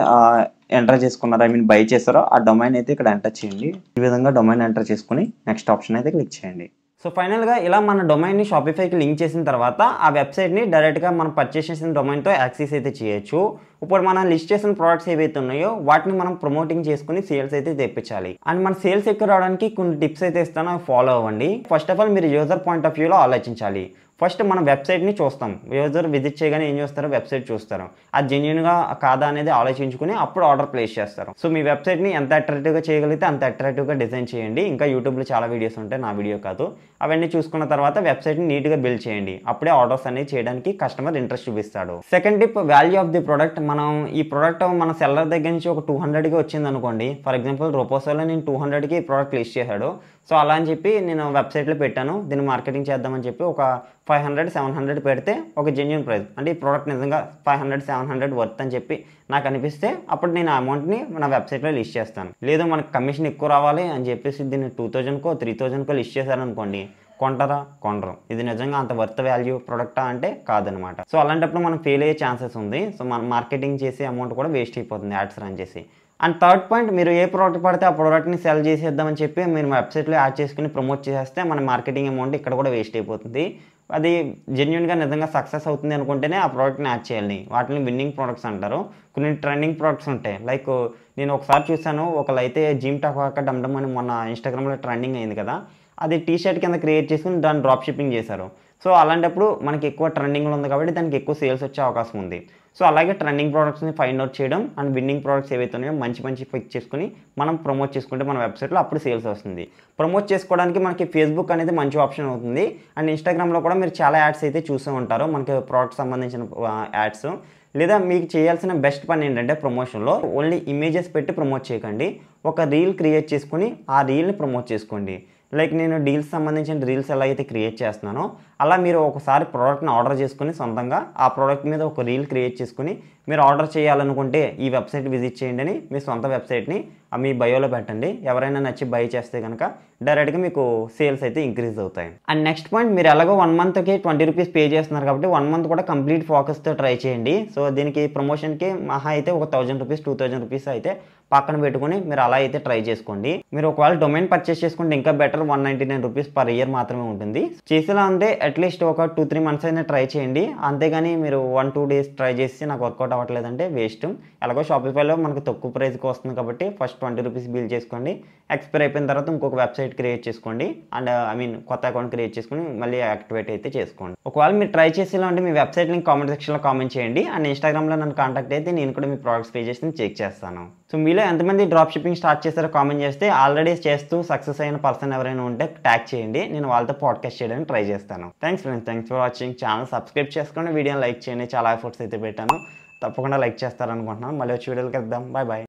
ఎంటర్ చేసుకున్నారో, ఐ మీన్ బై చేస్తారో ఆ డొమైన్ అయితే ఇక్కడ ఎంటర్ చేయండి. ఈ విధంగా డొమైన్ ఎంటర్ చేసుకుని నెక్స్ట్ ఆప్షన్ అయితే క్లిక్ చేయండి. సో ఫైనల్గా ఇలా మన డొమైన్ని షాపిఫైకి లింక్ చేసిన తర్వాత ఆ వెబ్సైట్ని డైరెక్ట్గా మనం పర్చేస్ చేసిన డొమైన్తో యాక్సెస్ అయితే చేయొచ్చు. ఇప్పుడు మనం లిస్ట్ చేసిన ప్రోడక్ట్స్ ఏవైతే ఉన్నాయో వాటిని మనం ప్రమోటింగ్ చేసుకుని సేల్స్ అయితే తెప్పించాలి. అండ్ మన సేల్స్ ఎక్కువ రావడానికి కొన్ని టిప్స్ అయితే ఇస్తాను, ఫాలో అవ్వండి. ఫస్ట్ ఆఫ్ ఆల్ మీరు యూజర్ పాయింట్ ఆఫ్ వ్యూలో ఆలోచించాలి. ఫస్ట్ మనం వెబ్సైట్ని చూస్తాం, యూజర్ విజిట్ చేయగానే ఏం చూస్తారో వెబ్సైట్ చూస్తారు, అది జెన్యూన్గా కాదా అనేది ఆలోచించుకుని అప్పుడు ఆర్డర్ ప్లేస్ చేస్తారు. సో మీ వెబ్సైట్ని ఎంత అట్రాక్టివ్గా చేయగలిగితే అంత అట్రాక్టివ్గా డిజైన్ చేయండి. ఇంకా యూట్యూబ్లో చాలా వీడియోస్ ఉంటాయి, నా వీడియో కాదు. అవన్నీ చూసుకున్న తర్వాత వెబ్సైట్ని నీట్గా బిల్డ్ చేయండి, అప్పుడే ఆర్డర్స్ అనేవి చేయడానికి కస్టమర్ ఇంట్రెస్ట్ చూపిస్తాడు. Second tip, value of the product. మనం ఈ ప్రోడక్ట్ మన సెల్లర్ దగ్గర నుంచి ఒక 200కి వచ్చింది అనుకోండి, ఫర్ ఎగ్జాంపుల్ రోపోసోలో నేను 200కి ప్రోడక్ట్ లిస్ట్ చేశాడు. సో అలా అని చెప్పి నేను వెబ్సైట్లో పెట్టాను, దీన్ని మార్కెటింగ్ చేద్దామని చెప్పి ఒక 500-700 పెడితే ఒక జెన్యూన్ ప్రైస్, అంటే ఈ ప్రోడక్ట్ నిజంగా 500-700 వర్త్ అని చెప్పి నాకు అనిపిస్తే అప్పుడు నేను ఆ అమౌంట్ని నా వెబ్సైట్లో లిస్ట్ చేస్తాను. లేదు మనకు కమిషన్ ఎక్కువ రావాలి అని చెప్పేసి దీన్ని 2000కో 3000కో లిస్ట్ చేశారనుకోండి, కొంటారా? కొనరు. ఇది నిజంగా అంత వర్త్ వాల్యూ ప్రోడక్టా అంటే కాదనమాట. సో అలాంటప్పుడు మనం ఫెయిల్ అయ్యే ఛాన్సెస్ ఉంది. సో మనం మార్కెటింగ్ చేసే అమౌంట్ కూడా వేస్ట్ అయిపోతుంది యాడ్స్ రన్ చేసి. అండ్ థర్డ్ పాయింట్, మీరు ఏ ప్రోడక్ట్ పడితే ఆ ప్రోడక్ట్ని సెల్ చేసేద్దామని చెప్పి మీరు వెబ్సైట్లో యాడ్ చేసుకుని ప్రమోట్ చేసేస్తే మన మార్కెటింగ్ అమౌంట్ ఇక్కడ కూడా వేస్ట్ అయిపోతుంది. అది జెన్యూన్గా నిజంగా సక్సెస్ అవుతుంది అనుకుంటేనే ఆ ప్రోడక్ట్ని యాడ్ చేయాలి. వాటిని విన్నింగ్ ప్రోడక్ట్స్ అంటారు. కొన్ని ట్రెండింగ్ ప్రోడక్ట్స్ ఉంటాయి, లైక్ నేను ఒకసారి చూసాను, ఒకళ్ళు అయితే జిమ్ టాక్ డమ్డమ్ అని మొన్న ఇన్స్టాగ్రామ్లో ట్రెండింగ్ అయింది కదా, అది టీ షర్ట్ కింద క్రియేట్ చేసుకుని దాన్ని డ్రాప్ షిప్పింగ్ చేశారు. సో అలాంటప్పుడు మనకి ఎక్కువ ట్రెండింగ్లో ఉంది కాబట్టి దానికి ఎక్కువ సేల్స్ వచ్చే అవకాశం ఉంది. సో అలాగే ట్రెండింగ్ ప్రోడక్ట్స్ని ఫైండ్ అవుట్ చేయడం అండ్ విన్నింగ్ ప్రోడక్ట్స్ ఏవైతే ఉన్నాయో మంచి పిక్ చేసుకుని మనం ప్రమోట్ చేసుకుంటే మన వెబ్సైట్లో అప్పుడు సేల్స్ వస్తుంది. ప్రమోట్ చేసుకోవడానికి మనకి ఫేస్బుక్ అనేది మంచి ఆప్షన్ అవుతుంది. అండ్ ఇన్స్టాగ్రామ్లో కూడా మీరు చాలా యాడ్స్ అయితే చూస్తూ ఉంటారు, మనకి ప్రోడక్ట్ సంబంధించిన యాడ్స్. లేదా మీకు చేయాల్సిన బెస్ట్ పని ఏంటంటే ప్రమోషన్లో ఓన్లీ ఇమేజెస్ పెట్టి ప్రమోట్ చేయకండి, ఒక రీల్ క్రియేట్ చేసుకుని ఆ రీల్ని ప్రమోట్ చేసుకోండి. లైక్ నేను డీల్స్ సంబంధించిన రీల్స్ ఎలా అయితే క్రియేట్ చేస్తున్నానో అలా మీరు ఒకసారి ప్రోడక్ట్ని ఆర్డర్ చేసుకుని సొంతంగా ఆ ప్రోడక్ట్ మీద ఒక రీల్ క్రియేట్ చేసుకుని మీరు ఆర్డర్ చేయాలనుకుంటే ఈ వెబ్సైట్ విజిట్ చేయండి అని మీ సొంత వెబ్సైట్ని మీ బయోలో పెట్టండి. ఎవరైనా నచ్చి బై చేస్తే కనుక డైరెక్ట్గా మీకు సేల్స్ అయితే ఇంక్రీజ్ అవుతాయి. అండ్ నెక్స్ట్ పాయింట్, మీరు ఎలాగో 1 మంత్కి 20 రూపీస్ పే చేస్తున్నారు కాబట్టి 1 మంత్ కూడా కంప్లీట్ ఫోకస్తో ట్రై చేయండి. సో దీనికి ప్రమోషన్కి మహా అయితే ఒక 1000 రూపీస్ 2000 రూపీస్ అయితే పక్కన పెట్టుకుని మీరు అలా అయితే ట్రై చేసుకోండి. మీరు ఒకవేళ డొమైన్ పర్చేస్ చేసుకుంటే ఇంకా బెటర్, 199 రూపీస్ పర్ ఇయర్ మాత్రమే ఉంటుంది. చేసేలా ఉంటే అట్లీస్ట్ ఒక 2-3 మంత్స్ అయినా ట్రై చేయండి. అంతేగాని మీరు 1-2 డేస్ ట్రై చేసి నాకు వర్కౌట్ అవ్వట్లేదంటే వేస్ట్. ఎలాగో షాపిఫైలో మనకు తక్కువ ప్రైస్కి వస్తుంది కాబట్టి ఫస్ట్ 20 రూపీస్ బిల్ చేసుకోండి. ఎక్స్పైర్ అయిపోయిన తర్వాత ఇంకొక వెబ్సైట్ క్రియేట్ చేసుకోండి, అండ్ కొత్త అకౌంట్ క్రియేట్ చేసుకుని మళ్ళీ యాక్టివేట్ అయితే చేసుకోండి. ఒకవేళ మీరు ట్రై చేసేలా ఉంటే మీ వెబ్సైట్ లింక్ కామెంట్ సెక్షన్లో కామెంట్ చేయండి. అండ్ ఇన్స్టాగ్రామ్లో నన్ను కాంటాక్ట్ అయితే నేను కూడా మీ ప్రోడక్ట్స్ పే చేసి చెక్ చేస్తాను. సో మీలో ఎంతమంది డ్రాప్ షిప్పింగ్ స్టార్ట్ చేస్తారో కామెంట్ చేస్తే, ఆల్రెడీ చేస్తూ సక్సెస్ అయిన పర్సన్ ఎవరైనా ఉంటే ట్యాగ్ చేయండి, నేను వాళ్ళతో పాడ్కాస్ట్ చేయడానికి ట్రై చేస్తాను. Thanks friends, thanks for watching. Channel subscribe చేసుకోండి, వీడియోని లైక్ చేయండి, చాలా ఎఫర్ట్స్ అయితే పెట్టాను, తప్పకుండా లైక్ చేస్తారనుకుంటున్నాను. మళ్ళీ వచ్చి వీడియోకి వెళ్దాం. Bye bye.